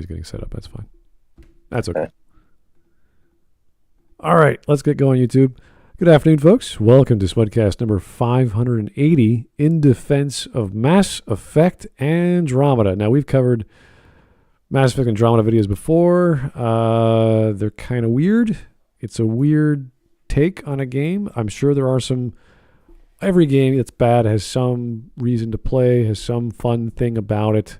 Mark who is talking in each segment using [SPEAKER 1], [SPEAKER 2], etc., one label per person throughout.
[SPEAKER 1] is getting set up. That's fine. That's okay. All right, let's get going, YouTube. Good afternoon, folks. Welcome to Smudcast number 580 in defense of Mass Effect Andromeda. Now, we've covered Mass Effect Andromeda videos before. They're kind of weird. It's a weird take on a game. I'm sure there are some... Every game that's bad has some reason to play, has some fun thing about it.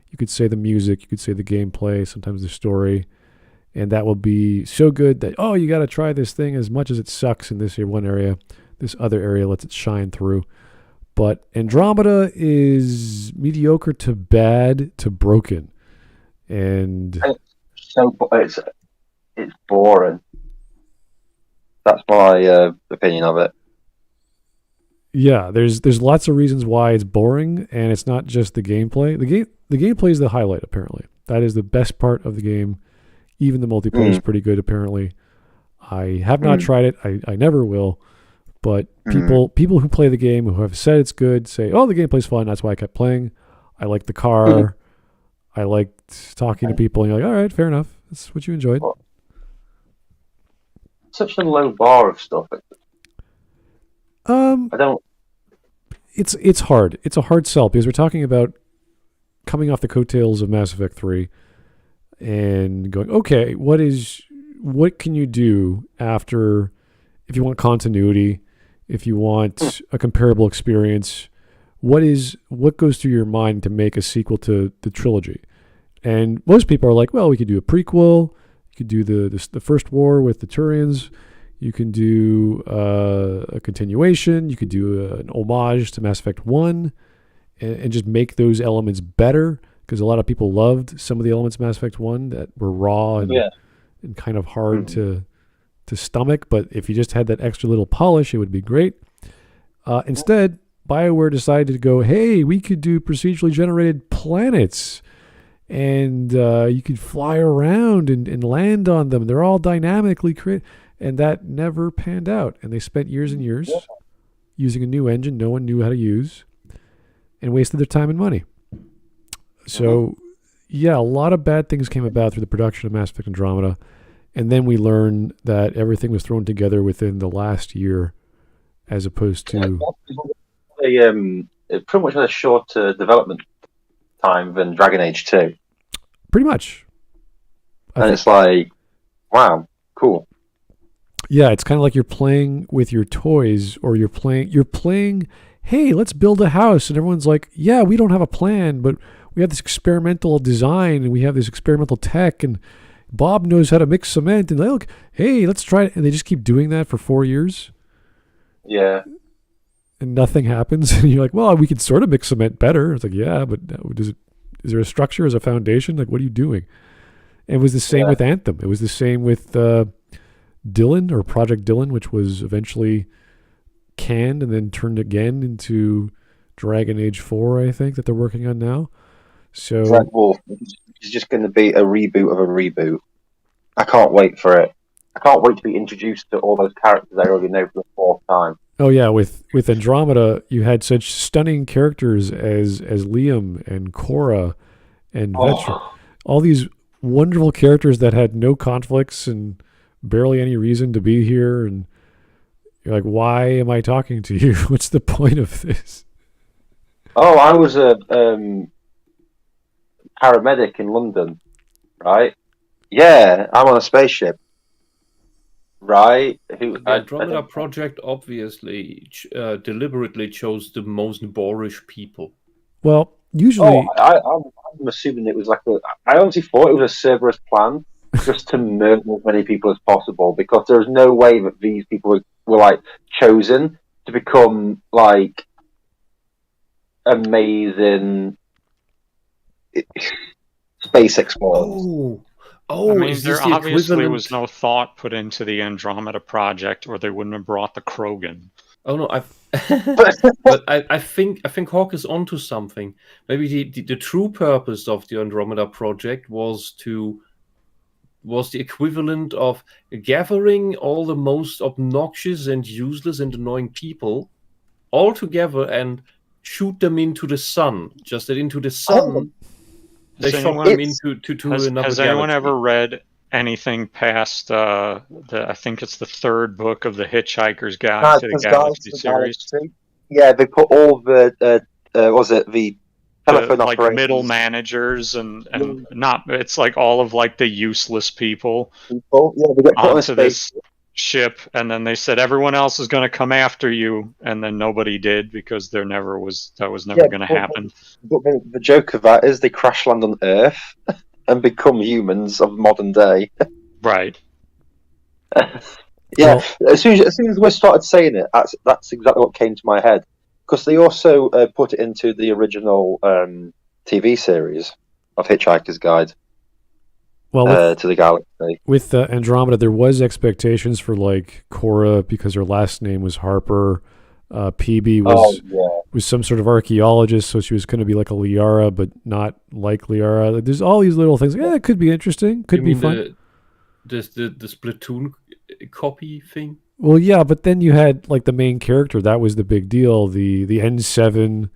[SPEAKER 1] You could say the music, you could say the gameplay, sometimes the story. And that will be so good that, oh, you got to try this thing as much as it sucks in this one area. This other area lets it shine through. But Andromeda is mediocre to bad to broken. And
[SPEAKER 2] it's boring. That's my opinion of it.
[SPEAKER 1] Yeah, there's lots of reasons why it's boring, and it's not just the gameplay. The gameplay is the highlight, apparently. That is the best part of the game. Even the multiplayer is pretty good, apparently. I have not tried it. I never will. But people who play the game, who have said it's good, say, oh, the gameplay's fun. That's why I kept playing. I liked the car. I liked talking to people. And you're like, all right, fair enough. That's what you enjoyed.
[SPEAKER 2] Such a low bar of stuff. I don't...
[SPEAKER 1] It's hard. It's a hard sell because we're talking about coming off the coattails of Mass Effect 3 and going, okay, what can you do after, if you want continuity, if you want a comparable experience, what goes through your mind to make a sequel to the trilogy? And most people are like, well, we could do a prequel, you could do the first war with the Turians, you can do a continuation, you could do an homage to Mass Effect 1, and just make those elements better, because a lot of people loved some of the elements of Mass Effect 1 that were raw and kind of hard to stomach. But if you just had that extra little polish, it would be great. Instead, BioWare decided to go, hey, we could do procedurally generated planets, and you could fly around and land on them. They're all dynamically created. And that never panned out. And they spent years and years using a new engine no one knew how to use and wasted their time and money. So, a lot of bad things came about through the production of Mass Effect Andromeda. And then we learned that everything was thrown together within the last year as opposed to...
[SPEAKER 2] It pretty much had a shorter development time than Dragon Age 2.
[SPEAKER 1] Pretty much.
[SPEAKER 2] It's like, wow, cool.
[SPEAKER 1] Yeah, it's kind of like you're playing with your toys, or you're playing, hey, let's build a house. And everyone's like, yeah, we don't have a plan, but we have this experimental design and we have this experimental tech, and Bob knows how to mix cement, and look, hey, let's try it. And they just keep doing that for 4 years.
[SPEAKER 2] Yeah.
[SPEAKER 1] And nothing happens. And you're like, well, we could sort of mix cement better. It's like, yeah, but is there a structure as a foundation? Like, what are you doing? And it was the same with Anthem. It was the same with Dylan, or Project Dylan, which was eventually canned and then turned again into Dragon Age 4, I think, that they're working on now. So
[SPEAKER 2] it's just going to be a reboot of a reboot. I can't wait for it. I can't wait to be introduced to all those characters I already know for the fourth time.
[SPEAKER 1] Oh yeah, with Andromeda, you had such stunning characters as Liam and Cora and Vetra. All these wonderful characters that had no conflicts and barely any reason to be here, and you're like, why am I talking to you? What's the point of this?
[SPEAKER 2] Oh, I was a paramedic in London, right? Yeah, I'm on a spaceship, right?
[SPEAKER 3] The Andromeda project obviously deliberately chose the most boorish people.
[SPEAKER 1] Well, usually...
[SPEAKER 2] I'm assuming it was like I honestly thought it was a Cerberus plan, just to murder as many people as possible, because there's no way that these people were like chosen to become like amazing space explorers.
[SPEAKER 4] I mean, there obviously was no thought put into the Andromeda project, or they wouldn't have brought the Krogan.
[SPEAKER 3] Oh no, but I think Hawk is onto something. Maybe the true purpose of the Andromeda project was the equivalent of gathering all the most obnoxious and useless and annoying people all together and shoot them into the sun. Just that into the sun, They shot them into another
[SPEAKER 4] Has anyone ever read anything past I think it's the third book of the Hitchhiker's Guide to the Galaxy series?
[SPEAKER 2] Yeah, they put all the the telephone
[SPEAKER 4] like
[SPEAKER 2] operators,
[SPEAKER 4] middle managers and not, it's like all of like the useless people
[SPEAKER 2] yeah, they get put
[SPEAKER 4] onto this ship, and then they said everyone else is going to come after you, and then nobody did because that was never going to happen.
[SPEAKER 2] But the joke of that is they crash land on Earth and become humans of modern day.
[SPEAKER 4] Right.
[SPEAKER 2] Yeah. Well, as soon as we started saying it, that's exactly what came to my head. Because they also put it into the original TV series of Hitchhiker's Guide to the Galaxy.
[SPEAKER 1] With Andromeda, there was expectations for like Cora because her last name was Harper. PB was some sort of archaeologist, so she was going to be like a Liara, but not like Liara. There's all these little things. Yeah, it could be interesting. Could be fun.
[SPEAKER 3] The Splatoon copy thing.
[SPEAKER 1] Well, yeah, but then you had like the main character. That was the big deal. The N7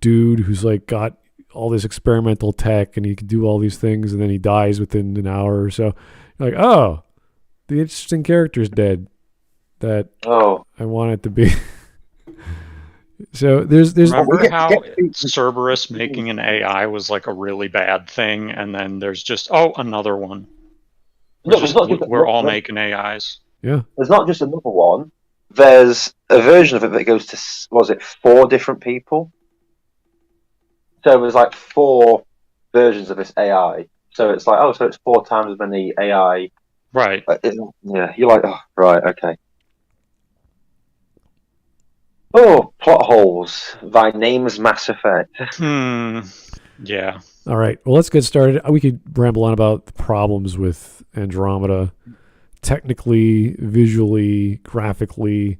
[SPEAKER 1] dude who's like got all this experimental tech and he can do all these things, and then he dies within an hour or so. You're like, oh, the interesting character's dead. That I want it to be. So there's
[SPEAKER 4] remember how Cerberus making an AI was like a really bad thing, and then there's just another one. We're all making AIs.
[SPEAKER 1] Yeah.
[SPEAKER 2] There's not just another one. There's a version of it that goes to 4 different people. So there's like 4 versions of this AI. So it's like so it's 4 times as many AI.
[SPEAKER 4] Right.
[SPEAKER 2] Yeah. You're like, right, okay. Oh, plot holes. Thy name's Mass Effect.
[SPEAKER 4] Yeah.
[SPEAKER 1] All right. Well, let's get started. We could ramble on about the problems with Andromeda, technically, visually, graphically,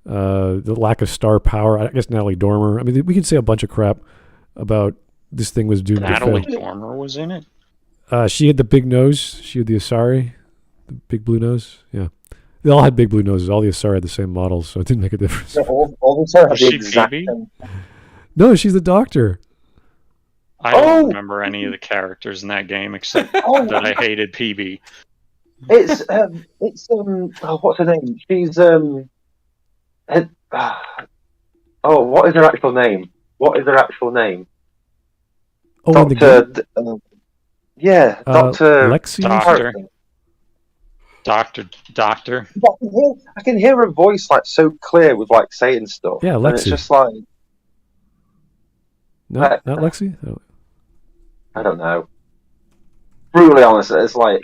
[SPEAKER 1] the lack of star power. I guess Natalie Dormer. I mean, we could say a bunch of crap about this thing was doomed to fail.
[SPEAKER 4] Natalie Dormer was in it?
[SPEAKER 1] She had the big nose. She had the Asari, the big blue nose. Yeah. They all had big blue noses. All the Asari had the same models, so it didn't make a difference.
[SPEAKER 2] All the Asari had the exact same.
[SPEAKER 1] No, she's the doctor.
[SPEAKER 4] I don't remember any of the characters in that game except that I hated PB.
[SPEAKER 2] It's what's her name? She's what is her actual name?
[SPEAKER 1] Oh,
[SPEAKER 2] Doctor. Doctor.
[SPEAKER 1] Lexi.
[SPEAKER 4] Doctor.
[SPEAKER 2] I can hear her voice like so clear with like saying stuff.
[SPEAKER 1] Yeah, Lexi.
[SPEAKER 2] And it's just like.
[SPEAKER 1] Not Lexi. Oh.
[SPEAKER 2] I don't know. Brutally honest, it's like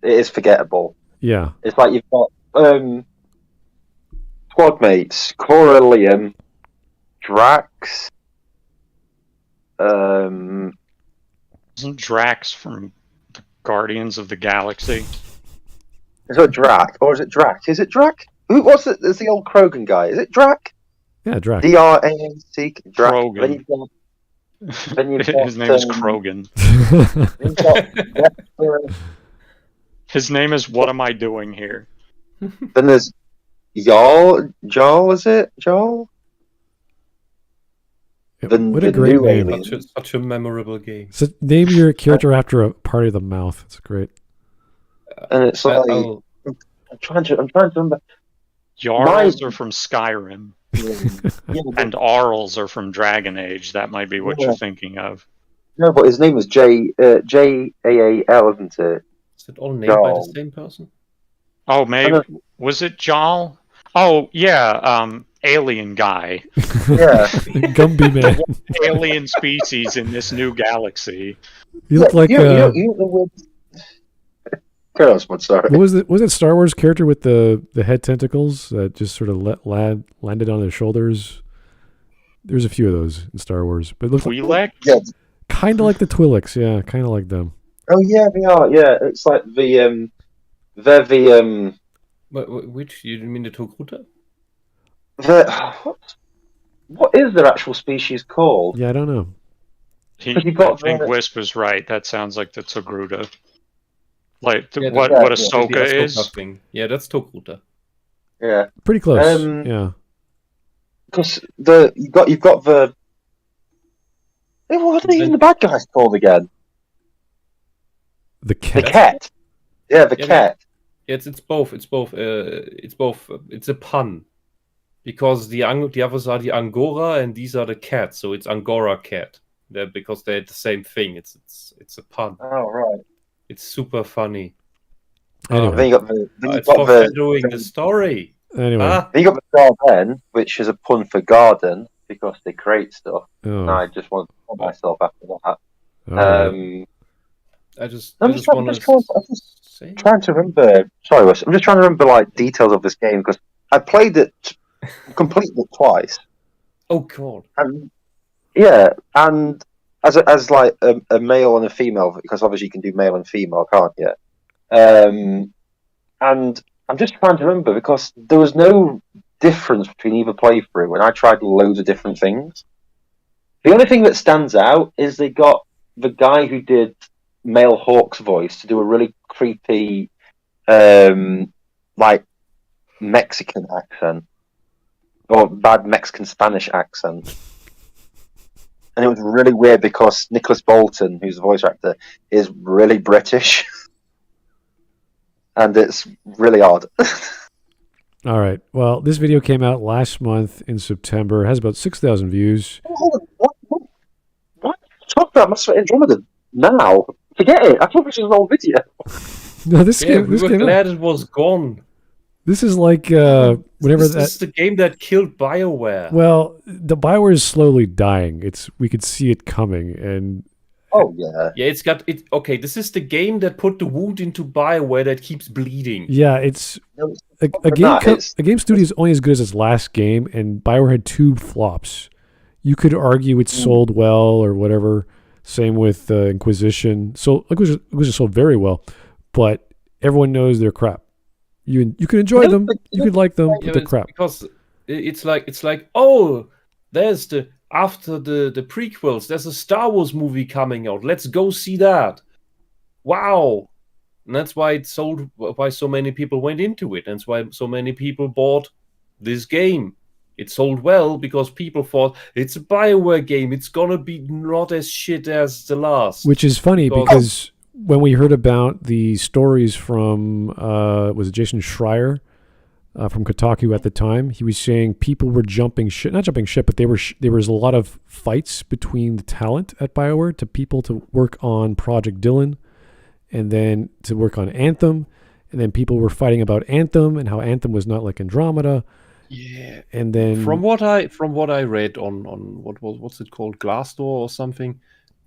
[SPEAKER 2] it is forgettable.
[SPEAKER 1] Yeah.
[SPEAKER 2] It's like you've got squad mates, Cora, Liam, Drax.
[SPEAKER 4] Isn't Drax from the Guardians of the Galaxy?
[SPEAKER 2] Is it Drac or is it Drac? Is it Drac? What's it? It's the old Krogan guy. Is it Drac?
[SPEAKER 1] Yeah, Drac.
[SPEAKER 2] D-R-A-C. Drac.
[SPEAKER 4] Krogan. His name is Krogan. His name is What Am I Doing Here?
[SPEAKER 2] Then there's Jarl, is it? Jarl?
[SPEAKER 1] Yeah, what a great name.
[SPEAKER 3] Such a memorable game.
[SPEAKER 1] So name your character after a part of the mouth. It's great.
[SPEAKER 2] And it's like I'm trying to remember.
[SPEAKER 4] Jarls are from Skyrim. And Arls are from Dragon Age. That might be what you're thinking of.
[SPEAKER 2] No, but his name is Jaal, isn't it?
[SPEAKER 3] Is it all named by the same person?
[SPEAKER 4] Oh, maybe. Was it Jaal? Oh, yeah. Alien guy.
[SPEAKER 2] Yeah.
[SPEAKER 1] Gumby man.
[SPEAKER 4] Alien species in this new galaxy.
[SPEAKER 1] You look like...
[SPEAKER 2] Sorry.
[SPEAKER 1] What was it Star Wars character with the head tentacles that just sort of landed on their shoulders? There's a few of those in Star Wars, but it looks
[SPEAKER 4] Twi'lek?
[SPEAKER 1] Kind of like the Twi'leks, yeah, kind of like them.
[SPEAKER 2] Oh yeah, they are. Yeah, it's like they're the
[SPEAKER 3] Which you mean the Togruta?
[SPEAKER 2] What is their actual species called?
[SPEAKER 1] Yeah, I don't know.
[SPEAKER 4] I think Whisp is right. That sounds like the Togruta. Like what Ahsoka is?
[SPEAKER 3] Yeah, that's Togruta.
[SPEAKER 2] Yeah,
[SPEAKER 1] pretty close. Yeah,
[SPEAKER 2] because you've got the What are even the bad guys called again?
[SPEAKER 1] The
[SPEAKER 2] The
[SPEAKER 1] cat.
[SPEAKER 2] cat. Yeah, the
[SPEAKER 3] Yeah,
[SPEAKER 2] cat.
[SPEAKER 3] It's both. It's both. It's both. It's a pun, because the others are the angora and these are the cats. So it's angora cat. Because they're the same thing. It's a pun.
[SPEAKER 2] Oh right.
[SPEAKER 3] It's super funny.
[SPEAKER 1] Anyway,
[SPEAKER 2] Then you got the. Then you
[SPEAKER 3] It's
[SPEAKER 2] got the.
[SPEAKER 3] foreshadowing the story.
[SPEAKER 1] anyway.
[SPEAKER 3] Ah,
[SPEAKER 2] Then you got the garden, which is a pun for garden because they create stuff.
[SPEAKER 1] Oh,
[SPEAKER 2] And I just want to put myself after that.
[SPEAKER 1] all right.
[SPEAKER 3] I just
[SPEAKER 2] I'm
[SPEAKER 3] want
[SPEAKER 2] just
[SPEAKER 3] to say.
[SPEAKER 2] trying to remember. Sorry, Wes. I'm just trying to remember like details of this game because I played it, completed it twice.
[SPEAKER 3] Oh God.
[SPEAKER 2] And yeah, and as like a male and a female, because obviously you can do male and female, can't you? And I'm just trying to remember because there was no difference between either playthrough, and I tried loads of different things. The only thing that stands out is they got the guy who did male Hawk's voice to do a really creepy, like Mexican accent or bad Mexican Spanish accent. And it was really weird because Nicholas Bolton, who's the voice actor, is really British. And it's really odd.
[SPEAKER 1] All right. Well, this video came out last month in September. It has about 6,000 views.
[SPEAKER 2] What? Talk about Mass Effect Andromeda now. Forget it. I thought this was an old video.
[SPEAKER 1] No, this
[SPEAKER 3] Yeah,
[SPEAKER 1] game.
[SPEAKER 3] we
[SPEAKER 1] This
[SPEAKER 3] were
[SPEAKER 1] came out.
[SPEAKER 3] glad it was gone.
[SPEAKER 1] This is like whatever
[SPEAKER 3] This
[SPEAKER 1] that.
[SPEAKER 3] is the game that killed BioWare.
[SPEAKER 1] Well, the BioWare is slowly dying. We could see it coming, and
[SPEAKER 2] Oh, yeah.
[SPEAKER 3] Yeah, it's got it. Okay, this is the game that put the wound into BioWare that keeps bleeding.
[SPEAKER 1] yeah, it's
[SPEAKER 2] No,
[SPEAKER 1] a
[SPEAKER 2] but
[SPEAKER 1] game.
[SPEAKER 2] not, it's-
[SPEAKER 1] A game studio is only as good as its last game, and BioWare had 2 flops. You could argue it sold well or whatever. Same with Inquisition. So Inquisition sold very well, but everyone knows they're crap. You could enjoy
[SPEAKER 2] Yeah,
[SPEAKER 1] them,
[SPEAKER 2] but-
[SPEAKER 1] you could like them,
[SPEAKER 3] Yeah,
[SPEAKER 1] but
[SPEAKER 3] but
[SPEAKER 1] they're
[SPEAKER 3] it's
[SPEAKER 1] crap.
[SPEAKER 3] because it's like oh, there's after the prequels, there's a Star Wars movie coming out. Let's go see that. Wow. And that's why it sold, why so many people went into it. And that's why so many people bought this game. It sold well because people thought it's a BioWare game. It's gonna be not as shit as the last.
[SPEAKER 1] Which is funny
[SPEAKER 3] Because-
[SPEAKER 1] because when we heard about the stories from was it Jason Schreier from Kotaku at the time, he was saying people were jumping ship, not jumping ship, but there was a lot of fights between the talent at BioWare to people to work on Project Dylan and then to work on Anthem, and then people were fighting about Anthem and how Anthem was not like Andromeda.
[SPEAKER 3] yeah.
[SPEAKER 1] And then
[SPEAKER 3] From what I read on what's it called, Glassdoor or something,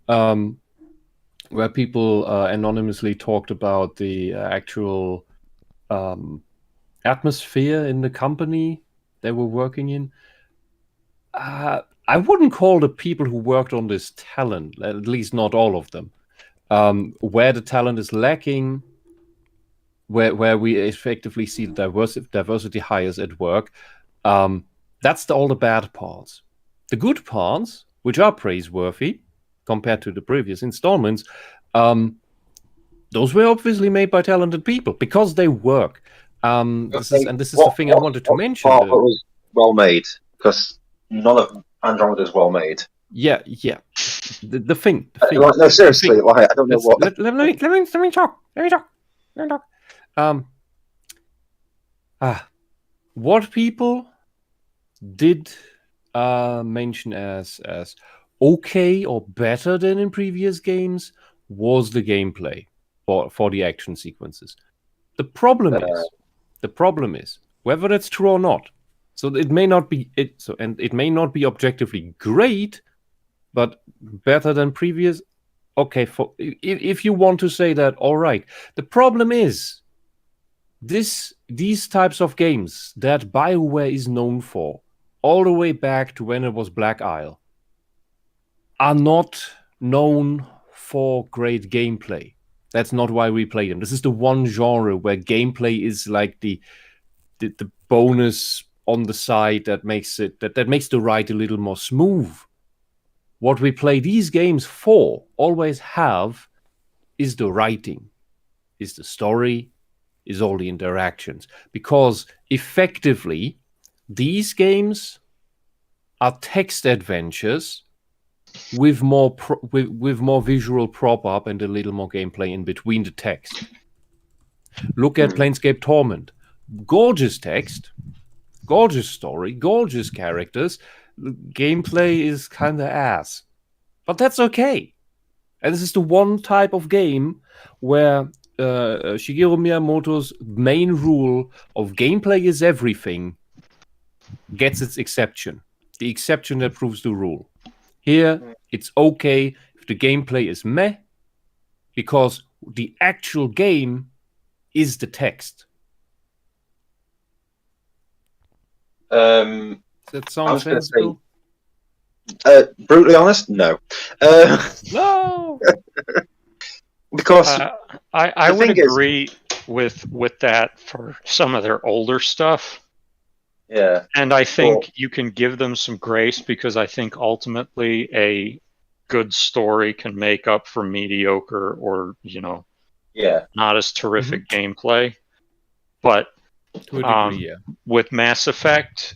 [SPEAKER 3] where people anonymously talked about the actual atmosphere in the company they were working in. I wouldn't call the people who worked on this talent, at least not all of them. Where the talent is lacking, where we effectively see the diversity hires at work, that's all the bad parts. The good parts, which are praiseworthy compared to the previous installments, those were obviously made by talented people because they work. This is the thing I wanted to mention.
[SPEAKER 2] Part that was well made because none of Andromeda is well made.
[SPEAKER 3] Yeah. The thing.
[SPEAKER 2] Like, no, seriously, like I don't know what.
[SPEAKER 3] Let me talk. What people did mention as okay or better than in previous games was the gameplay for the action sequences. The problem is whether that's true or not. So it may not be it may not be objectively great, but better than previous. Okay, if you want to say that, all right. The problem is these types of games that BioWare is known for, all the way back to when it was Black Isle, are not known for great gameplay. That's not why we play them. This is the one genre where gameplay is like the bonus on the side that makes the ride a little more smooth. What we play these games for, always have, is the writing, is the story, is all the interactions. Because effectively, these games are text adventures with more with more visual prop up and a little more gameplay in between the text. Look at Planescape Torment. Gorgeous text, gorgeous story, gorgeous characters. Gameplay is kind of ass. But that's okay. And this is the one type of game where Shigeru Miyamoto's main rule of gameplay is everything gets its exception. The exception that proves the rule. Here, it's okay if the gameplay is meh, because the actual game is the text.
[SPEAKER 2] Does
[SPEAKER 3] that sound sensible?
[SPEAKER 2] Brutally honest, no.
[SPEAKER 3] No!
[SPEAKER 2] Because
[SPEAKER 4] I would agree with that for some of their older stuff.
[SPEAKER 2] Yeah.
[SPEAKER 4] And I think you can give them some grace because I think ultimately a good story can make up for mediocre or, not as terrific gameplay. But
[SPEAKER 3] to a degree,
[SPEAKER 4] with Mass Effect,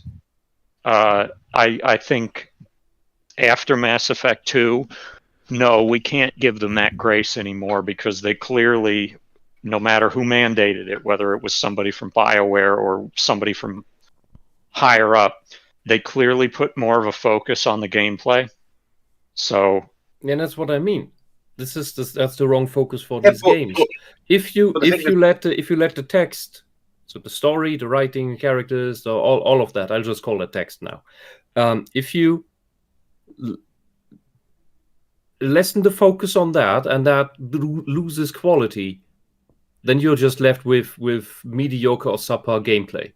[SPEAKER 4] I think after Mass Effect 2, no, we can't give them that grace anymore because they clearly, no matter who mandated it, whether it was somebody from BioWare or somebody from higher up, they clearly put more of a focus on the gameplay. So,
[SPEAKER 3] and that's what I mean. That's the wrong focus for these games. If you let the text, so the story, the writing, the characters, all of that, I'll just call it text now. If you lessen the focus on that and that loses quality, then you're just left with mediocre or subpar gameplay.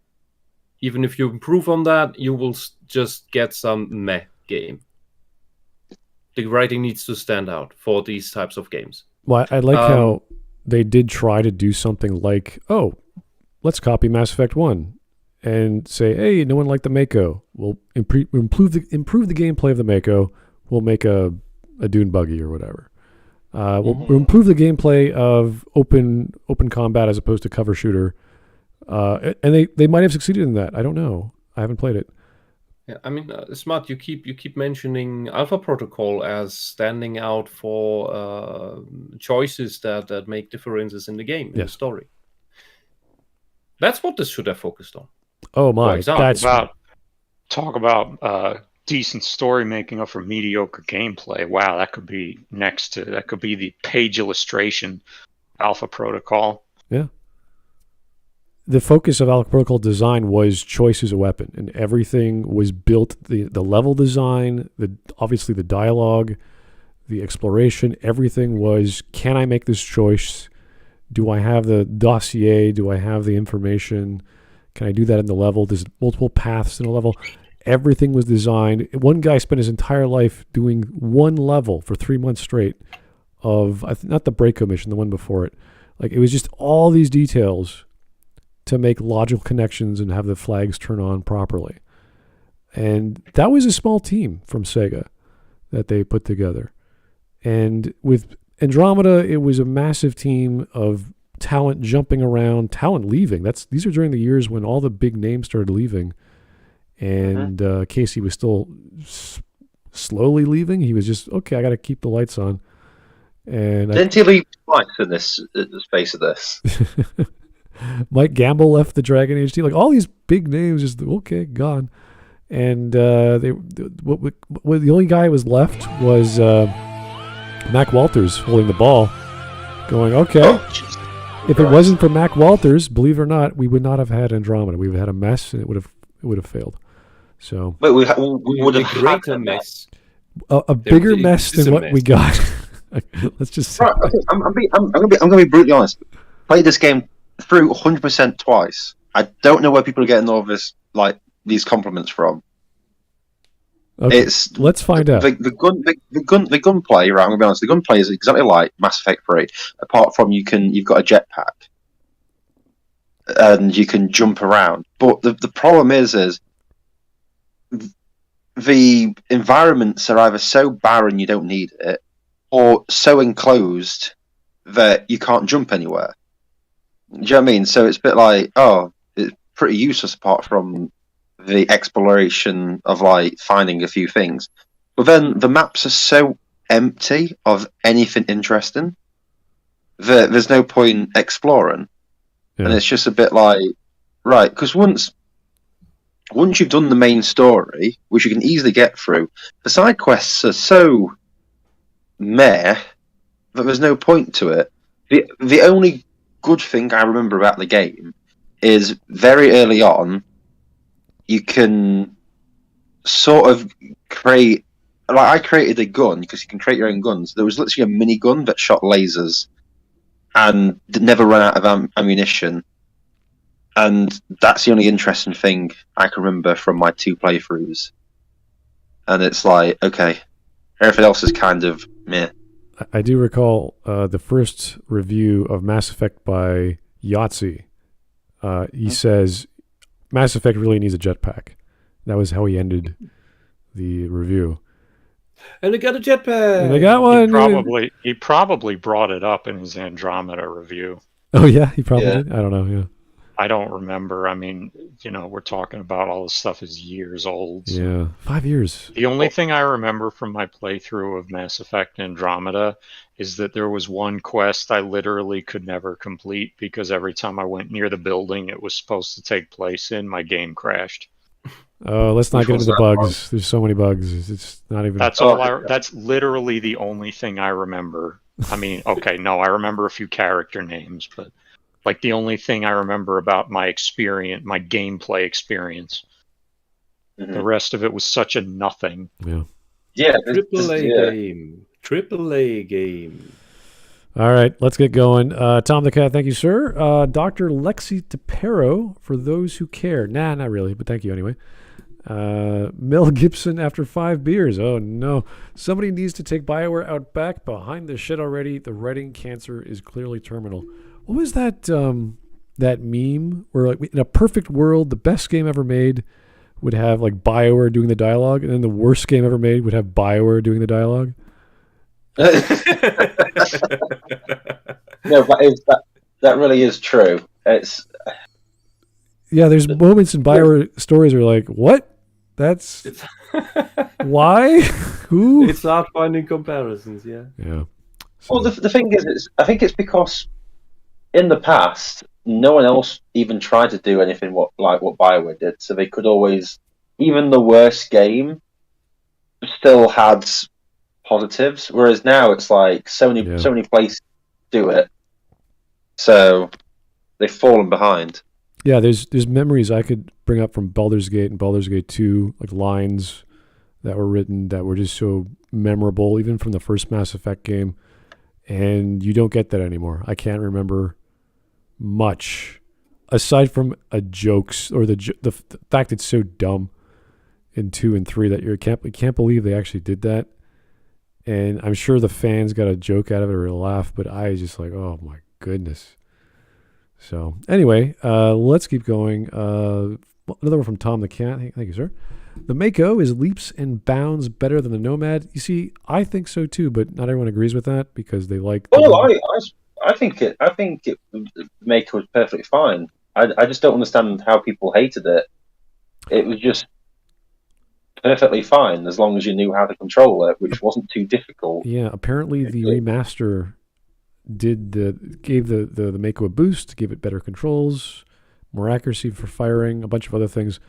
[SPEAKER 3] Even if you improve on that, you will just get some meh game. The writing needs to stand out for these types of games.
[SPEAKER 1] Well, I like how they did try to do something like, let's copy Mass Effect 1 and say, hey, no one liked the Mako. We'll improve the gameplay of the Mako. We'll make a dune buggy or whatever. We'll improve the gameplay of open combat as opposed to cover shooter. And they might have succeeded in that. I don't know. I haven't played it.
[SPEAKER 3] Yeah, I mean, Smart, you keep mentioning Alpha Protocol as standing out for choices that make differences in the game, in the story. That's what this should have focused on.
[SPEAKER 1] Oh my!
[SPEAKER 4] Talk about decent story making up for mediocre gameplay. Wow, that could be the page illustration. Alpha Protocol.
[SPEAKER 1] Yeah. The focus of Alpha Protocol design was choice as a weapon, and everything was built. The level design, obviously the dialogue, the exploration, everything was: can I make this choice? Do I have the dossier? Do I have the information? Can I do that in the level? There's multiple paths in a level. Everything was designed. One guy spent his entire life doing one level for 3 months straight of, not the Breako mission, the one before it. Like, it was just all these details to make logical connections and have the flags turn on properly. And that was a small team from Sega that they put together. And with Andromeda, it was a massive team of talent jumping around, talent leaving. These are during the years when all the big names started leaving. And Casey was still slowly leaving. He was just, okay, I got to keep the lights on. And
[SPEAKER 2] didn't he leave twice in the space of this?
[SPEAKER 1] Mike Gamble left the Dragon Age team. Like, all these big names, just okay, gone. And the only guy who was left was Mac Walters holding the ball, going, okay. If it wasn't for Mac Walters, believe it or not, we would not have had Andromeda. We would have had a mess, and it would have failed. So,
[SPEAKER 2] but we would have had
[SPEAKER 3] a mess.
[SPEAKER 1] A bigger mess than what we got. Let's just say.
[SPEAKER 2] Right, okay, I'm gonna be brutally honest. Played this game through 100% twice. I don't know where people are getting all this, like, these compliments from.
[SPEAKER 1] Okay, let's find out.
[SPEAKER 2] The gunplay, right? I'm gonna be honest. The gunplay is exactly like Mass Effect 3, apart from you've got a jetpack and you can jump around. But the problem is the environments are either so barren you don't need it, or so enclosed that you can't jump anywhere. Do you know what I mean? So it's a bit like, it's pretty useless apart from the exploration of, like, finding a few things. But then the maps are so empty of anything interesting that there's no point exploring.
[SPEAKER 1] Yeah.
[SPEAKER 2] And it's just a bit like, right, because once you've done the main story, which you can easily get through, the side quests are so meh that there's no point to it. The only good thing I remember about the game is very early on, you can sort of create. Like I created a gun because you can create your own guns. There was literally a mini gun that shot lasers and never ran out of ammunition. And that's the only interesting thing I can remember from my 2 playthroughs. And it's like, okay, everything else is kind of meh.
[SPEAKER 1] I do recall the first review of Mass Effect by Yahtzee. He says Mass Effect really needs a jetpack. That was how he ended the review.
[SPEAKER 3] And they got a jetpack.
[SPEAKER 1] And they got one.
[SPEAKER 4] He probably brought it up in his Andromeda review.
[SPEAKER 1] Oh yeah, he probably did. I don't know. Yeah.
[SPEAKER 4] I don't remember. I mean, we're talking about all this stuff is years old. So.
[SPEAKER 1] Yeah, 5 years.
[SPEAKER 4] The only thing I remember from my playthrough of Mass Effect Andromeda is that there was one quest I literally could never complete because every time I went near the building it was supposed to take place in, my game crashed.
[SPEAKER 1] Oh, let's not get into the bugs. There's so many bugs. It's not even.
[SPEAKER 4] That's literally the only thing I remember. I mean, okay, no, I remember a few character names, but like the only thing I remember about my experience, my gameplay experience. Mm-hmm. The rest of it was such a nothing.
[SPEAKER 1] Yeah.
[SPEAKER 2] Yeah.
[SPEAKER 3] Triple-A game.
[SPEAKER 1] All right, let's get going. Tom the Cat, thank you, sir. Dr. Lexi DePero, for those who care. Nah, not really, but thank you anyway. Mel Gibson after 5 beers. Oh, no. Somebody needs to take BioWare out back behind the shit already. The writing cancer is clearly terminal. What was that that meme where, like, in a perfect world, the best game ever made would have, like, BioWare doing the dialogue, and then the worst game ever made would have BioWare doing the dialogue?
[SPEAKER 2] No, but that really is true. It's
[SPEAKER 1] there's moments in BioWare stories where you're like, what? That's why? Who?
[SPEAKER 3] It's hard finding comparisons. Yeah.
[SPEAKER 2] So. Well, the thing is, I think it's because in the past no one else even tried to do anything what BioWare did, so they could always, even the worst game, still had positives, whereas now it's like so many places do it, so they've fallen behind.
[SPEAKER 1] Yeah, there's memories I could bring up from Baldur's Gate and Baldur's Gate 2, like lines that were written that were just so memorable, even from the first Mass Effect game, and you don't get that anymore. I can't remember much aside from jokes or the fact it's so dumb in 2 and 3 that you can't believe they actually did that. And I'm sure the fans got a joke out of it or a laugh, but I was just like, oh my goodness. So anyway, let's keep going. Another one from Tom the Cat. Thank you, sir. The Mako is leaps and bounds better than the Nomad. You see, I think so too, but not everyone agrees with that because they like.
[SPEAKER 2] I think the Mako was perfectly fine. I just don't understand how people hated it. It was just perfectly fine as long as you knew how to control it, which wasn't too difficult.
[SPEAKER 1] Yeah, apparently the remaster gave the Mako a boost, gave it better controls, more accuracy for firing, a bunch of other things.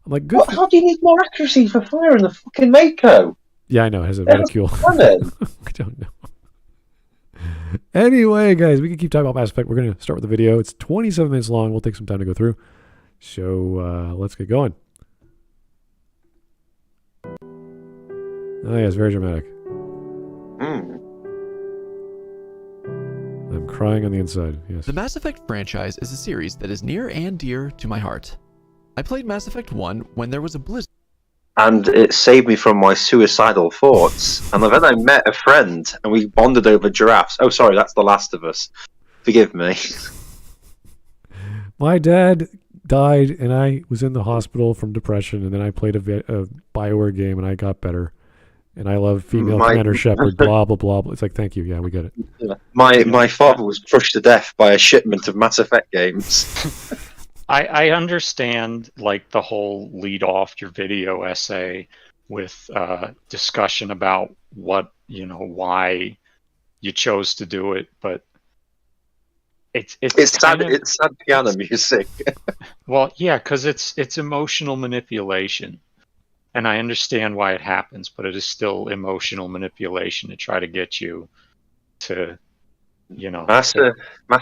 [SPEAKER 1] I'm like, good.
[SPEAKER 2] How do you need more accuracy for firing the fucking Mako?
[SPEAKER 1] Yeah, I know. It has a reticule. I don't know. Anyway, guys, we can keep talking about Mass Effect. We're going to start with the video. It's 27 minutes long. We'll take some time to go through. So let's get going. Oh, yeah, it's very dramatic. I'm crying on the inside, yes.
[SPEAKER 5] The Mass Effect franchise is a series that is near and dear to my heart. I played Mass Effect 1 when there was a blizzard.
[SPEAKER 2] And it saved me from my suicidal thoughts. And then I met a friend, and we bonded over giraffes. Oh, sorry, that's The Last of Us. Forgive me.
[SPEAKER 1] My dad died, and I was in the hospital from depression, and then I played a BioWare game, and I got better. And I love female Commander Shepard, blah, blah, blah, blah. It's like, thank you. Yeah, we get it.
[SPEAKER 2] Yeah. My father was crushed to death by a shipment of Mass Effect games.
[SPEAKER 4] I understand, like, the whole lead off your video essay with discussion about why you chose to do it, but it's
[SPEAKER 2] sad.
[SPEAKER 4] kind of,
[SPEAKER 2] It's sad piano music.
[SPEAKER 4] well, yeah, because it's emotional manipulation, and I understand why it happens, but it is still emotional manipulation to try to get you to,
[SPEAKER 2] Mass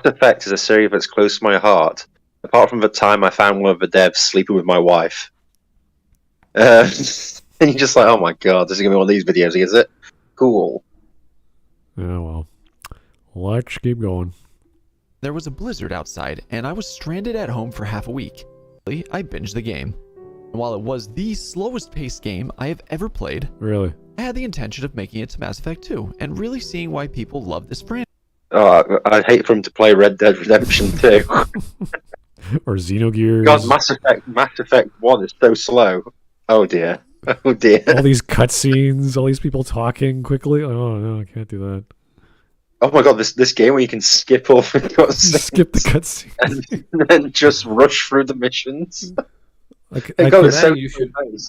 [SPEAKER 2] Effect is a series that's close to my heart. Apart from the time I found one of the devs sleeping with my wife, and you're just like, oh my god, this is gonna be one of these videos, is it? Cool.
[SPEAKER 1] Yeah, well, let's keep going.
[SPEAKER 5] There was a blizzard outside, and I was stranded at home for half a week. I binged the game. And while it was the slowest paced game I have ever played,
[SPEAKER 1] Really?
[SPEAKER 5] I had the intention of making it to Mass Effect 2, and really seeing why people love this franchise.
[SPEAKER 2] Oh, I'd hate for him to play Red Dead Redemption 2.
[SPEAKER 1] Or Xenogears.
[SPEAKER 2] God, Mass Effect 1 is so slow. Oh dear. Oh dear.
[SPEAKER 1] All these cutscenes, all these people talking quickly. Oh no, I can't do that.
[SPEAKER 2] Oh my god, this game where you can skip all the cutscenes
[SPEAKER 1] Skip the cutscenes.
[SPEAKER 2] and then just rush through the missions.
[SPEAKER 1] Like,
[SPEAKER 2] Hey,
[SPEAKER 1] I
[SPEAKER 2] God,
[SPEAKER 1] could-
[SPEAKER 2] it's so
[SPEAKER 3] you should-
[SPEAKER 2] nice.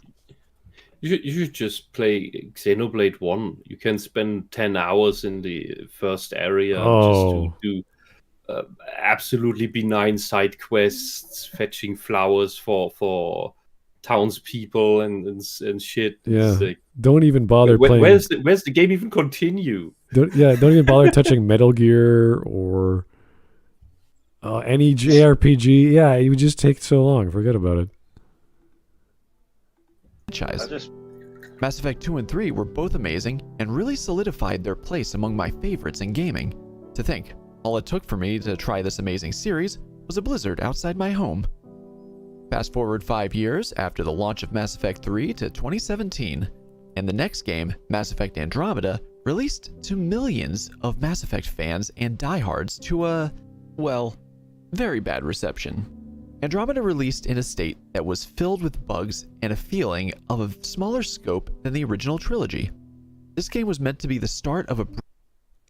[SPEAKER 3] You should just play Xenoblade 1. You can spend 10 hours in the first area
[SPEAKER 1] Oh.
[SPEAKER 3] just to do absolutely benign side quests, fetching flowers for townspeople and shit.
[SPEAKER 1] Yeah.
[SPEAKER 3] It's like,
[SPEAKER 1] don't even bother playing.
[SPEAKER 3] where's the game even continue?
[SPEAKER 1] Don't even bother touching Metal Gear or any JRPG. Yeah, it would just take so long. Forget about it.
[SPEAKER 5] Mass Effect 2 and 3 were both amazing and really solidified their place among my favorites in gaming. To think, all it took for me to try this amazing series was a blizzard outside my home. Fast forward 5 years after the launch of Mass Effect 3 to 2017, and the next game, Mass Effect Andromeda, released to millions of Mass Effect fans and diehards to a, well, very bad reception. Andromeda released in a state that was filled with bugs and a feeling of a smaller scope than the original trilogy. This game was meant to be the start of a...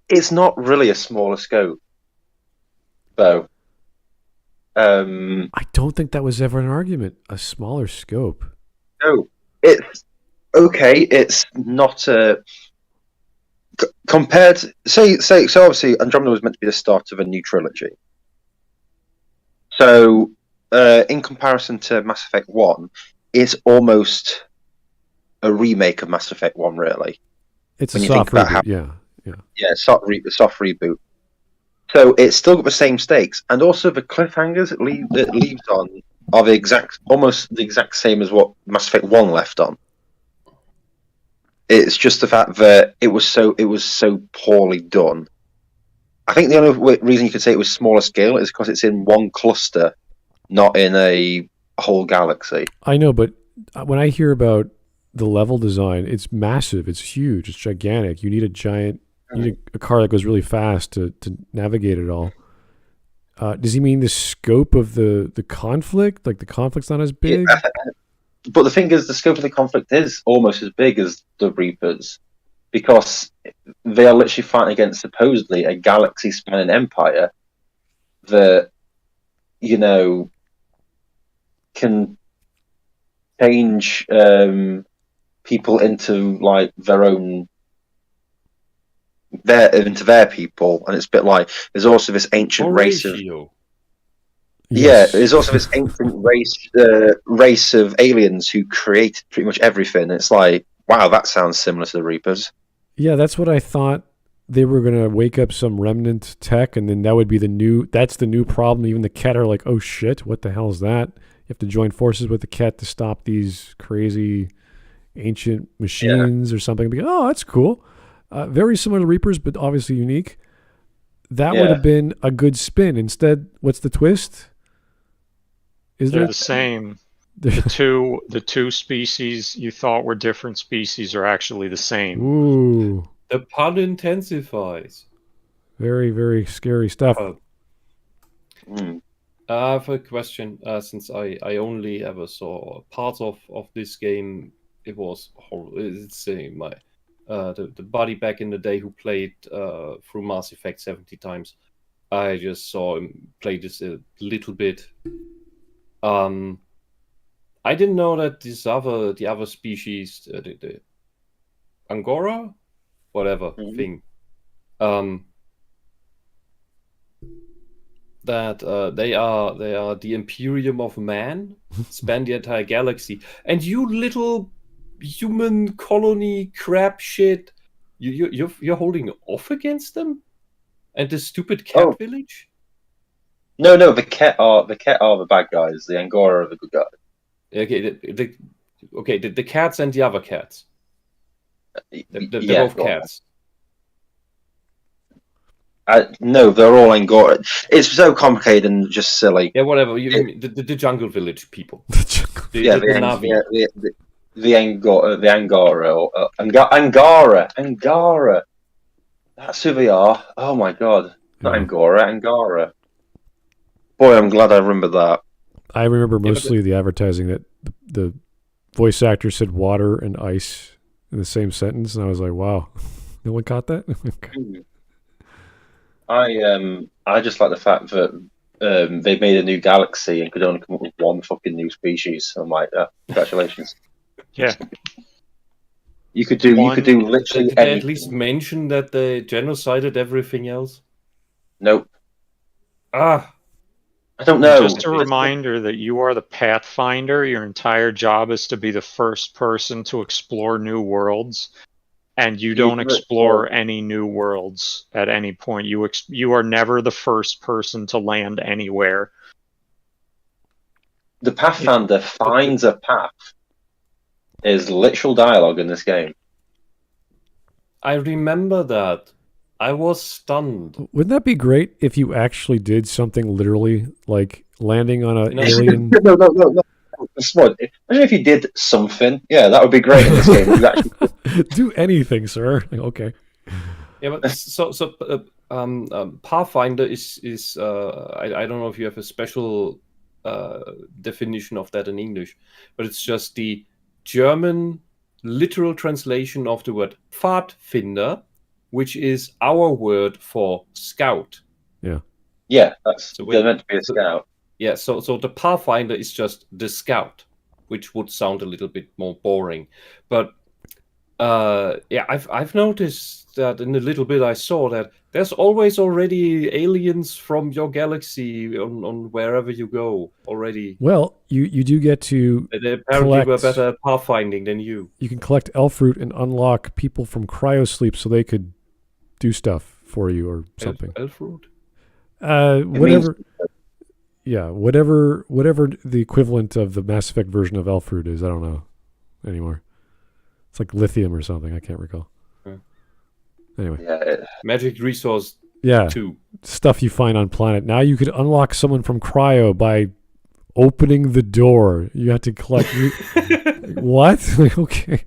[SPEAKER 2] It's not really a smaller scope, though.
[SPEAKER 1] I don't think that was ever an argument. A smaller scope.
[SPEAKER 2] No, it's okay. It's not a compared. So obviously Andromeda was meant to be the start of a new trilogy. So, in comparison to Mass Effect 1, it's almost a remake of Mass Effect 1, really.
[SPEAKER 1] It's a
[SPEAKER 2] When you
[SPEAKER 1] soft
[SPEAKER 2] think about
[SPEAKER 1] reboot.
[SPEAKER 2] how-
[SPEAKER 1] Yeah.
[SPEAKER 2] Yeah, soft reboot. So it's still got the same stakes, and also the cliffhangers it leaves on are almost the exact same as what Mass Effect 1 left on. It's just the fact that it was so poorly done. I think the only reason you could say it was smaller scale is because it's in one cluster, not in a whole galaxy.
[SPEAKER 1] I know, but when I hear about the level design, it's massive. It's huge. It's gigantic. You need a car that goes really fast to navigate it all. Does he mean the scope of the conflict? Like the conflict's not as big?
[SPEAKER 2] Yeah. But the thing is, the scope of the conflict is almost as big as the Reapers, because they are literally fighting against supposedly a galaxy-spanning empire that, can change people into like into their people, and it's a bit like there's also this ancient race of
[SPEAKER 1] Yes.
[SPEAKER 2] there's also this ancient race of aliens who created pretty much everything. It's like, wow, that sounds similar to the Reapers.
[SPEAKER 1] Yeah, that's what I thought. They were going to wake up some remnant tech, and then that would be that's the new problem. Even the Ket are like, oh shit, what the hell is that? You have to join forces with the Ket to stop these crazy ancient machines or something. Oh, that's cool. Very similar to Reapers, but obviously unique. That would have been a good spin. Instead, what's the twist?
[SPEAKER 4] They're the same. The two species you thought were different species are actually the same.
[SPEAKER 1] Ooh.
[SPEAKER 3] The pun intensifies.
[SPEAKER 1] Very, very scary stuff.
[SPEAKER 3] I have a question. Since I only ever saw parts of this game, it was horrible. It's the buddy back in the day who played through Mass Effect 70 times. I just saw him play this a little bit. I didn't know that the other species, the Angora, whatever thing, that they are the Imperium of Man, span the entire galaxy, and you little human colony crap shit, you're holding off against them, and the stupid cat village.
[SPEAKER 2] No, the Ket are the bad guys. The Angora are the good guys.
[SPEAKER 3] Okay, the cats and the other cats. They're both cats.
[SPEAKER 2] No, they're all Angora. It's so complicated and just silly.
[SPEAKER 3] Yeah, whatever. The jungle village people. The Navi.
[SPEAKER 2] The Angara. That's who they are. Oh my god. Not Angora. Boy, I'm glad I remember that.
[SPEAKER 1] I remember mostly the advertising that the voice actor said water and ice in the same sentence, and I was like, wow, no one caught that?
[SPEAKER 2] I just like the fact that they made a new galaxy and could only come up with one fucking new species. So I'm like, congratulations.
[SPEAKER 4] Yeah.
[SPEAKER 2] You could do literally
[SPEAKER 3] Did they at least mention that they genocided everything else?
[SPEAKER 2] Nope.
[SPEAKER 3] I
[SPEAKER 2] don't know.
[SPEAKER 4] Just a reminder that you are the Pathfinder. Your entire job is to be the first person to explore new worlds, and you don't explore any new worlds at any point. You are never the first person to land anywhere.
[SPEAKER 2] The Pathfinder finds a path. Is literal dialogue in this game.
[SPEAKER 3] I remember that. I was stunned.
[SPEAKER 1] Wouldn't that be great if you actually did something literally, like landing on an alien?
[SPEAKER 2] No. Smud. Imagine if you did something. Yeah, that would be great in this game. You actually...
[SPEAKER 1] Do anything, sir. Okay.
[SPEAKER 3] Yeah, but Pathfinder is I don't know if you have a special definition of that in English, but it's just the German literal translation of the word Pfadfinder, which is our word for scout.
[SPEAKER 2] Yeah, they're meant to be a scout.
[SPEAKER 3] Yeah, so the Pathfinder is just the scout, which would sound a little bit more boring. But I've noticed that in the little bit I saw that there's always already aliens from your galaxy on wherever you go already.
[SPEAKER 1] Well, you do get to
[SPEAKER 3] they apparently were better at pathfinding than you.
[SPEAKER 1] You can collect elf fruit and unlock people from cryosleep so they could do stuff for you or something.
[SPEAKER 3] Elf fruit?
[SPEAKER 1] Whatever. Yeah, whatever the equivalent of the Mass Effect version of elf fruit is, I don't know anymore. It's like lithium or something. I can't recall. Anyway,
[SPEAKER 3] magic resource.
[SPEAKER 1] Yeah,
[SPEAKER 3] 2.
[SPEAKER 1] Stuff you find on planet. Now you could unlock someone from cryo by opening the door. You have to collect. What? Okay.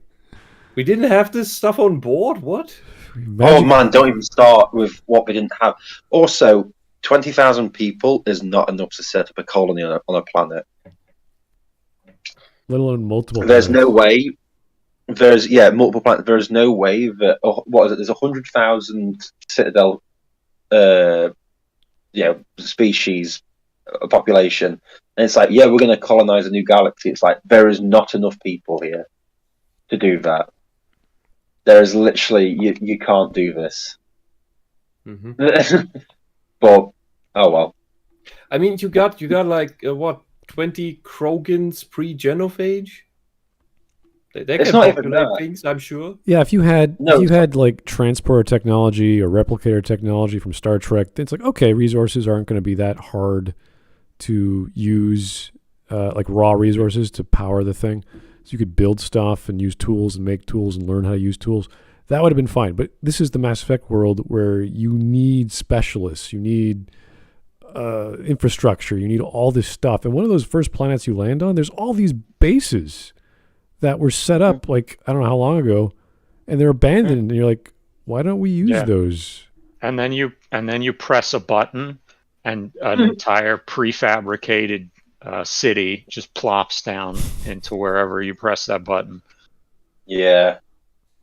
[SPEAKER 3] We didn't have this stuff on board. What?
[SPEAKER 2] Oh man, don't even start with what we didn't have. Also, 20,000 people is not enough to set up a colony on a planet.
[SPEAKER 1] Let alone multiple.
[SPEAKER 2] There's no way. There's multiple planets. There's no way that there's 100,000 citadel, species, population, and it's like we're going to colonize a new galaxy. It's like there is not enough people here to do that. There is literally you can't do this.
[SPEAKER 3] Mm-hmm.
[SPEAKER 2] But oh well.
[SPEAKER 3] I mean, you got like 20 Krogans pre-genophage. They can populate things, I'm sure.
[SPEAKER 1] Yeah, if you had like transporter technology or replicator technology from Star Trek, it's like okay, resources aren't going to be that hard to use, like raw resources to power the thing. So you could build stuff and use tools and make tools and learn how to use tools. That would have been fine. But this is the Mass Effect world where you need specialists, you need infrastructure, you need all this stuff. And one of those first planets you land on, there's all these bases that were set up like I don't know how long ago, and they're abandoned. And you're like, why don't we use those?
[SPEAKER 4] And then you press a button, and an entire prefabricated city just plops down into wherever you press that button.
[SPEAKER 2] Yeah.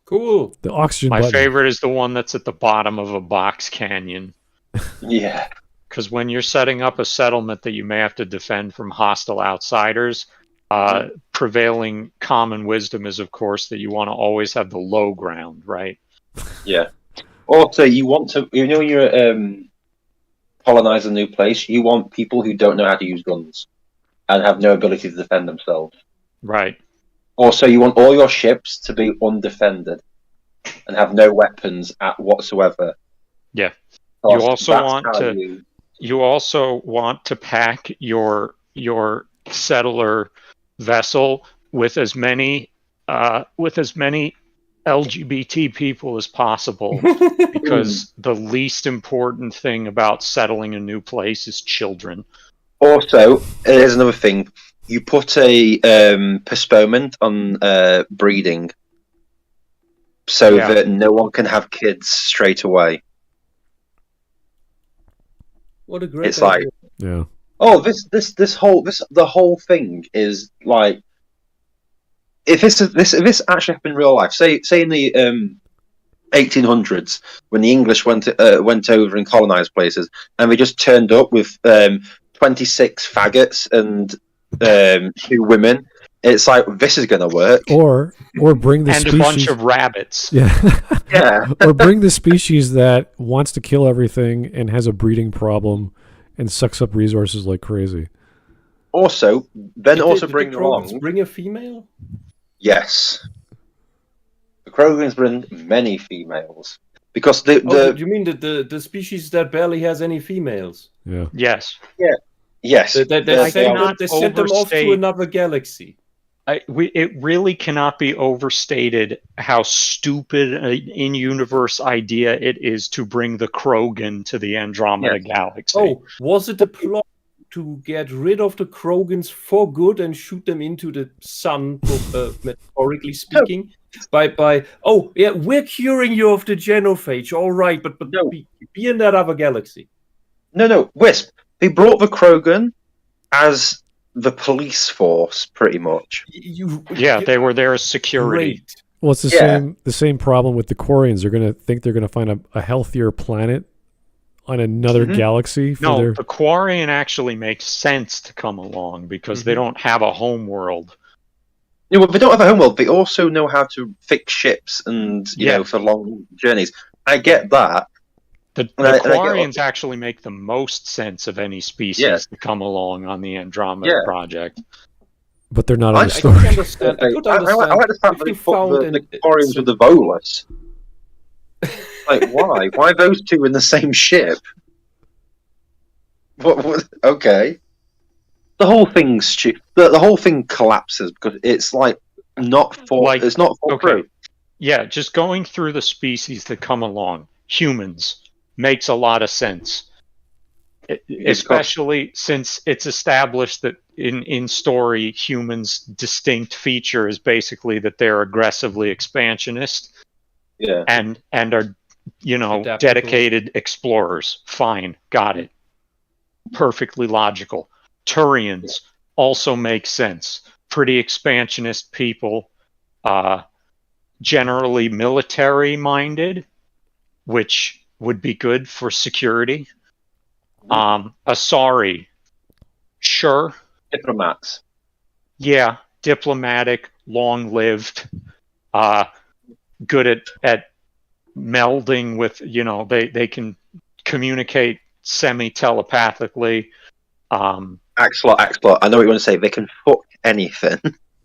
[SPEAKER 3] Cool.
[SPEAKER 1] The oxygen
[SPEAKER 4] My
[SPEAKER 1] button.
[SPEAKER 4] favorite is the one that's at the bottom of a box canyon.
[SPEAKER 2] Yeah.
[SPEAKER 4] Because when you're setting up a settlement that you may have to defend from hostile outsiders, prevailing common wisdom is, of course, that you want to always have the low ground, right?
[SPEAKER 2] Yeah. Also, you want to, when you're colonize a new place, you want people who don't know how to use guns and have no ability to defend themselves.
[SPEAKER 4] Right.
[SPEAKER 2] Also, you want all your ships to be undefended and have no weapons whatsoever.
[SPEAKER 4] Yeah.
[SPEAKER 2] Because
[SPEAKER 4] You also
[SPEAKER 2] that's
[SPEAKER 4] want
[SPEAKER 2] how
[SPEAKER 4] to. You also want to pack your settler vessel with as many LGBT people as possible, because the least important thing about settling a new place is children.
[SPEAKER 2] Also, here's another thing: you put a postponement on breeding, so that no one can have kids straight away.
[SPEAKER 6] What a great
[SPEAKER 2] It's
[SPEAKER 6] idea.
[SPEAKER 2] like,
[SPEAKER 1] Yeah.
[SPEAKER 2] oh, the whole thing is like, if this actually happened in real life, say in the 1800s, when the English went over and colonized places, and they just turned up with 26 faggots and 2 women, it's like, this is going to work.
[SPEAKER 1] Or bring the
[SPEAKER 4] and
[SPEAKER 1] species.
[SPEAKER 4] a bunch of rabbits.
[SPEAKER 1] Yeah.
[SPEAKER 2] Yeah.
[SPEAKER 1] Or bring the species that wants to kill everything and has a breeding problem and sucks up resources like crazy.
[SPEAKER 2] Also, then
[SPEAKER 6] Did
[SPEAKER 2] bring
[SPEAKER 6] the Krogans
[SPEAKER 2] along.
[SPEAKER 6] bring a female?
[SPEAKER 2] Yes. The Krogans bring many females. Because
[SPEAKER 6] Do you mean the species that barely has any females?
[SPEAKER 1] Yeah.
[SPEAKER 4] Yes.
[SPEAKER 2] yes.
[SPEAKER 6] They
[SPEAKER 4] cannot
[SPEAKER 6] sent them off to
[SPEAKER 4] overstate-
[SPEAKER 6] another galaxy.
[SPEAKER 4] It really cannot be overstated how stupid an in-universe idea it is to bring the Krogan to the Andromeda galaxy.
[SPEAKER 6] Oh, was it the plot to get rid of the Krogans for good and shoot them into the sun, metaphorically speaking? We're curing you of the genophage, all right, but
[SPEAKER 2] No.
[SPEAKER 6] be in that other galaxy.
[SPEAKER 2] No, Wisp. They brought the Krogan as the police force, pretty much.
[SPEAKER 4] They were there as security.
[SPEAKER 6] Great.
[SPEAKER 1] Well, it's the same problem with the Quarians. They're going to think they're going to find a healthier planet on another galaxy.
[SPEAKER 4] No, the Quarian actually makes sense to come along because they don't have a home world.
[SPEAKER 2] Yeah, well, they don't have a homeworld. They also know how to fix ships and you know, for long journeys. I get that.
[SPEAKER 4] The Quarians actually make the most sense of any species to come along on the Andromeda project.
[SPEAKER 1] But they're not on the
[SPEAKER 6] I
[SPEAKER 1] story.
[SPEAKER 6] could understand. I could understand.
[SPEAKER 2] I like the fact that they put the Quarians with the Volus. Like, why? Why those two in the same ship? What? Okay. The whole thing's stupid. The whole thing collapses because it's like not for. It's not for
[SPEAKER 4] okay. Yeah, just going through the species that come along, humans, makes a lot of sense. Especially since it's established that in story, humans' distinct feature is basically that they're aggressively expansionist.
[SPEAKER 2] Yeah.
[SPEAKER 4] And are, dedicated explorers. Fine, got it. Perfectly logical. Turians also make sense. Pretty expansionist people, generally military-minded, which would be good for security. Asari, sure.
[SPEAKER 2] Diplomats.
[SPEAKER 4] Yeah, diplomatic, long-lived, good at melding with, they can communicate semi-telepathically.
[SPEAKER 2] Axolot. I know what you want to say. They can fuck anything.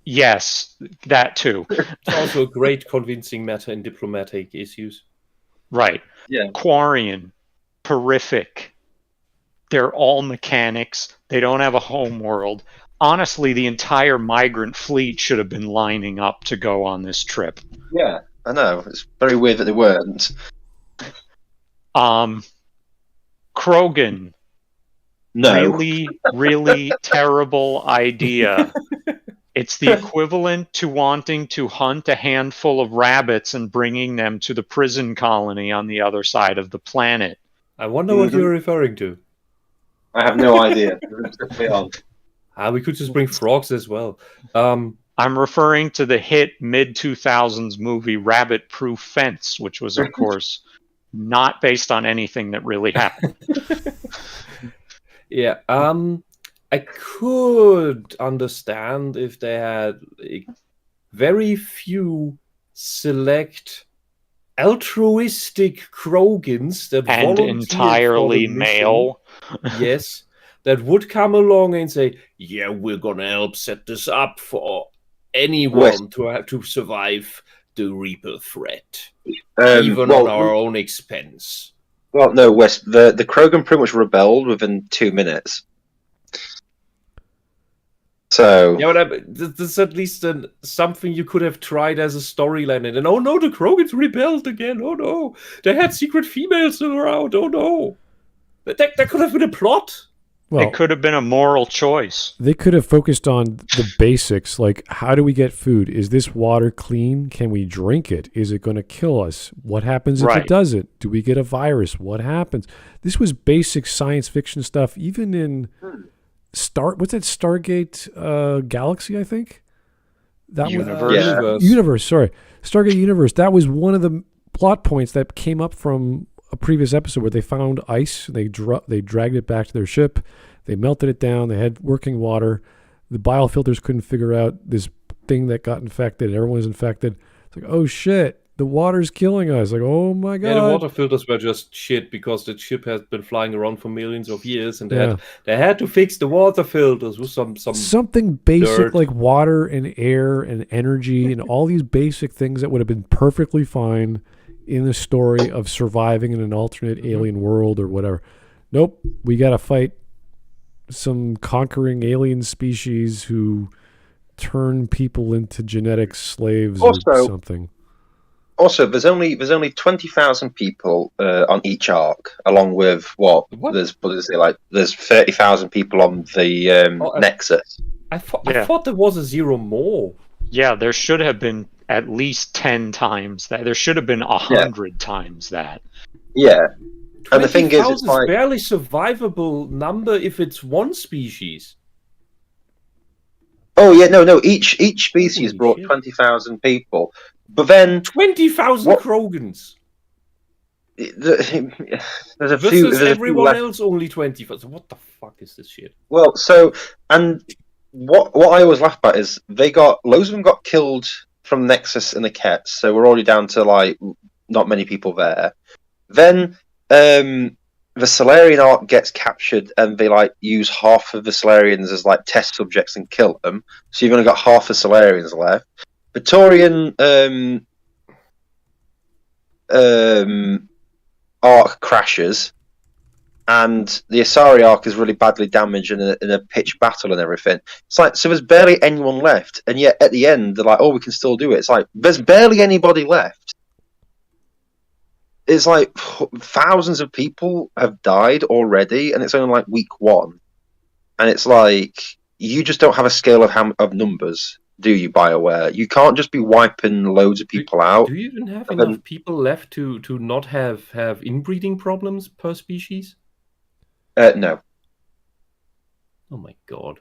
[SPEAKER 4] Yes, that too.
[SPEAKER 6] It's also a great convincing matter in diplomatic issues.
[SPEAKER 4] Right.
[SPEAKER 2] Yeah.
[SPEAKER 4] Quarian, horrific. They're all mechanics. They don't have a home world. Honestly, the entire migrant fleet should have been lining up to go on this trip.
[SPEAKER 2] Yeah, I know. It's very weird that they weren't.
[SPEAKER 4] Krogan.
[SPEAKER 2] No.
[SPEAKER 4] Really, really terrible idea. It's the equivalent to wanting to hunt a handful of rabbits and bringing them to the prison colony on the other side of the planet.
[SPEAKER 6] I wonder what you're referring to.
[SPEAKER 2] I have no idea.
[SPEAKER 6] We could just bring frogs as well.
[SPEAKER 4] I'm referring to the hit mid-2000s movie Rabbit Proof Fence, which was, of course, not based on anything that really happened.
[SPEAKER 6] Yeah. I could understand if they had very few select altruistic Krogans that
[SPEAKER 4] And
[SPEAKER 6] volunteered
[SPEAKER 4] entirely
[SPEAKER 6] for the mission.
[SPEAKER 4] male.
[SPEAKER 6] Yes, that would come along and say, "Yeah, we're gonna help set this up for anyone to have to survive the Reaper threat, even on our own expense."
[SPEAKER 2] Well, no, Wes. The Krogan pretty much rebelled within 2 minutes. So
[SPEAKER 6] Yeah, but this is at least something you could have tried as a storyline. And then, oh no, the Krogans rebelled again. Oh no, they had secret females around. Oh no, that could have been a plot.
[SPEAKER 1] Well,
[SPEAKER 4] It could have been a moral choice.
[SPEAKER 1] they could have focused on the basics, like how do we get food? Is this water clean? Can we drink it? Is it going to kill us? What happens if
[SPEAKER 4] Right.
[SPEAKER 1] it doesn't? Do we get a virus? What happens? This was basic science fiction stuff, even in what's that Stargate Galaxy, I think? That
[SPEAKER 4] Universe.
[SPEAKER 6] Universe.
[SPEAKER 1] Universe, sorry. Stargate Universe. That was one of the plot points that came up from a previous episode where they found ice. They dragged it back to their ship. They melted it down. They had working water. The biofilters couldn't figure out this thing that got infected. Everyone was infected. It's like, oh shit, the water's killing us. Like, oh my god.
[SPEAKER 6] Yeah, the water filters were just shit because the ship has been flying around for millions of years, and they had to fix the water filters with
[SPEAKER 1] something basic
[SPEAKER 6] dirt.
[SPEAKER 1] like water and air and energy and all these basic things that would have been perfectly fine in the story of surviving in an alternate alien world or whatever. Nope, we got to fight some conquering alien species who turn people into genetic slaves or something.
[SPEAKER 2] Also, there's only 20,000 people on each arc, along with what? There's 30,000 people on the Nexus.
[SPEAKER 6] I thought there was a zero more.
[SPEAKER 4] Yeah, there should have been at least 10 times that. There should have been 100 times that.
[SPEAKER 2] Yeah. And the thing is, it's like
[SPEAKER 6] barely survivable number if it's one species.
[SPEAKER 2] Oh yeah, no. Each species brought 20,000 people, but then
[SPEAKER 6] 20,000 Krogans.
[SPEAKER 2] There's a
[SPEAKER 6] Versus
[SPEAKER 2] few. There's
[SPEAKER 6] everyone
[SPEAKER 2] a few
[SPEAKER 6] else only 20,000. What the fuck is this shit?
[SPEAKER 2] Well, and what I always laugh at is loads of them got killed from Nexus and the Kets, so we're already down to like not many people there. Then the Solarian arc gets captured, and they like use half of the Solarians as like test subjects and kill them. So you've only got half the Solarians left. Victorian arc crashes, and the Asari arc is really badly damaged in a pitched battle and everything. It's like, so there's barely anyone left, and yet at the end they're like, oh, we can still do it. It's like there's barely anybody left. It's like thousands of people have died already, and it's only like week 1. And it's like, you just don't have a scale of numbers, do you, BioWare? You can't just be wiping loads of people out.
[SPEAKER 6] Do you even have enough people left to not have inbreeding problems per species?
[SPEAKER 2] No.
[SPEAKER 6] Oh my god.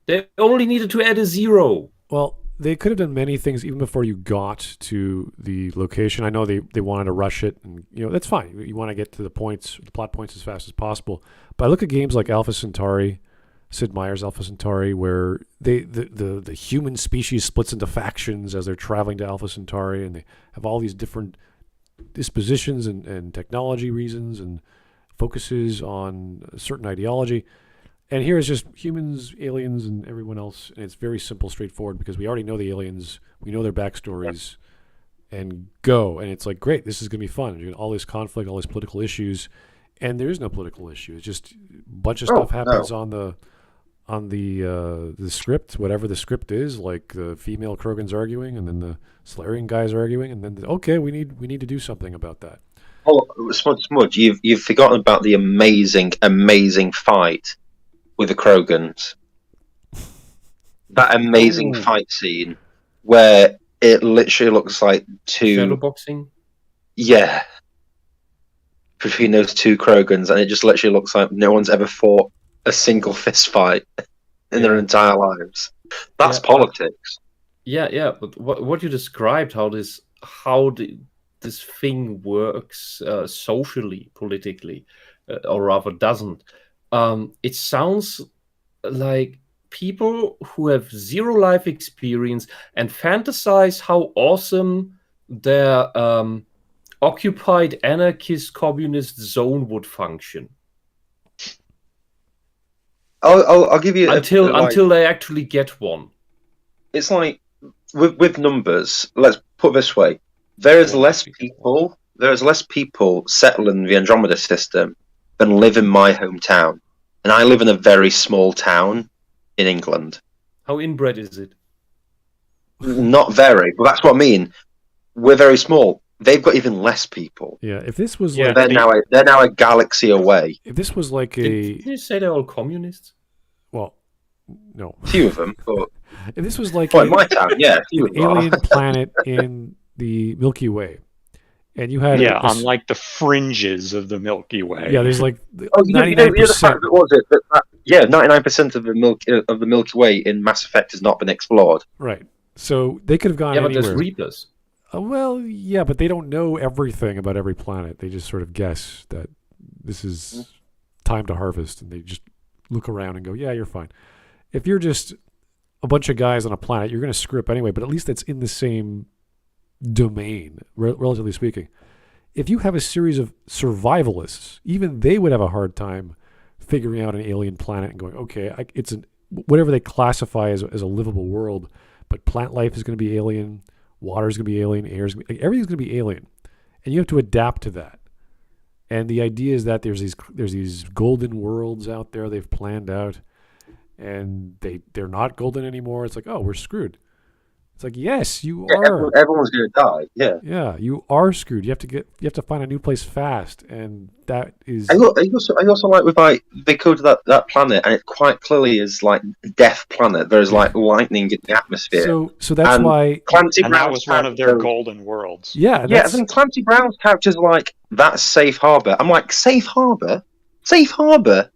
[SPEAKER 6] They only needed to add a 0.
[SPEAKER 1] Well, they could have done many things even before you got to the location. I know they wanted to rush it, and that's fine. You want to get to the plot points as fast as possible. But I look at games like Alpha Centauri, Sid Meier's Alpha Centauri, where the human species splits into factions as they're traveling to Alpha Centauri, and they have all these different dispositions and technology reasons and focuses on a certain ideology. And here is just humans, aliens, and everyone else. And it's very simple, straightforward, because we already know the aliens. We know their backstories. And go. And it's like, great, this is going to be fun. You get all this conflict, all these political issues. And there is no political issue. It's just a bunch of stuff happens on the script, whatever the script is, like the female Krogan's arguing, and then the Solarian guy's arguing, and then, okay, we need to do something about that.
[SPEAKER 2] Oh, Smudge, you've forgotten about the amazing fight with the Krogans. That amazing fight scene where it literally looks like
[SPEAKER 6] shadowboxing.
[SPEAKER 2] Yeah, between those two Krogans, and it just literally looks like no one's ever fought a single fist fight in their entire lives. That's politics.
[SPEAKER 6] Yeah. But what you described, how this thing works socially, politically, or rather doesn't. it sounds like people who have zero life experience and fantasize how awesome their occupied anarchist communist zone would function
[SPEAKER 2] I'll give you
[SPEAKER 6] until they actually get one.
[SPEAKER 2] It's like with numbers. Let's put it this way: there is less people settling the Andromeda system than live in my hometown, and I live in a very small town in England.
[SPEAKER 6] How inbred is it?
[SPEAKER 2] Not very, but that's what I mean. We're very small. They've got even less people.
[SPEAKER 1] Yeah, if this was
[SPEAKER 4] Yeah,
[SPEAKER 1] like
[SPEAKER 2] They're now a galaxy away.
[SPEAKER 1] if this was like
[SPEAKER 6] Did you say they're all communists?
[SPEAKER 1] well, no.
[SPEAKER 2] A few of them, but
[SPEAKER 1] If this was like
[SPEAKER 2] in my town, yeah, a few
[SPEAKER 1] an
[SPEAKER 2] of them are.
[SPEAKER 1] alien planet in the Milky Way, and you had
[SPEAKER 4] Yeah,
[SPEAKER 1] a-
[SPEAKER 4] on like the fringes of the Milky Way.
[SPEAKER 1] yeah, there's like
[SPEAKER 2] Oh, you know the
[SPEAKER 1] 99%.
[SPEAKER 2] fact that was it? Yeah, 99% of the Milky Way in Mass Effect has not been explored.
[SPEAKER 1] Right. So they could have gone
[SPEAKER 6] Yeah, but
[SPEAKER 1] anywhere.
[SPEAKER 6] there's Reapers.
[SPEAKER 1] Well, yeah, but they don't know everything about every planet. They just sort of guess that this is time to harvest, and they just look around and go, "Yeah, you're fine." If you're just a bunch of guys on a planet, you're going to screw up anyway. But at least it's in the same domain, relatively speaking. If you have a series of survivalists, even they would have a hard time figuring out an alien planet and going, "Okay, it's whatever they classify as a livable world." But plant life is going to be alien. Water is going to be alien. Air is going to be, everything's going to be alien, and you have to adapt to that. And the idea is that there's these golden worlds out there they've planned out, and they're not golden anymore. It's like, oh, we're screwed. It's like, yes, you are.
[SPEAKER 2] Everyone's going to die. Yeah.
[SPEAKER 1] Yeah, you are screwed. You have to find a new place fast, and that is.
[SPEAKER 2] I also like with like they go to that planet, and it quite clearly is like a death planet. There's like lightning in the atmosphere.
[SPEAKER 1] So that's
[SPEAKER 2] And
[SPEAKER 1] why.
[SPEAKER 2] Clancy
[SPEAKER 4] And that
[SPEAKER 2] Brown's
[SPEAKER 4] was one of their
[SPEAKER 2] character-
[SPEAKER 4] golden worlds.
[SPEAKER 1] Yeah,
[SPEAKER 2] Yeah,
[SPEAKER 1] that's,
[SPEAKER 2] I think Clancy Brown's character's like, that's safe harbor. I'm like, safe harbor? Safe harbor?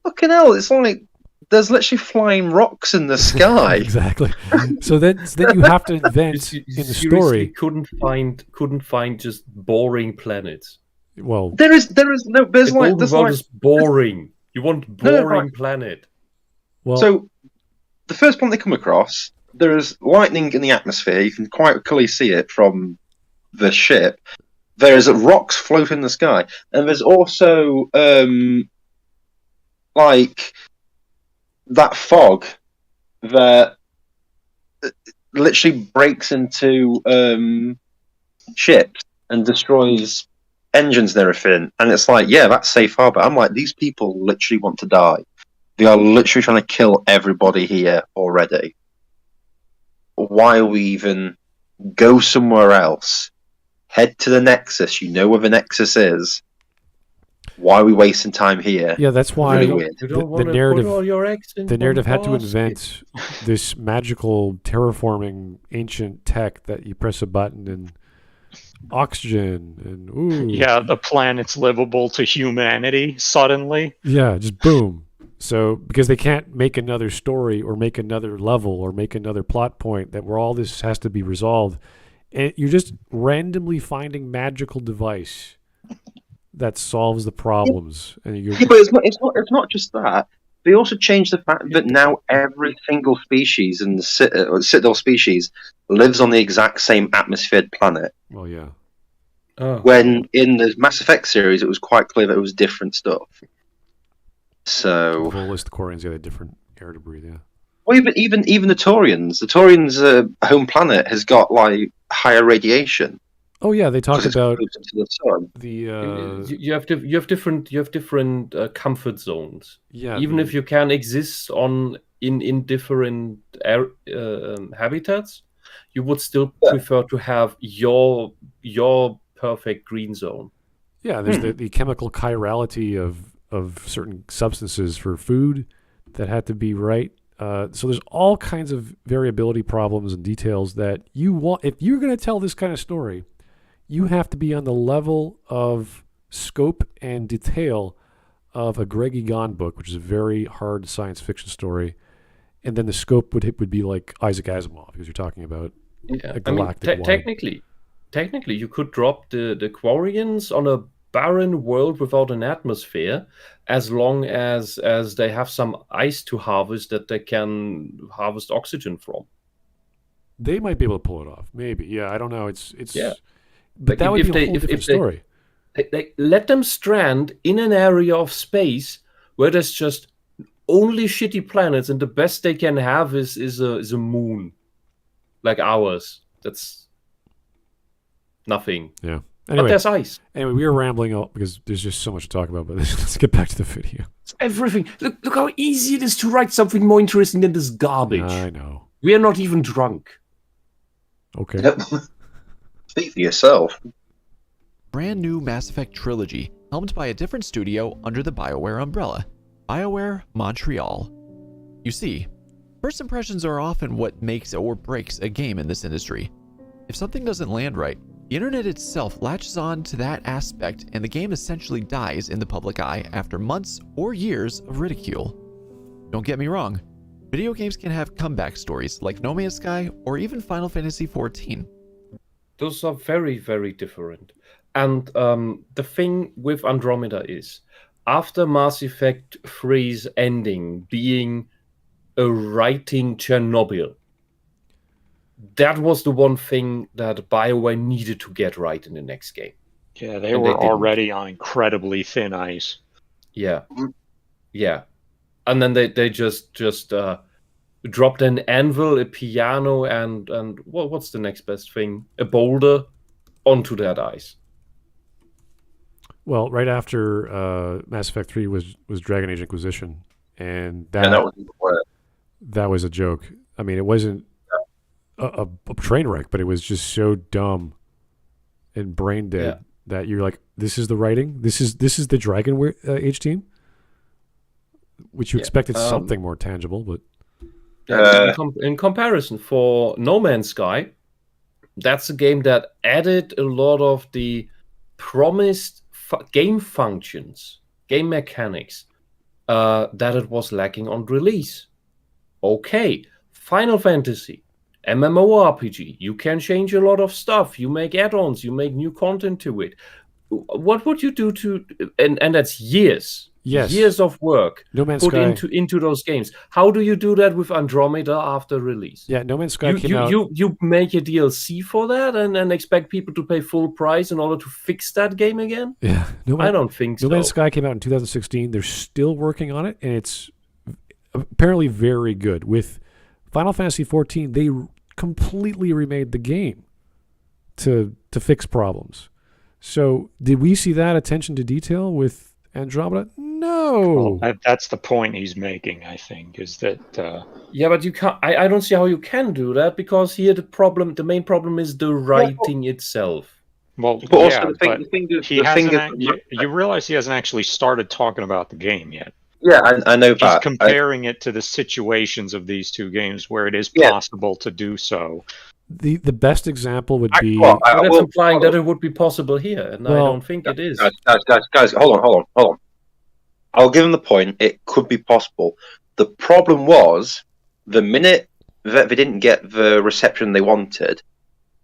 [SPEAKER 2] Fucking hell, it's like there's literally flying rocks in the sky.
[SPEAKER 1] exactly. So then you have to invent
[SPEAKER 6] You
[SPEAKER 1] in the
[SPEAKER 6] seriously
[SPEAKER 1] story.
[SPEAKER 6] couldn't find just boring planets.
[SPEAKER 1] Well,
[SPEAKER 2] There's no there's
[SPEAKER 6] The
[SPEAKER 2] like
[SPEAKER 6] golden
[SPEAKER 2] there's
[SPEAKER 6] world
[SPEAKER 2] like
[SPEAKER 6] is boring. You want
[SPEAKER 2] No,
[SPEAKER 6] boring
[SPEAKER 2] right.
[SPEAKER 6] planet.
[SPEAKER 1] well.
[SPEAKER 2] so the first planet they come across, there is lightning in the atmosphere. You can quite clearly see it from the ship. There's rocks floating in the sky, and there's also like that fog that literally breaks into ships and destroys engines and everything. And it's like, yeah, that's safe harbor. I'm like, these people literally want to die. They are literally trying to kill everybody here already. Why we even go somewhere else? Head to the Nexus. You know where the Nexus is. Why are we wasting time here?
[SPEAKER 1] Yeah, that's why
[SPEAKER 2] Really weird.
[SPEAKER 6] You
[SPEAKER 1] the
[SPEAKER 6] don't want to
[SPEAKER 1] narrative
[SPEAKER 6] put all your eggs in
[SPEAKER 1] the
[SPEAKER 6] one
[SPEAKER 1] narrative had to
[SPEAKER 6] basket.
[SPEAKER 1] invent this magical terraforming ancient tech that you press a button and oxygen and ooh
[SPEAKER 4] Yeah, the planet's livable to humanity suddenly.
[SPEAKER 1] yeah, just boom. So because they can't make another story or make another level or make another plot point that where all this has to be resolved, and you're just randomly finding magical device that solves the problems, and you're
[SPEAKER 2] Yeah, but it's not just that. They also changed the fact that now every single species in the Citadel species lives on the exact same atmosphered planet.
[SPEAKER 1] well, yeah.
[SPEAKER 6] Oh.
[SPEAKER 2] When in the Mass Effect series, it was quite clear that it was different stuff. So,
[SPEAKER 1] Volus, the Quarians, yeah, they had different air to breathe. Yeah.
[SPEAKER 2] well, even the Taurians. The Taurians' home planet has got like higher radiation.
[SPEAKER 1] Oh yeah, they talk
[SPEAKER 2] because it's
[SPEAKER 1] about
[SPEAKER 2] closer to the sun.
[SPEAKER 1] the
[SPEAKER 6] You have different comfort zones.
[SPEAKER 1] yeah.
[SPEAKER 6] Even if you can exist in different habitats, you would still prefer to have your perfect green zone.
[SPEAKER 1] Yeah, there's the chemical chirality of certain substances for food that had to be right. So there's all kinds of variability problems and details that you want. If you're going to tell this kind of story, you have to be on the level of scope and detail of a Greg Egan book, which is a very hard science fiction story. And then the scope would be like Isaac Asimov, because you're talking about
[SPEAKER 6] Yeah.
[SPEAKER 1] a galactic wide.
[SPEAKER 6] Technically, you could drop the Quarians on a barren world without an atmosphere, as long as they have some ice to harvest that they can harvest oxygen from.
[SPEAKER 1] They might be able to pull it off. Maybe. Yeah, I don't know. It's
[SPEAKER 6] Yeah.
[SPEAKER 1] But
[SPEAKER 6] Like,
[SPEAKER 1] that would
[SPEAKER 6] if
[SPEAKER 1] be a
[SPEAKER 6] they-
[SPEAKER 1] whole
[SPEAKER 6] if
[SPEAKER 1] different
[SPEAKER 6] they-
[SPEAKER 1] story.
[SPEAKER 6] They let them strand in an area of space where there's just only shitty planets, and the best they can have is a moon like ours. That's nothing.
[SPEAKER 1] Yeah.
[SPEAKER 6] But
[SPEAKER 1] Anyway,
[SPEAKER 6] there's ice.
[SPEAKER 1] we were rambling out because there's just so much to talk about. But let's get back to the video.
[SPEAKER 6] It's everything. Look how easy it is to write something more interesting than this garbage.
[SPEAKER 1] I know.
[SPEAKER 6] We are not even drunk.
[SPEAKER 1] Okay.
[SPEAKER 2] Yep. Speak for yourself.
[SPEAKER 5] Brand new Mass Effect trilogy, helmed by a different studio under the BioWare umbrella, BioWare Montreal. You see, first impressions are often what makes or breaks a game in this industry. If something doesn't land right, the internet itself latches on to that aspect and the game essentially dies in the public eye after months or years of ridicule. Don't get me wrong, video games can have comeback stories like No Man's Sky or even Final Fantasy XIV.
[SPEAKER 6] Those are very, very different. And the thing with Andromeda is, after Mass Effect 3's ending being a writing Chernobyl, that was the one thing that BioWare needed to get right in the next game.
[SPEAKER 4] Yeah, they
[SPEAKER 6] And
[SPEAKER 4] were
[SPEAKER 6] they didn't.
[SPEAKER 4] already on incredibly thin ice.
[SPEAKER 6] Yeah. Yeah. And then they just dropped an anvil, a piano, and what's the next best thing? A boulder onto that ice.
[SPEAKER 1] Well, right after Mass Effect 3 was Dragon Age Inquisition, and
[SPEAKER 2] And that was even worse.
[SPEAKER 1] that was a joke. I mean, it wasn't a train wreck, but it was just so dumb and brain dead that you're like, this is the writing? This is the Dragon Age team? Which you expected something more tangible, but...
[SPEAKER 6] In comparison, for No Man's Sky, that's a game that added a lot of the promised game functions, game mechanics, that it was lacking on release. Okay, Final Fantasy, MMORPG, you can change a lot of stuff. You make add-ons, you make new content to it. What would you do to... And that's years.
[SPEAKER 1] Yes.
[SPEAKER 6] Years of work
[SPEAKER 1] No Man's
[SPEAKER 6] put
[SPEAKER 1] Sky...
[SPEAKER 6] into those games. How do you do that with Andromeda after release?
[SPEAKER 1] Yeah, No Man's Sky came out...
[SPEAKER 6] You make a DLC for that and expect people to pay full price in order to fix that game again?
[SPEAKER 1] Yeah,
[SPEAKER 6] I don't think so.
[SPEAKER 1] No Man's Sky came out in 2016. They're still working on it, and it's apparently very good. With Final Fantasy XIV, they completely remade the game to fix problems. So, did we see that attention to detail with Andromeda? No.
[SPEAKER 4] Well, that's the point he's making, I think, is that...
[SPEAKER 6] Yeah, but you can't. I don't see how you can do that, because here the main problem is the writing itself.
[SPEAKER 4] Well,
[SPEAKER 2] But also
[SPEAKER 4] yeah,
[SPEAKER 2] the thing,
[SPEAKER 4] but
[SPEAKER 2] the thing is,
[SPEAKER 4] he
[SPEAKER 2] the thing
[SPEAKER 4] hasn't...
[SPEAKER 2] is,
[SPEAKER 4] you realize he hasn't actually started talking about the game yet.
[SPEAKER 2] yeah, I know
[SPEAKER 4] He's
[SPEAKER 2] that.
[SPEAKER 4] comparing it to the situations of these two games where it is
[SPEAKER 2] Yeah.
[SPEAKER 4] possible to do so.
[SPEAKER 1] The best example would be...
[SPEAKER 6] But that's implying that it would be possible here, and I
[SPEAKER 1] Well,
[SPEAKER 6] don't think it is.
[SPEAKER 2] Guys, hold on. I'll give him the point. It could be possible. The problem was, the minute that they didn't get the reception they wanted,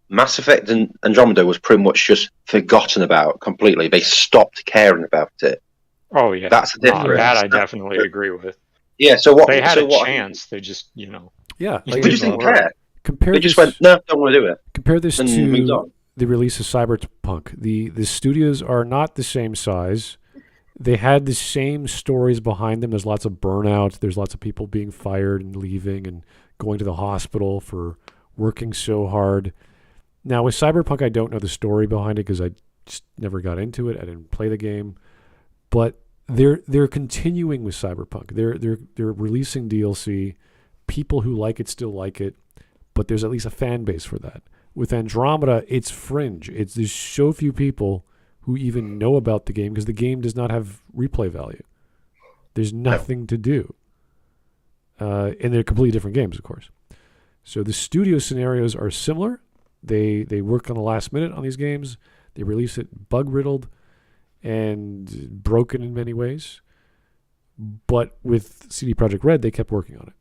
[SPEAKER 2] Mass Effect and Andromeda was pretty much just forgotten about completely. They stopped caring about it.
[SPEAKER 4] Oh, yeah.
[SPEAKER 2] That's the difference.
[SPEAKER 4] That I definitely agree with.
[SPEAKER 2] Yeah, so what...
[SPEAKER 4] They had
[SPEAKER 2] so
[SPEAKER 4] a
[SPEAKER 2] what,
[SPEAKER 4] chance. They just,
[SPEAKER 1] Yeah.
[SPEAKER 4] They
[SPEAKER 2] They just didn't care.
[SPEAKER 1] Compare
[SPEAKER 2] They
[SPEAKER 1] this,
[SPEAKER 2] just went, no, don't want to do it.
[SPEAKER 1] compare this
[SPEAKER 2] And moved
[SPEAKER 1] to
[SPEAKER 2] on.
[SPEAKER 1] the release of Cyberpunk. The studios are not the same size. They had the same stories behind them. There's lots of burnout. There's lots of people being fired and leaving and going to the hospital for working so hard. Now, with Cyberpunk, I don't know the story behind it because I just never got into it. I didn't play the game. But they're continuing with Cyberpunk. They're releasing DLC. People who like it still like it, but there's at least a fan base for that. With Andromeda, it's fringe. There's so few people who even know about the game because the game does not have replay value. There's nothing to do. And they're completely different games, of course. So the studio scenarios are similar. They work on the last minute on these games. They release it bug-riddled and broken in many ways. But with CD Projekt Red, they kept working on it.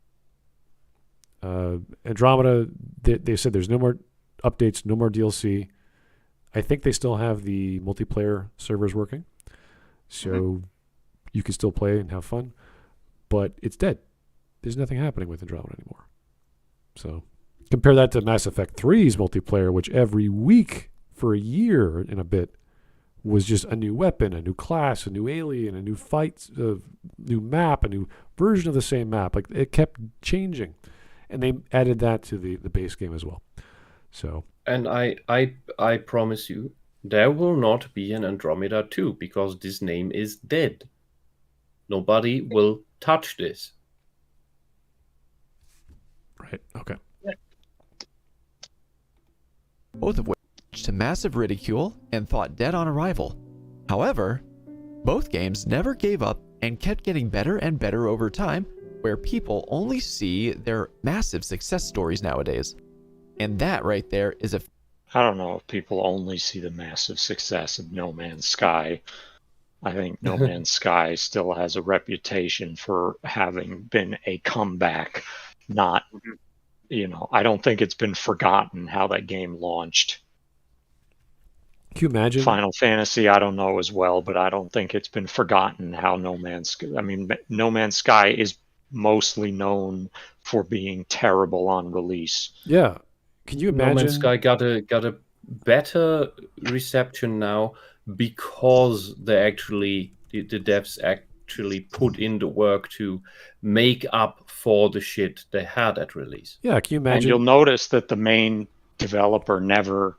[SPEAKER 1] Andromeda, they said there's no more updates, no more DLC. I think they still have the multiplayer servers working, so you can still play and have fun, but it's dead. There's nothing happening with Andromeda anymore. So compare that to Mass Effect 3's multiplayer, which every week for a year and a bit was just a new weapon, a new class, a new alien, a new fight, a new map, a new version of the same map. Like, it kept changing. And they added that to the base game as well. So,
[SPEAKER 6] And I promise you, there will not be an Andromeda 2 because this name is dead. Nobody will touch this.
[SPEAKER 1] right, okay.
[SPEAKER 5] Both of which to massive ridicule and thought dead on arrival. However, both games never gave up and kept getting better and better over time, where people only see their massive success stories nowadays. And that right there is a...
[SPEAKER 4] I don't know if people only see the massive success of No Man's Sky. I think No Man's Sky still has a reputation for having been a comeback, not, I don't think it's been forgotten how that game launched.
[SPEAKER 1] Can you imagine?
[SPEAKER 4] Final Fantasy, I don't know as well, but I don't think it's been forgotten how No Man's Sky is mostly known for being terrible on release.
[SPEAKER 1] Yeah. Can you imagine?
[SPEAKER 6] No Man's Sky got a better reception now because the devs actually put in the work to make up for the shit they had at release.
[SPEAKER 1] Yeah, can you imagine?
[SPEAKER 4] And you'll notice that the main developer never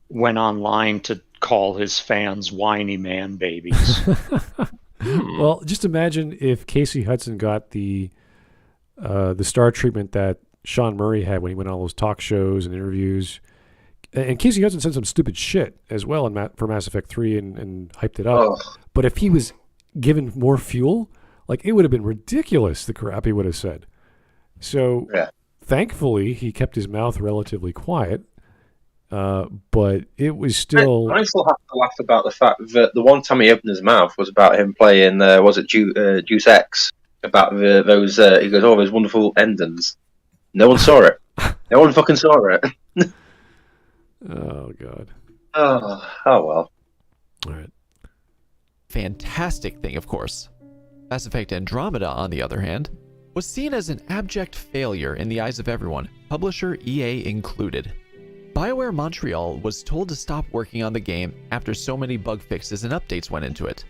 [SPEAKER 4] went online to call his fans whiny man babies.
[SPEAKER 1] Well, just imagine if Casey Hudson got the star treatment that Sean Murray had when he went on all those talk shows and interviews. And Casey Hudson said some stupid shit as well for Mass Effect 3 and hyped it up. Oh. But if he was given more fuel, like, it would have been ridiculous, the crap he would have said. So thankfully, he kept his mouth relatively quiet. But it was still...
[SPEAKER 2] I still have to laugh about the fact that the one time he opened his mouth was about him playing, was it Deus Ex? About those, he goes, those wonderful endings. No one saw it. No one fucking saw it.
[SPEAKER 1] Oh, God.
[SPEAKER 2] Oh, well.
[SPEAKER 1] All right.
[SPEAKER 5] Fantastic thing, of course. Mass Effect Andromeda, on the other hand, was seen as an abject failure in the eyes of everyone, publisher EA included. BioWare Montreal was told to stop working on the game after so many bug fixes and updates went into it.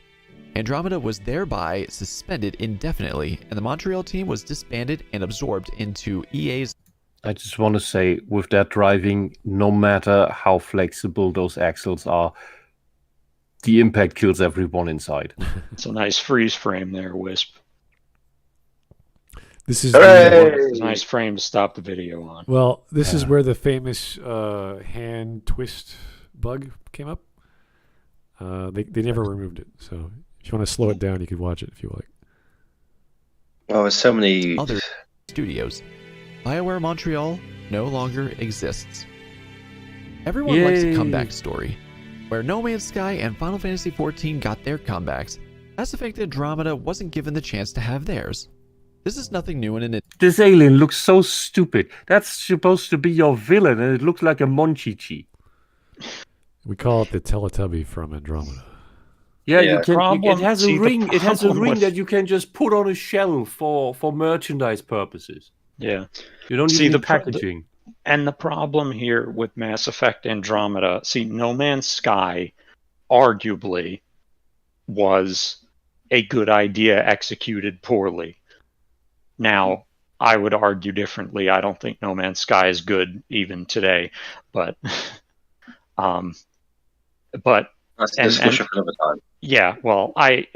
[SPEAKER 5] Andromeda was thereby suspended indefinitely, and the Montreal team was disbanded and absorbed into EA's...
[SPEAKER 6] I just want to say, with that driving, no matter how flexible those axles are, the impact kills everyone inside.
[SPEAKER 4] It's a nice freeze frame there, Wisp.
[SPEAKER 1] This is
[SPEAKER 4] a nice frame to stop the video on.
[SPEAKER 1] Well, this is where the famous hand twist bug came up. They never removed it, so if you want to slow it down, you can watch it if you like.
[SPEAKER 2] Oh, there's so many
[SPEAKER 5] other studios. BioWare Montreal no longer exists. Everyone likes a comeback story. Where No Man's Sky and Final Fantasy XIV got their comebacks, Mass Effect Andromeda wasn't given the chance to have theirs. This is nothing new in it.
[SPEAKER 6] This alien looks so stupid. That's supposed to be your villain, and it looks like a Monchichi.
[SPEAKER 1] We call it the Teletubby from Andromeda.
[SPEAKER 6] Yeah, it has a ring. It has a ring that you can just put on a shelf for merchandise purposes.
[SPEAKER 4] Yeah,
[SPEAKER 6] you don't need the packaging.
[SPEAKER 4] And the problem here with Mass Effect Andromeda, No Man's Sky arguably was a good idea executed poorly. Now, I would argue differently. I don't think No Man's Sky is good even today, but
[SPEAKER 2] that's a discussion for another time.
[SPEAKER 4] Yeah, well, I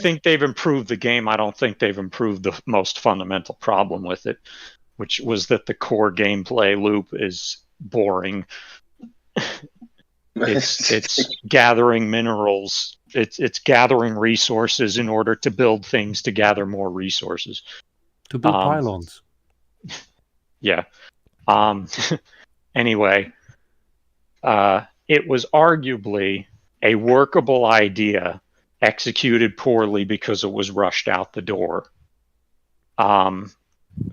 [SPEAKER 4] think they've improved the game. I don't think they've improved the most fundamental problem with it, which was that the core gameplay loop is boring. It's gathering minerals. It's gathering resources in order to build things to gather more resources.
[SPEAKER 6] To build pylons.
[SPEAKER 4] Yeah. Anyway, it was arguably a workable idea executed poorly because it was rushed out the door.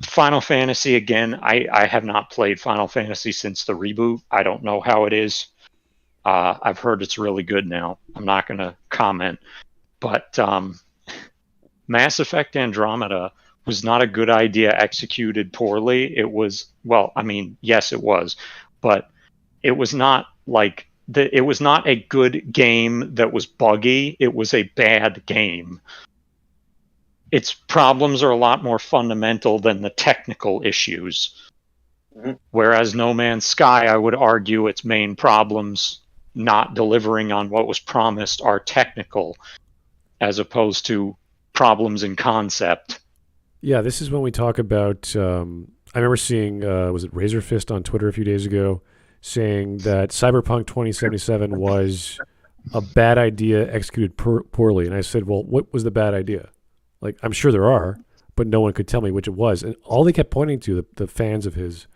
[SPEAKER 4] Final Fantasy, again, I have not played Final Fantasy since the reboot. I don't know how it is. I've heard it's really good now. I'm not going to comment. But Mass Effect Andromeda was not a good idea executed poorly. It was, well, I mean, yes, it was. But it was not like... it was not a good game that was buggy. It was a bad game. Its problems are a lot more fundamental than the technical issues.
[SPEAKER 2] Mm-hmm.
[SPEAKER 4] Whereas No Man's Sky, I would argue its main problems not delivering on what was promised are technical, as opposed to problems in concept.
[SPEAKER 1] Yeah, this is when we talk about... I remember seeing, was it Razor Fist on Twitter a few days ago, saying that Cyberpunk 2077 was a bad idea executed poorly. And I said, well, what was the bad idea? Like, I'm sure there are, but no one could tell me which it was. And all they kept pointing to, the fans of his,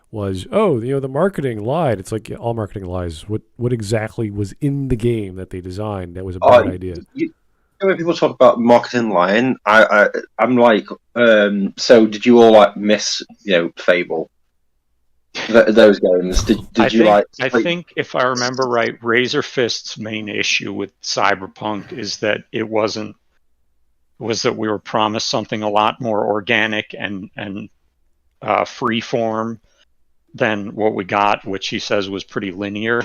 [SPEAKER 1] was, the marketing lied. It's like, yeah, all marketing lies. What exactly was in the game that they designed that was a bad idea?
[SPEAKER 2] When people talk about marketing lying, I'm like, so did you all like miss, Fable? Those games. Did you like?
[SPEAKER 4] I think if I remember right, Razor Fist's main issue with Cyberpunk is that was that we were promised something a lot more organic and free form than what we got, which he says was pretty linear.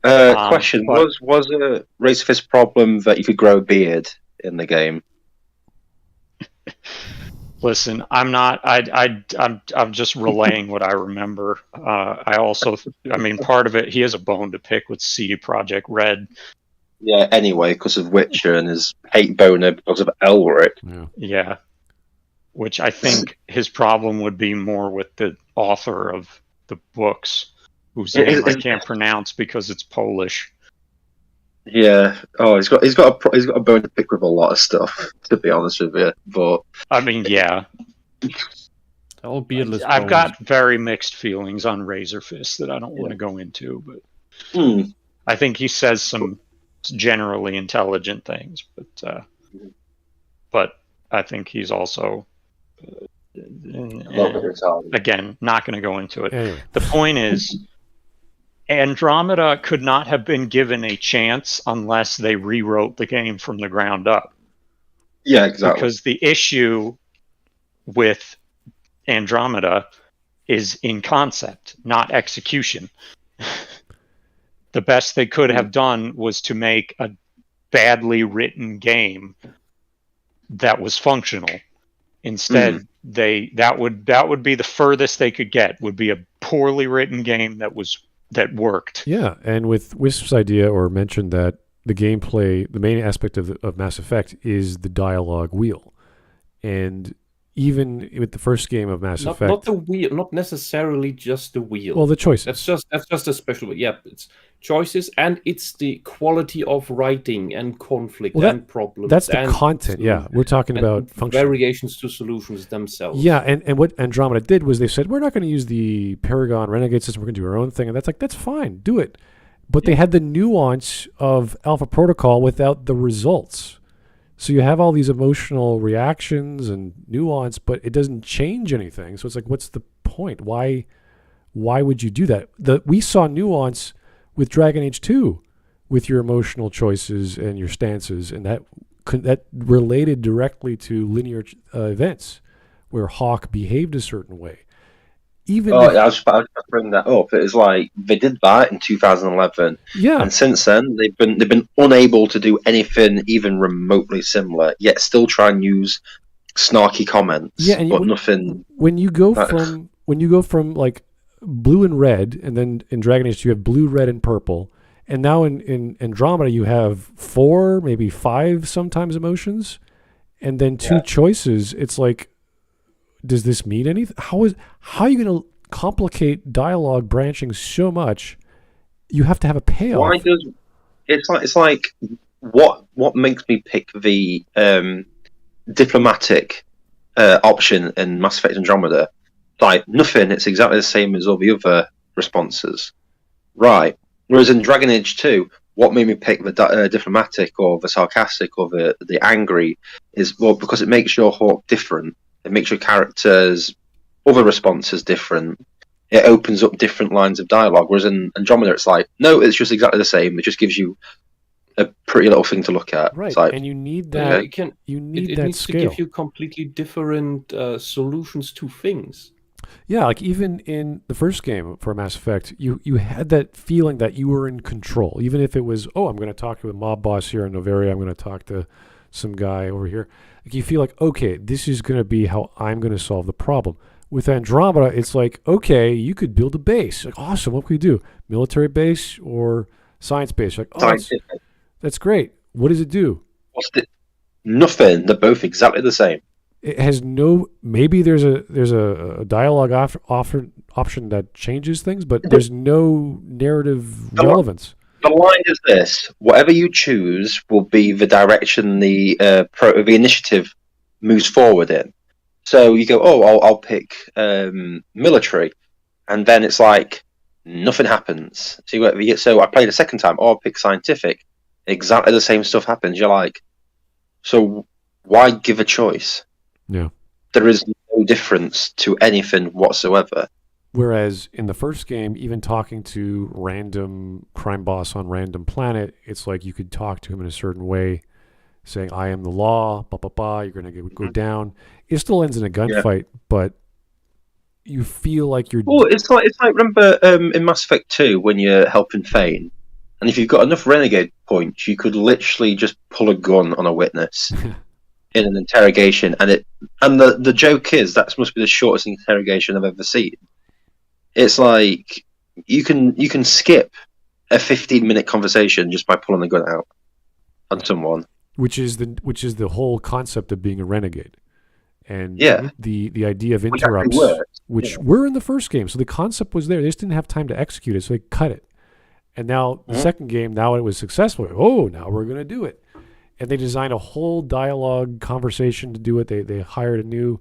[SPEAKER 2] Question: was a Razor Fist problem that you could grow a beard in the game?
[SPEAKER 4] Listen, I'm just relaying what I remember. I mean, part of it, he has a bone to pick with CD Projekt Red.
[SPEAKER 2] Yeah, anyway, because of Witcher and his hate boner because of Elric.
[SPEAKER 4] Yeah. Which I think his problem would be more with the author of the books, whose name I can't pronounce because it's Polish.
[SPEAKER 2] Yeah. Oh, he's got a bone to pick with a lot of stuff, to be honest with you. But
[SPEAKER 4] I mean, yeah. I've got very mixed feelings on Razor Fist that I don't want to go into, but I think he says some generally intelligent things, but I think he's also again not going to go into it.
[SPEAKER 1] Anyway.
[SPEAKER 4] The point is, Andromeda could not have been given a chance unless they rewrote the game from the ground up.
[SPEAKER 2] Yeah, exactly.
[SPEAKER 4] Because the issue with Andromeda is in concept, not execution. The best they could have done was to make a badly written game that was functional. Instead, that would be the furthest they could get, would be a poorly written game that worked.
[SPEAKER 1] Yeah, and with Wisp's idea or mention that the gameplay, the main aspect of Mass Effect is the dialogue wheel. And even with the first game of Mass Effect...
[SPEAKER 6] Not the wheel, not necessarily just the wheel.
[SPEAKER 1] Well, the choices.
[SPEAKER 6] That's just a special... Yeah, it's choices, and it's the quality of writing and conflict and problems.
[SPEAKER 1] That's the content, yeah. We're talking about function.
[SPEAKER 6] Variations to solutions themselves.
[SPEAKER 1] Yeah, and what Andromeda did was they said, we're not going to use the Paragon Renegade system, we're going to do our own thing. And that's fine, do it. But they had the nuance of Alpha Protocol without the results. So you have all these emotional reactions and nuance, but it doesn't change anything. So it's like, what's the point? Why would you do that? We saw nuance with Dragon Age 2 with your emotional choices and your stances, and that related directly to linear events where Hawk behaved a certain way.
[SPEAKER 2] I was about to bring that up. It was like they did that in 2011, and since then they've been unable to do anything even remotely similar. Yet still try and use snarky comments, but nothing.
[SPEAKER 1] When you go from like blue and red, and then in Dragon Age you have blue, red, and purple, and now in Andromeda you have 4, maybe 5 sometimes emotions, and then 2 choices. It's like, does this mean anything? How are you going to complicate dialogue branching so much? You have to have a payoff.
[SPEAKER 2] Why does it's like what makes me pick the diplomatic option in Mass Effect Andromeda? Like nothing. It's exactly the same as all the other responses, right? Whereas in Dragon Age 2, what made me pick the diplomatic or the sarcastic or the angry is because it makes your Hawk different. It makes your characters' other responses different. It opens up different lines of dialogue. Whereas in Andromeda, it's like, no, it's just exactly the same. It just gives you a pretty little thing to look at.
[SPEAKER 1] Right,
[SPEAKER 2] It's like,
[SPEAKER 1] and you need that.
[SPEAKER 6] It can.
[SPEAKER 1] You need
[SPEAKER 6] It
[SPEAKER 1] that
[SPEAKER 6] needs
[SPEAKER 1] scale.
[SPEAKER 6] to give you completely different solutions to things.
[SPEAKER 1] Yeah, like even in the first game for Mass Effect, you had that feeling that you were in control. Even if it was, oh, I'm going to talk to a mob boss here in Novaria, I'm going to talk to some guy over here. Like you feel like, okay, this is going to be how I'm going to solve the problem. With Andromeda, it's like, okay, you could build a base. Like, awesome, what can we do? Military base or science base? Like, oh, that's great. What does it do?
[SPEAKER 2] Nothing. They're both exactly the same.
[SPEAKER 1] It has no. Maybe there's a dialogue option that changes things, but there's no narrative relevance.
[SPEAKER 2] The line is this: whatever you choose will be the direction the initiative moves forward in. So you go, oh, I'll pick military, and then it's like nothing happens. So I played a second time. Oh, I'll pick scientific. Exactly the same stuff happens. You're like, so why give a choice?
[SPEAKER 1] Yeah.
[SPEAKER 2] There is no difference to anything whatsoever.
[SPEAKER 1] Whereas in the first game, even talking to random crime boss on random planet, it's like you could talk to him in a certain way, saying, I am the law, blah, blah, blah, you're going to go down. It still ends in a gunfight, but you feel like you're...
[SPEAKER 2] Oh, it's like remember in Mass Effect 2 when you're helping Fane, and if you've got enough renegade points, you could literally just pull a gun on a witness in an interrogation, and the joke is that must be the shortest interrogation I've ever seen. It's like you can skip a 15-minute conversation just by pulling the gun out on someone.
[SPEAKER 1] Which is the whole concept of being a renegade. And
[SPEAKER 2] yeah.
[SPEAKER 1] the idea of interrupts, which were in the first game. So the concept was there. They just didn't have time to execute it, so they cut it. And now the second game, now it was successful. Oh, now we're going to do it. And they designed a whole dialogue conversation to do it. They hired a new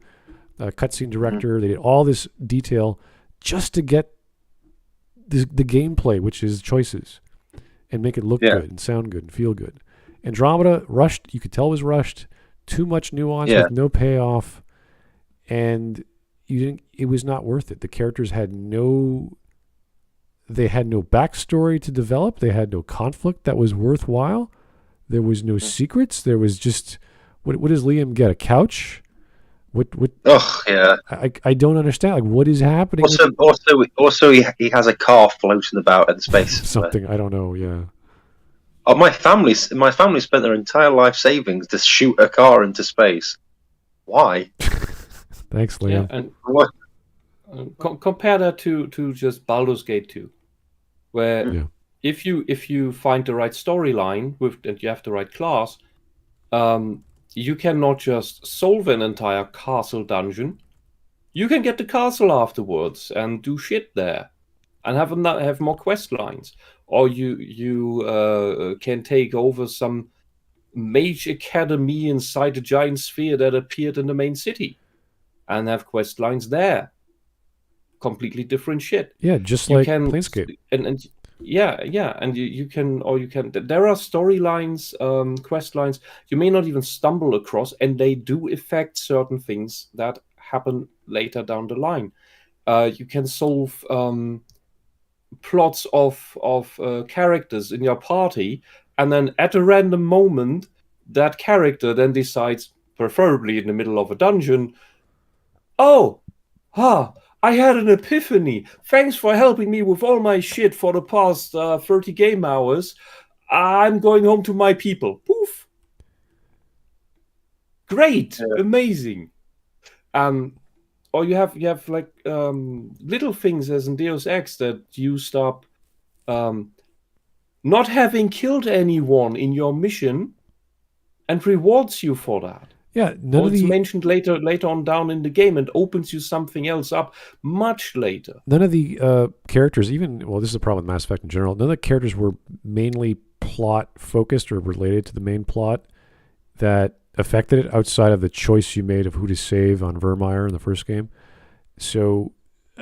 [SPEAKER 1] cutscene director. They did all this detail just to get the gameplay, which is choices, and make it look good and sound good and feel good. Andromeda, rushed. You could tell it was rushed. Too much nuance with no payoff, and it was not worth it. The characters had no backstory to develop. They had no conflict that was worthwhile. There was no secrets. There was just what does Liam get? A couch? What?
[SPEAKER 2] Oh yeah.
[SPEAKER 1] I don't understand. Like, what is happening?
[SPEAKER 2] Also, he has a car floating about in space.
[SPEAKER 1] Something I don't know. Yeah.
[SPEAKER 2] Oh, my family spent their entire life savings to shoot a car into space. Why?
[SPEAKER 1] Thanks, Liam.
[SPEAKER 6] Yeah, and compare that to just Baldur's Gate 2, where if you find the right storyline and you have the right class, you cannot just solve an entire castle dungeon. You can get the castle afterwards and do shit there, and have more quest lines. Or you can take over some mage academy inside a giant sphere that appeared in the main city, and have quest lines there. Completely different shit.
[SPEAKER 1] Yeah, just like Planescape.
[SPEAKER 6] And you can. There are storylines, quest lines you may not even stumble across, and they do affect certain things that happen later down the line. You can solve plots of characters in your party, and then at a random moment, that character then decides, preferably in the middle of a dungeon, I had an epiphany. Thanks for helping me with all my shit for the past 30 game hours. I'm going home to my people. Poof. Great. Amazing. Or you have like little things as in Deus Ex that you stop not having killed anyone in your mission and rewards you for that.
[SPEAKER 1] Yeah,
[SPEAKER 6] it's mentioned later on down in the game and opens you something else up much later.
[SPEAKER 1] None of the characters, this is a problem with Mass Effect in general, none of the characters were mainly plot focused or related to the main plot that affected it outside of the choice you made of who to save on Vermeer in the first game. So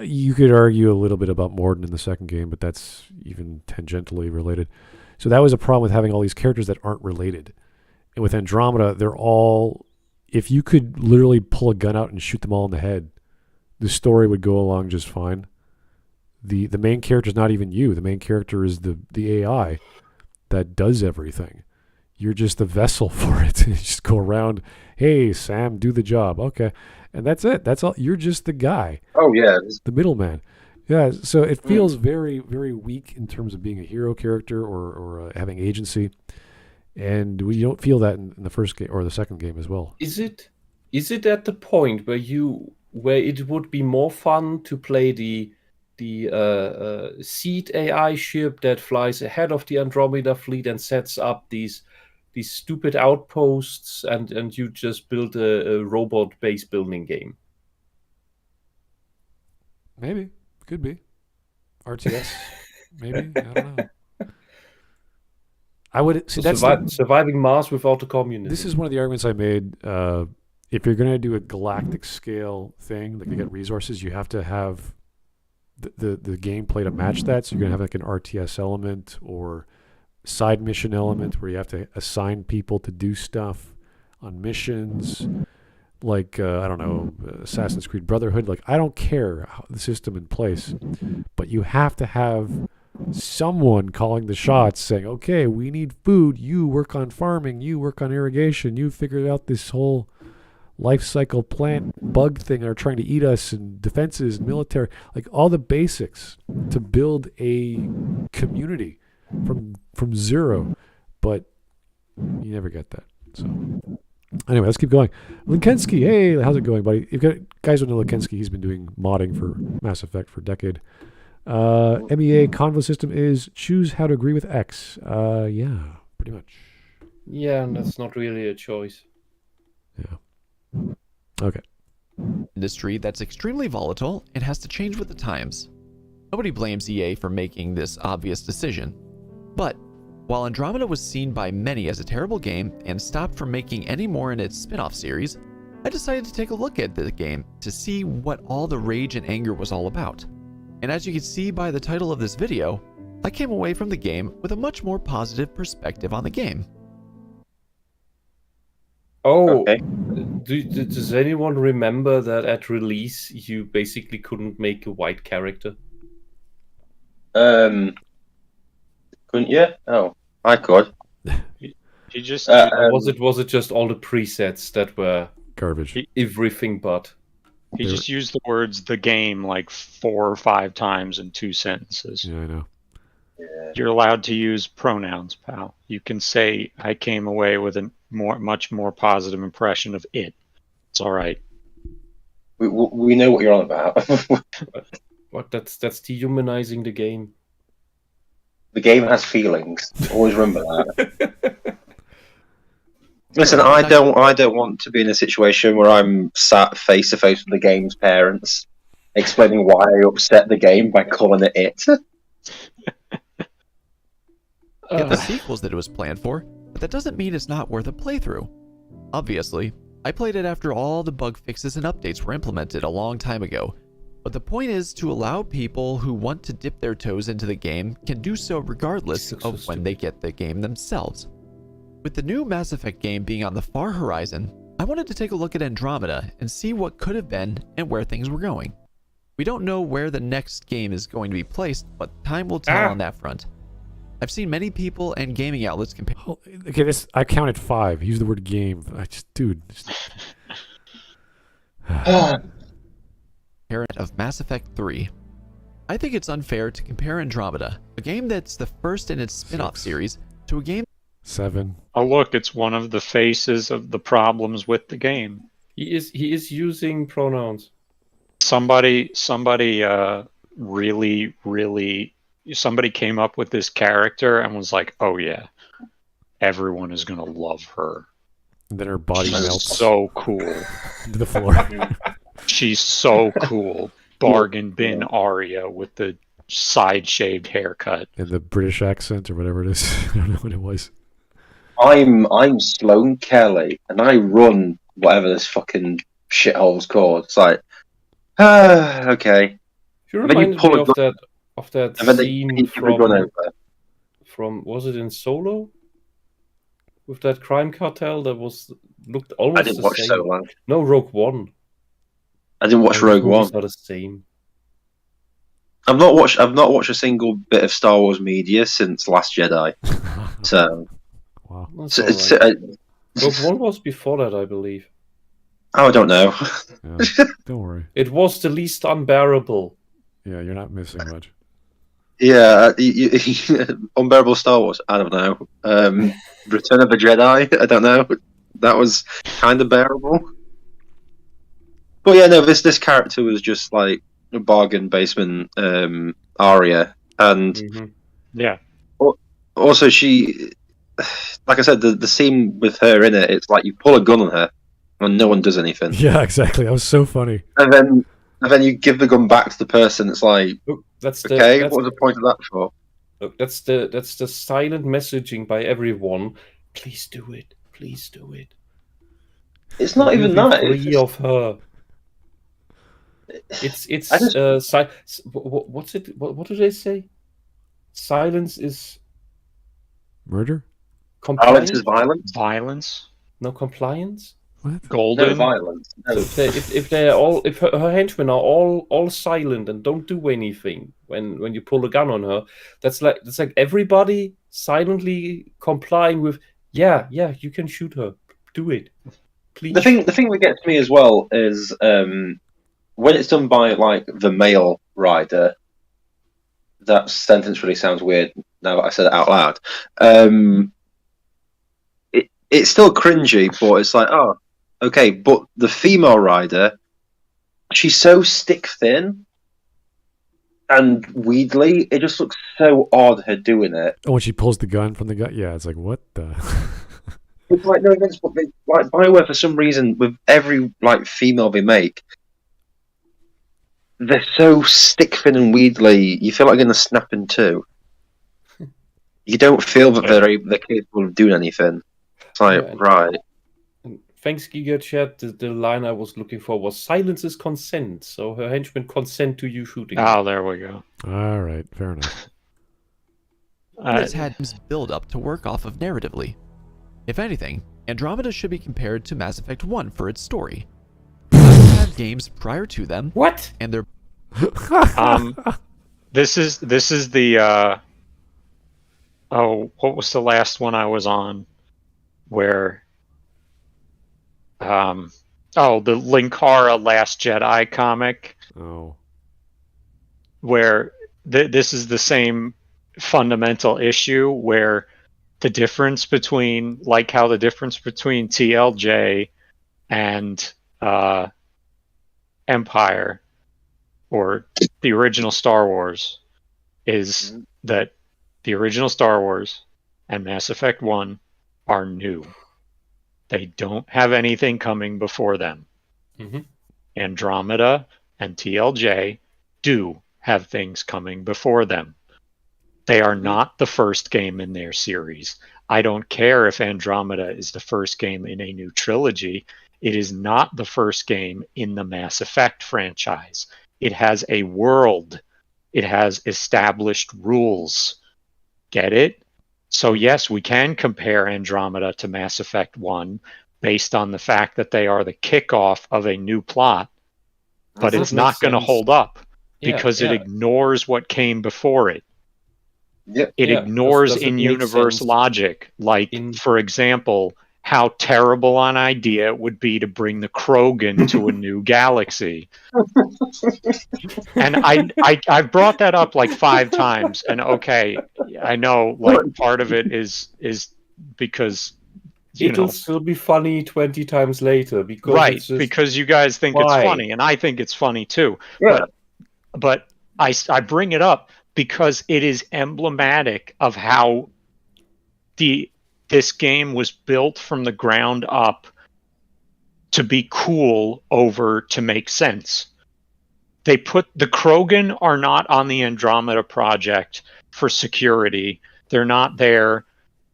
[SPEAKER 1] you could argue a little bit about Morden in the second game, but that's even tangentially related. So that was a problem with having all these characters that aren't related. And with Andromeda, they're all if you could literally pull a gun out and shoot them all in the head, the story would go along just fine. The main character is not even you. The main character is the AI that does everything. You're just the vessel for it. You just go around, hey, Sam, do the job. Okay. And that's it. That's all. You're just the guy.
[SPEAKER 2] Oh, yeah.
[SPEAKER 1] The middleman. Yeah, so it feels very, very weak in terms of being a hero character or having agency. And we don't feel that in the first game or the second game as well.
[SPEAKER 6] Is it at the point where it would be more fun to play the seed AI ship that flies ahead of the Andromeda fleet and sets up these stupid outposts, and you just build a robot base building game?
[SPEAKER 1] Maybe. Could be. RTS. Maybe. I don't know. I would see that's
[SPEAKER 6] surviving Mars without the communism.
[SPEAKER 1] This is one of the arguments I made. If you're going to do a galactic scale thing, like you get resources, you have to have the gameplay to match that. So you're going to have like an RTS element or side mission element where you have to assign people to do stuff on missions. Like, I don't know, Assassin's Creed Brotherhood. Like, I don't care the system in place, but you have to have someone calling the shots saying, okay, we need food. You work on farming. You work on irrigation. You figured out this whole life cycle plant bug thing that are trying to eat us, and defenses and military. Like, all the basics to build a community from zero. But you never get that. So... Anyway, let's keep going. Linkensky, hey, how's it going, buddy? You've got guys who know Linkensky. He's been doing modding for Mass Effect for a decade. MEA convo system is choose how to agree with X. Yeah, pretty much.
[SPEAKER 6] Yeah, and that's not really a choice.
[SPEAKER 1] Yeah. Okay.
[SPEAKER 5] Industry that's extremely volatile and has to change with the times. Nobody blames EA for making this obvious decision, but while Andromeda was seen by many as a terrible game and stopped from making any more in its spin-off series, I decided to take a look at the game to see what all the rage and anger was all about. And as you can see by the title of this video, I came away from the game with a much more positive perspective on the game.
[SPEAKER 6] Oh,
[SPEAKER 2] Okay.
[SPEAKER 6] Does anyone remember that at release you basically couldn't make a white character?
[SPEAKER 2] Couldn't you? Oh, I could.
[SPEAKER 4] You just
[SPEAKER 6] Was it just all the presets that were
[SPEAKER 1] Garbage.
[SPEAKER 6] everything but?
[SPEAKER 4] he just used the words "the game" like 4 or 5 times in 2 sentences.
[SPEAKER 1] Yeah, I know.
[SPEAKER 2] Yeah.
[SPEAKER 4] You're allowed to use pronouns, pal. You can say, "I came away with a much more positive impression of it." It's all right.
[SPEAKER 2] We know what you're on about.
[SPEAKER 6] What? That's dehumanizing the game.
[SPEAKER 2] The game has feelings. Always remember that. Listen, I don't want to be in a situation where I'm sat face to face with the game's parents, explaining why I upset the game by calling it it.
[SPEAKER 5] Get the sequels that it was planned for, but that doesn't mean it's not worth a playthrough. Obviously, I played it after all the bug fixes and updates were implemented a long time ago, but the point is to allow people who want to dip their toes into the game can do so regardless of when they get the game themselves. With the new Mass Effect game being on the far horizon, I wanted to take a look at Andromeda and see what could have been and where things were going. We don't know where the next game is going to be placed, but time will tell on that front. I've seen many people and gaming outlets compare.
[SPEAKER 1] Oh, okay, I counted 5. He used the word game. Dude.
[SPEAKER 5] Of Mass Effect 3. I think it's unfair to compare Andromeda, a game that's the first in its spin-off series, to a game
[SPEAKER 1] 7.
[SPEAKER 4] Oh, look, it's one of the faces of the problems with the game.
[SPEAKER 6] He is using pronouns.
[SPEAKER 4] Somebody somebody came up with this character and was like, "Oh yeah, everyone is gonna love her.
[SPEAKER 1] And then her body
[SPEAKER 4] She's
[SPEAKER 1] melts
[SPEAKER 4] so cool.
[SPEAKER 1] to the floor.
[SPEAKER 4] She's so cool." Bargain bin Aria with the side shaved haircut.
[SPEAKER 1] And the British accent or whatever it is. I don't know what it was.
[SPEAKER 2] I'm Sloane Kelly, and I run whatever this fucking shithole's called. It's like, okay.
[SPEAKER 6] You
[SPEAKER 2] And then you
[SPEAKER 6] reminded
[SPEAKER 2] pull
[SPEAKER 6] me
[SPEAKER 2] a
[SPEAKER 6] of that
[SPEAKER 2] And then they
[SPEAKER 6] scene
[SPEAKER 2] keep the gun over.
[SPEAKER 6] from was it in Solo? With that crime cartel that was looked almost
[SPEAKER 2] I didn't
[SPEAKER 6] the
[SPEAKER 2] watch
[SPEAKER 6] same.
[SPEAKER 2] Solo.
[SPEAKER 6] No, Rogue One.
[SPEAKER 2] I didn't watch
[SPEAKER 6] Oh,
[SPEAKER 2] Rogue
[SPEAKER 6] the movies
[SPEAKER 2] One.
[SPEAKER 6] are the same.
[SPEAKER 2] I've not watched a single bit of Star Wars media since Last Jedi. So,
[SPEAKER 1] Wow.
[SPEAKER 6] That's
[SPEAKER 2] it's,
[SPEAKER 6] all right. Rogue One was before that, I believe.
[SPEAKER 2] I don't know.
[SPEAKER 1] Yeah, don't worry.
[SPEAKER 6] It was the least unbearable.
[SPEAKER 1] Yeah, you're not missing much.
[SPEAKER 2] Yeah, Unbearable Star Wars. I don't know. Return of the Jedi. I don't know. That was kind of bearable. But yeah, no. This character was just like a bargain basement Arya, and
[SPEAKER 6] Mhm.
[SPEAKER 4] Yeah.
[SPEAKER 2] also she, like I said, the scene with her in it. It's like you pull a gun on her, and no one does anything,
[SPEAKER 1] Yeah, exactly. That was so funny.
[SPEAKER 2] and then you give the gun back to the person. It's like,
[SPEAKER 6] Look, that's
[SPEAKER 2] okay,
[SPEAKER 6] that's
[SPEAKER 2] what was the point of that for?
[SPEAKER 6] Look, that's the silent messaging by everyone. Please do it. Please do it.
[SPEAKER 2] It's not
[SPEAKER 6] You'll
[SPEAKER 2] even
[SPEAKER 6] be
[SPEAKER 2] that.
[SPEAKER 6] free of her. It's
[SPEAKER 2] I just-
[SPEAKER 6] what's it? What do they say? Silence is
[SPEAKER 1] Murder?
[SPEAKER 2] Violence
[SPEAKER 6] compliance.
[SPEAKER 2] is violence.
[SPEAKER 4] Violence.
[SPEAKER 6] No compliance.
[SPEAKER 1] What?
[SPEAKER 2] No
[SPEAKER 4] Golden.
[SPEAKER 2] violence. No.
[SPEAKER 6] So if her henchmen are all silent and don't do anything when you pull a gun on her, that's like everybody silently complying with yeah you can shoot her, do it, please.
[SPEAKER 2] The thing that gets me as well is when it's done by like the male rider. That sentence really sounds weird now that I said it out loud. It's still cringy, but it's like, oh, okay. But the female rider, she's so stick thin and weedly. It just looks so odd her doing it.
[SPEAKER 1] Oh, when she pulls the gun from the gun? Yeah, it's like, what the?
[SPEAKER 2] It's like no offense, but like BioWare for some reason with every like female they make, they're so stick thin and weedly. You feel like you're gonna snap in two. You don't feel that they're capable of doing anything. It's like
[SPEAKER 6] Yeah,
[SPEAKER 2] right.
[SPEAKER 6] and thanks, Giga Chat. The line I was looking for was silence is consent. So her henchmen consent to you shooting.
[SPEAKER 4] Oh, there we go.
[SPEAKER 1] All right, fair enough.
[SPEAKER 5] It's had games build up to work off of narratively. If anything, Andromeda should be compared to Mass Effect 1 for its story. I've had games prior to them,
[SPEAKER 6] What?
[SPEAKER 5] and they're
[SPEAKER 4] This is the what was the last one I was on where the Linkara Last Jedi comic
[SPEAKER 1] Oh.
[SPEAKER 4] where this is the same fundamental issue where the difference between TLJ and Empire or the original Star Wars is that the original Star Wars and Mass Effect 1 are new. They don't have anything coming before them.
[SPEAKER 6] Mhm.
[SPEAKER 4] Andromeda and TLJ do have things coming before them. They are not the first game in their series. I don't care if Andromeda is the first game in a new trilogy. It is not the first game in the Mass Effect franchise. It has a world. It has established rules. Get it? So yes, we can compare Andromeda to Mass Effect 1 based on the fact that they are the kickoff of a new plot, but
[SPEAKER 6] That
[SPEAKER 4] it's not
[SPEAKER 6] makes
[SPEAKER 4] going to
[SPEAKER 6] sense.
[SPEAKER 4] hold up
[SPEAKER 6] Yeah,
[SPEAKER 4] because it
[SPEAKER 6] yeah.
[SPEAKER 4] ignores what came before it.
[SPEAKER 2] Yep.
[SPEAKER 4] It
[SPEAKER 6] Yeah,
[SPEAKER 4] ignores
[SPEAKER 6] does it make
[SPEAKER 4] in-universe
[SPEAKER 6] sense
[SPEAKER 4] logic, like, for example, how terrible an idea it would be to bring the Krogan to a new galaxy. And I've brought that up like 5 times, and okay, I know like part of it is because
[SPEAKER 6] It'll still be funny 20 times later because
[SPEAKER 4] right,
[SPEAKER 6] it's just,
[SPEAKER 4] because you guys think
[SPEAKER 6] why?
[SPEAKER 4] it's funny, and I think it's funny too.
[SPEAKER 2] Yeah.
[SPEAKER 4] But I bring it up because it is emblematic of how this game was built from the ground up to be cool over to make sense. They put the Krogan are not on the Andromeda project for security. They're not there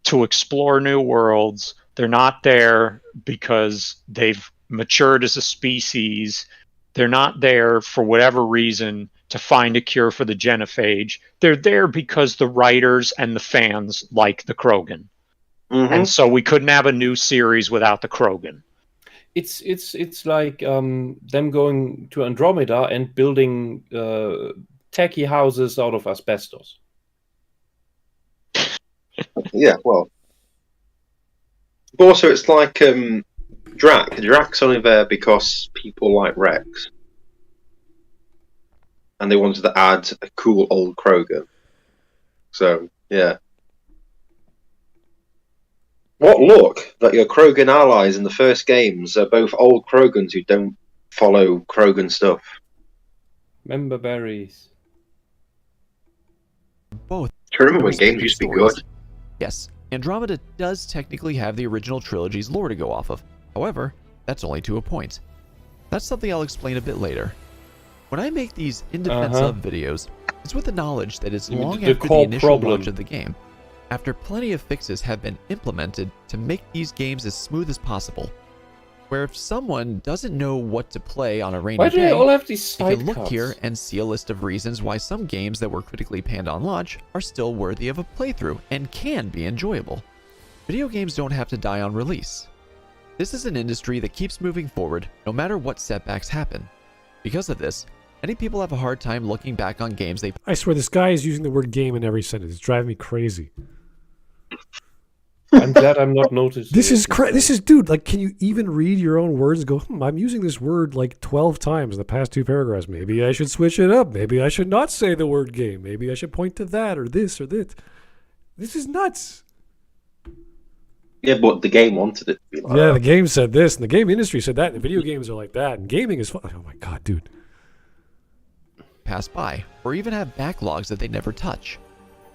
[SPEAKER 4] to explore new worlds. They're not there because they've matured as a species. They're not there for whatever reason to find a cure for the genophage. They're there because the writers and the fans like the Krogan. And so we couldn't have a new series without the Krogan.
[SPEAKER 6] It's like them going to Andromeda and building tacky houses out of asbestos.
[SPEAKER 7] Yeah, well. But also, it's like Drac. Drac's only there because people like Rex. And they wanted to add a cool old Krogan. So, yeah. What luck that your Krogan allies in the first games are both old Krogans who don't follow Krogan stuff.
[SPEAKER 6] Member berries.
[SPEAKER 5] Both.
[SPEAKER 7] Do you remember when games used to be good?
[SPEAKER 5] Yes, Andromeda does technically have the original trilogy's lore to go off of. However, that's only to a point. That's something I'll explain a bit later. When I make these in defense of videos, it's with the knowledge that it's long after the initial launch of the game, after plenty of fixes have been implemented to make these games as smooth as possible. Where if someone doesn't know what to play on a rainy
[SPEAKER 6] Why do
[SPEAKER 5] day,
[SPEAKER 6] they all have these side
[SPEAKER 5] you can look
[SPEAKER 6] cuts?
[SPEAKER 5] here and see a list of reasons why some games that were critically panned on launch are still worthy of a playthrough and can be enjoyable. Video games don't have to die on release. This is an industry that keeps moving forward no matter what setbacks happen. Because of this, many people have a hard time looking back on games they...
[SPEAKER 1] I swear, this guy is using the word game in every sentence. It's driving me crazy.
[SPEAKER 6] I'm glad I'm not noticed.
[SPEAKER 1] This is, dude, like, can you even read your own words and go, I'm using this word like 12 times in the past 2 paragraphs. Maybe I should switch it up. Maybe I should not say the word game. Maybe I should point to that or this or that. This is nuts.
[SPEAKER 7] Yeah, but the game wanted it to be like
[SPEAKER 1] Yeah,
[SPEAKER 7] that.
[SPEAKER 1] the game said this, and the game industry said that, and the video games are like that, and gaming is fun. Oh my god, dude.
[SPEAKER 5] pass by, or even have backlogs that they never touch.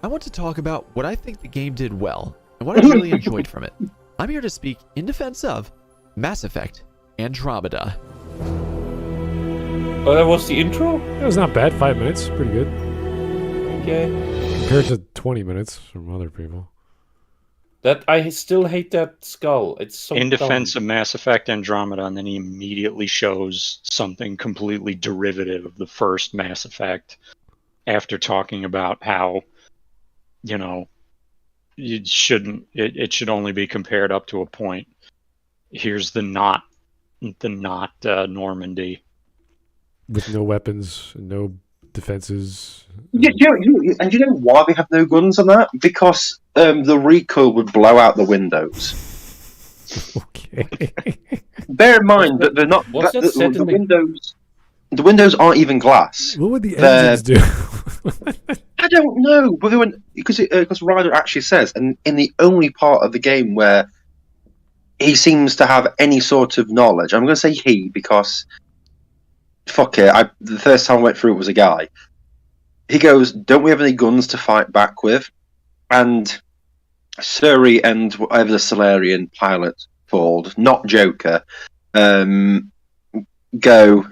[SPEAKER 5] I want to talk about what I think the game did well, and what I really enjoyed from it. I'm here to speak in defense of Mass Effect Andromeda.
[SPEAKER 6] Oh, that was the intro?
[SPEAKER 1] It was not bad, 5 minutes, pretty good.
[SPEAKER 6] Okay.
[SPEAKER 1] Compared to 20 minutes from other people.
[SPEAKER 6] That I still hate that skull. It's so
[SPEAKER 4] In defense
[SPEAKER 6] dumb.
[SPEAKER 4] of Mass Effect Andromeda, and then he immediately shows something completely derivative of the first Mass Effect after talking about how, you know, it should only be compared up to a point. Here's the not Normandy. With
[SPEAKER 1] no weapons, no defenses.
[SPEAKER 7] And you know why we have no guns on that? Because the recoil would blow out the windows.
[SPEAKER 1] Okay.
[SPEAKER 7] Bear in mind that they're not.
[SPEAKER 6] What's that set in the
[SPEAKER 7] windows? The windows aren't even glass.
[SPEAKER 1] What would the engines do?
[SPEAKER 7] I don't know, but because Ryder actually says, and in the only part of the game where he seems to have any sort of knowledge, I'm going to say he because fuck it. The first time I went through it was a guy. He goes, "Don't we have any guns to fight back with?" And Suri and whatever the Solarian pilot called, not Joker, go,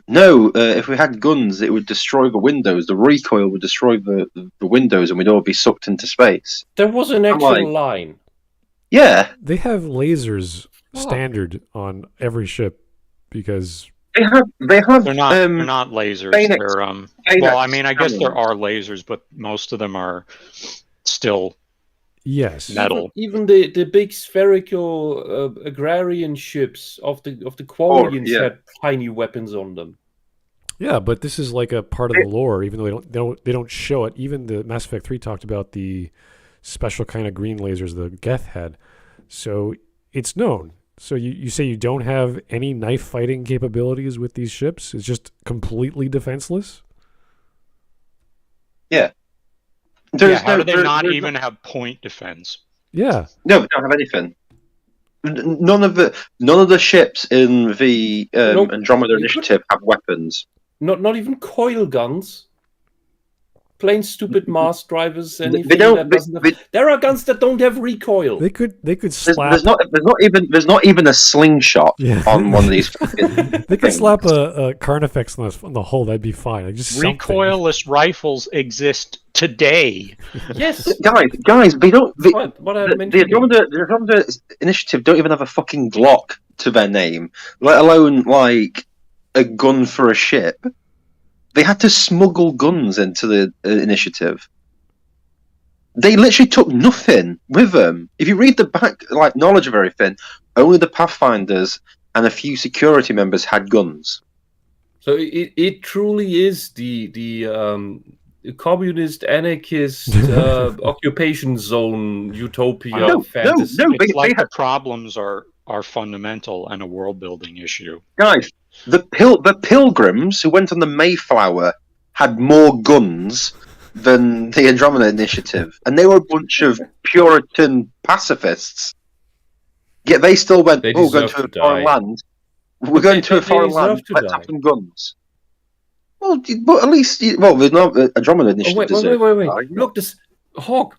[SPEAKER 7] "No, if we had guns, it would destroy the windows. The recoil would destroy the windows, and we'd all be sucked into space."
[SPEAKER 6] There was an actual line.
[SPEAKER 7] Yeah.
[SPEAKER 1] They have lasers standard on every ship because...
[SPEAKER 7] They have.
[SPEAKER 4] They're not lasers. They're well, I mean, I guess there are lasers, but most of them are still metal.
[SPEAKER 6] Even the big spherical agrarian ships of the Quarians had tiny weapons on them.
[SPEAKER 1] Yeah, but this is like a part of the lore, even though they don't show it. Even the Mass Effect 3 talked about the special kind of green lasers the Geth had, so it's known. So you say you don't have any knife fighting capabilities with these ships? It's just completely defenseless?
[SPEAKER 7] Yeah.
[SPEAKER 4] How do they not even have point defense?
[SPEAKER 1] Yeah.
[SPEAKER 7] No, we don't have anything. None of the ships in the Andromeda Initiative have weapons.
[SPEAKER 6] Not even coil guns. Plain stupid Mars drivers. Anything there are guns that don't have recoil.
[SPEAKER 1] They could slap.
[SPEAKER 7] There's not even a slingshot on one of these.
[SPEAKER 1] They could slap a Carnifex on the hull. That'd be fine. Like just
[SPEAKER 4] recoilless rifles exist today.
[SPEAKER 6] Yes,
[SPEAKER 7] guys, they don't.
[SPEAKER 6] The
[SPEAKER 7] Andromeda Initiative don't even have a fucking Glock to their name, let alone like a gun for a ship. They had to smuggle guns into the initiative. they literally took nothing with them. If you read the back, like knowledge of everything, only the Pathfinders and a few security members had guns.
[SPEAKER 6] So it truly is the communist anarchist occupation zone utopia fantasy.
[SPEAKER 7] No,
[SPEAKER 4] It's like
[SPEAKER 7] they
[SPEAKER 4] the problems are fundamental and a world building issue.
[SPEAKER 7] guys, the pilgrims who went on the Mayflower had more guns than the Andromeda Initiative, and they were a bunch of Puritan pacifists. Yet they still went,
[SPEAKER 6] They
[SPEAKER 7] "Oh, going
[SPEAKER 6] deserve
[SPEAKER 7] to a
[SPEAKER 6] to
[SPEAKER 7] foreign
[SPEAKER 6] die."
[SPEAKER 7] land. We're going to a
[SPEAKER 6] They
[SPEAKER 7] foreign
[SPEAKER 6] deserve
[SPEAKER 7] land.
[SPEAKER 6] to
[SPEAKER 7] Let's
[SPEAKER 6] die.
[SPEAKER 7] have some guns." Well, but at least, there's no Andromeda
[SPEAKER 6] Oh,
[SPEAKER 7] Initiative.
[SPEAKER 6] wait. Look, this Hawk.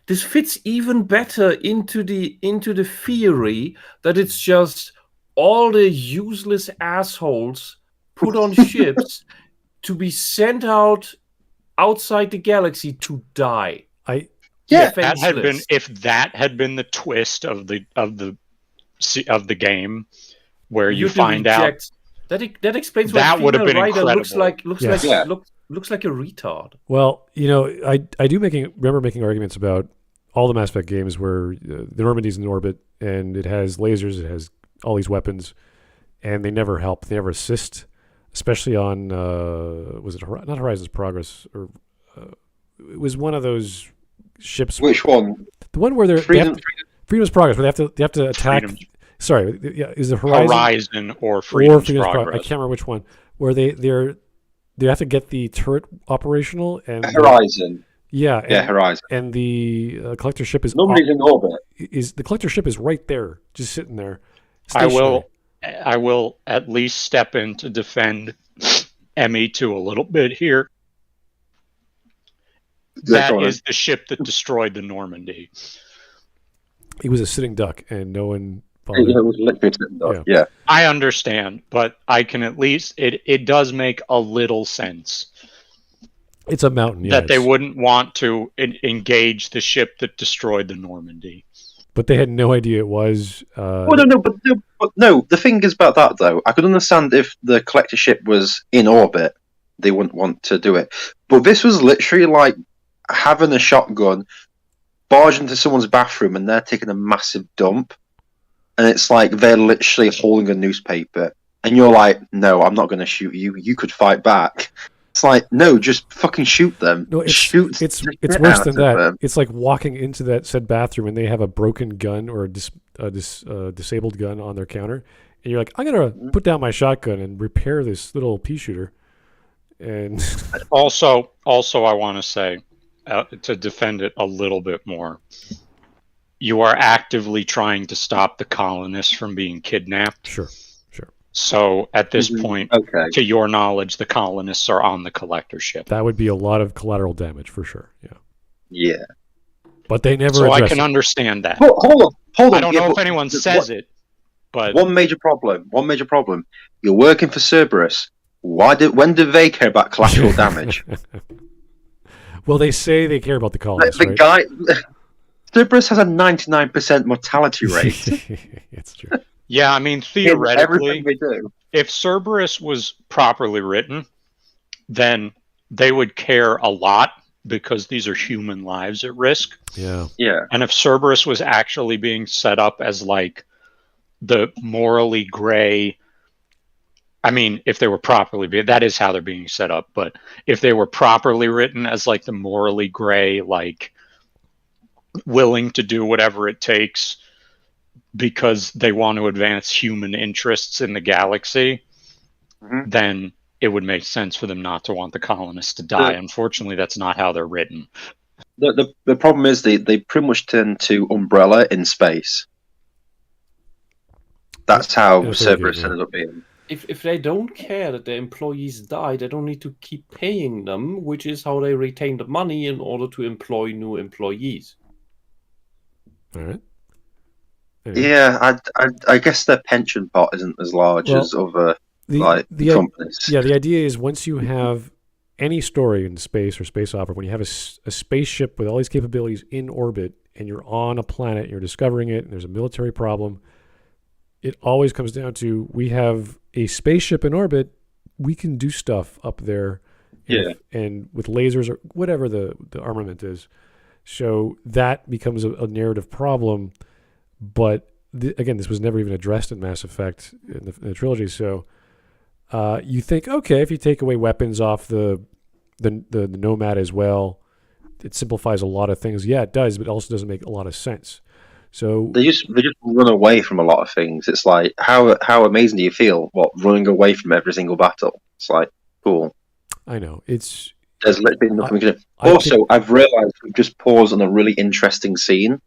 [SPEAKER 6] This fits even better into the theory that it's just all the useless assholes put on ships to be sent out outside the galaxy to die.
[SPEAKER 7] Yeah,
[SPEAKER 4] If that had been the twist of the game, where you find out
[SPEAKER 6] that explains
[SPEAKER 4] that
[SPEAKER 6] why
[SPEAKER 4] would have
[SPEAKER 6] female
[SPEAKER 4] been
[SPEAKER 6] Ryder
[SPEAKER 4] incredible.
[SPEAKER 6] looks like a retard.
[SPEAKER 1] Well, I do remember making arguments about all the Mass Effect games where the Normandy's in orbit and it has lasers, it has all these weapons, and they never help, they never assist, especially on was it not Horizon's Progress, or it was one of those ships.
[SPEAKER 7] Which one?
[SPEAKER 1] The one where Freedom's Progress, where they have to attack. Sorry, is it
[SPEAKER 4] Horizon or Freedom's Progress?
[SPEAKER 1] I can't remember which one. Where they have to get the turret operational and
[SPEAKER 7] Horizon.
[SPEAKER 1] Horizon. And the collector ship is
[SPEAKER 7] nobody's in orbit.
[SPEAKER 1] The collector ship is right there, just sitting there.
[SPEAKER 4] I will at least step in to defend ME2 a little bit here. That is the ship that destroyed the Normandy.
[SPEAKER 1] It was a sitting duck, and no one.
[SPEAKER 7] It was literally a sitting duck. Yeah.
[SPEAKER 4] I understand, but I can at least it does make a little sense.
[SPEAKER 1] It's a mountain,
[SPEAKER 4] that they wouldn't want to engage the ship that destroyed the Normandy.
[SPEAKER 1] But they had no idea it was.
[SPEAKER 7] No. The thing is about that, though, I could understand if the collector ship was in orbit, they wouldn't want to do it. But this was literally like having a shotgun, barge into someone's bathroom, and they're taking a massive dump, and it's like they're literally holding a newspaper, and you're like, "No, I'm not going to shoot you. You could fight back." It's like, no, just fucking shoot them.
[SPEAKER 1] No, it's worse than that. Them. It's like walking into that said bathroom and they have a broken gun or a disabled gun on their counter, and you're like, I'm gonna put down my shotgun and repair this little pea shooter. And
[SPEAKER 4] also, I want to say to defend it a little bit more. You are actively trying to stop the colonists from being kidnapped.
[SPEAKER 1] Sure.
[SPEAKER 4] So at this point, to your knowledge, the colonists are on the collector ship.
[SPEAKER 1] That would be a lot of collateral damage for sure.
[SPEAKER 7] Yeah.
[SPEAKER 1] But they never.
[SPEAKER 4] So I can understand that.
[SPEAKER 7] Well, hold on.
[SPEAKER 4] I don't know if anyone says it, but
[SPEAKER 7] one major problem. You're working for Cerberus. When do they care about collateral damage?
[SPEAKER 1] Well, they say they care about the colonists.
[SPEAKER 7] Cerberus has a 99% mortality rate.
[SPEAKER 1] It's true.
[SPEAKER 4] Yeah, I mean, theoretically, if Cerberus was properly written, then they would care a lot because these are human lives at risk.
[SPEAKER 1] Yeah.
[SPEAKER 4] And if Cerberus was actually being set up as like the morally gray, I mean, if they were properly, that is how they're being set up, but if they were properly written as like the morally gray, like willing to do whatever it takes because they want to advance human interests in the galaxy, then it would make sense for them not to want the colonists to die. Unfortunately, that's not how they're written.
[SPEAKER 7] The problem is they pretty much turn to Umbrella in space. That's how Cerberus ended up being.
[SPEAKER 6] If they don't care that their employees die, they don't need to keep paying them, which is how they retain the money in order to employ new employees.
[SPEAKER 1] All right.
[SPEAKER 7] Yeah, I guess their pension pot isn't as large as other companies.
[SPEAKER 1] Yeah, the idea is once you have any story in space or space opera, when you have a spaceship with all these capabilities in orbit and you're on a planet and you're discovering it and there's a military problem, it always comes down to we have a spaceship in orbit, we can do stuff up there. And with lasers or whatever the armament is. So that becomes a narrative problem. But again, this was never even addressed in Mass Effect in the trilogy. So you think, okay, if you take away weapons off the nomad as well, it simplifies a lot of things. Yeah, it does, but it also doesn't make a lot of sense. So
[SPEAKER 7] They just run away from a lot of things. It's like how amazing do you feel? What, running away from every single battle? It's like cool.
[SPEAKER 1] I know there's
[SPEAKER 7] literally nothing we can do. Also, I've realised we've just paused on a really interesting scene.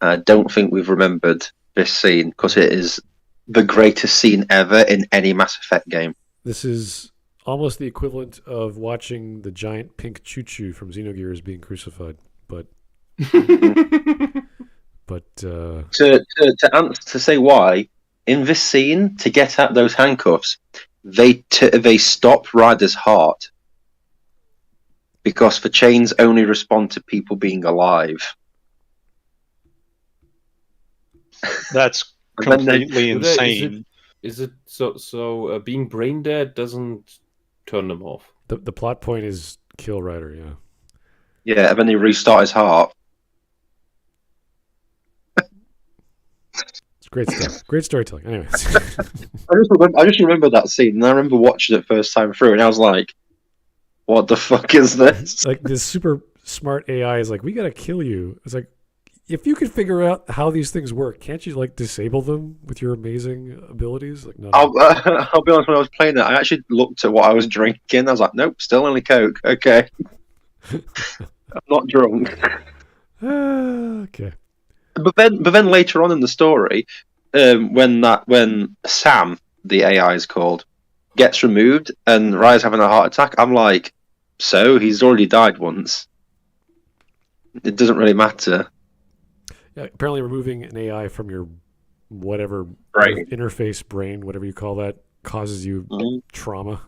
[SPEAKER 7] I don't think we've remembered this scene because it is the greatest scene ever in any Mass Effect game.
[SPEAKER 1] This is almost the equivalent of watching the giant pink choo-choo from Xenogears being crucified, but
[SPEAKER 7] to say why, in this scene, to get at those handcuffs, they stop Ryder's heart because the chains only respond to people being alive.
[SPEAKER 4] That's completely insane.
[SPEAKER 6] Is it so? Being brain dead doesn't turn them off.
[SPEAKER 1] The plot point is kill Ryder. Yeah.
[SPEAKER 7] Yeah, and then they restart his heart.
[SPEAKER 1] It's great stuff. Great storytelling. Anyways.
[SPEAKER 7] I just remember that scene, and I remember watching it first time through, and I was like, "What the fuck is this?"
[SPEAKER 1] Like this super smart AI is like, "We gotta kill you." It's like, if you could figure out how these things work, can't you like disable them with your amazing abilities? Like, no.
[SPEAKER 7] I'll be honest. When I was playing it, I actually looked at what I was drinking. I was like, "Nope, still only Coke." Okay, I'm not drunk.
[SPEAKER 1] Okay.
[SPEAKER 7] But then later on in the story, when Sam, the AI is called, gets removed and Raya's having a heart attack, I'm like, so he's already died once. It doesn't really matter.
[SPEAKER 1] Yeah, apparently removing an AI from your whatever
[SPEAKER 7] Brain.
[SPEAKER 1] interface brain, whatever you call that, causes you trauma.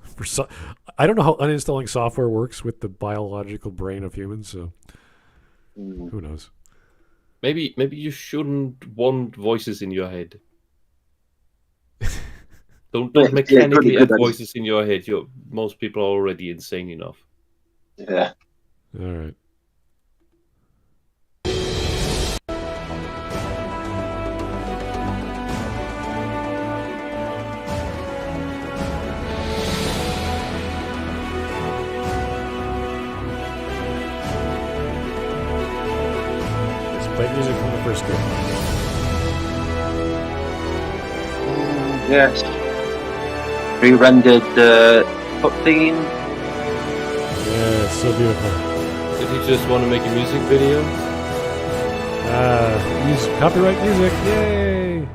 [SPEAKER 1] I don't know how uninstalling software works with the biological brain of humans, so who knows?
[SPEAKER 6] Maybe you shouldn't want voices in your head. Don't mechanically add voices in your head. Most people are already insane enough.
[SPEAKER 7] Yeah.
[SPEAKER 1] All right. Play music from the first game.
[SPEAKER 7] Yes. Re-rendered cutscene.
[SPEAKER 1] Yeah, it's so beautiful.
[SPEAKER 6] Did you just want to make a music video?
[SPEAKER 1] Use copyright music. Yay!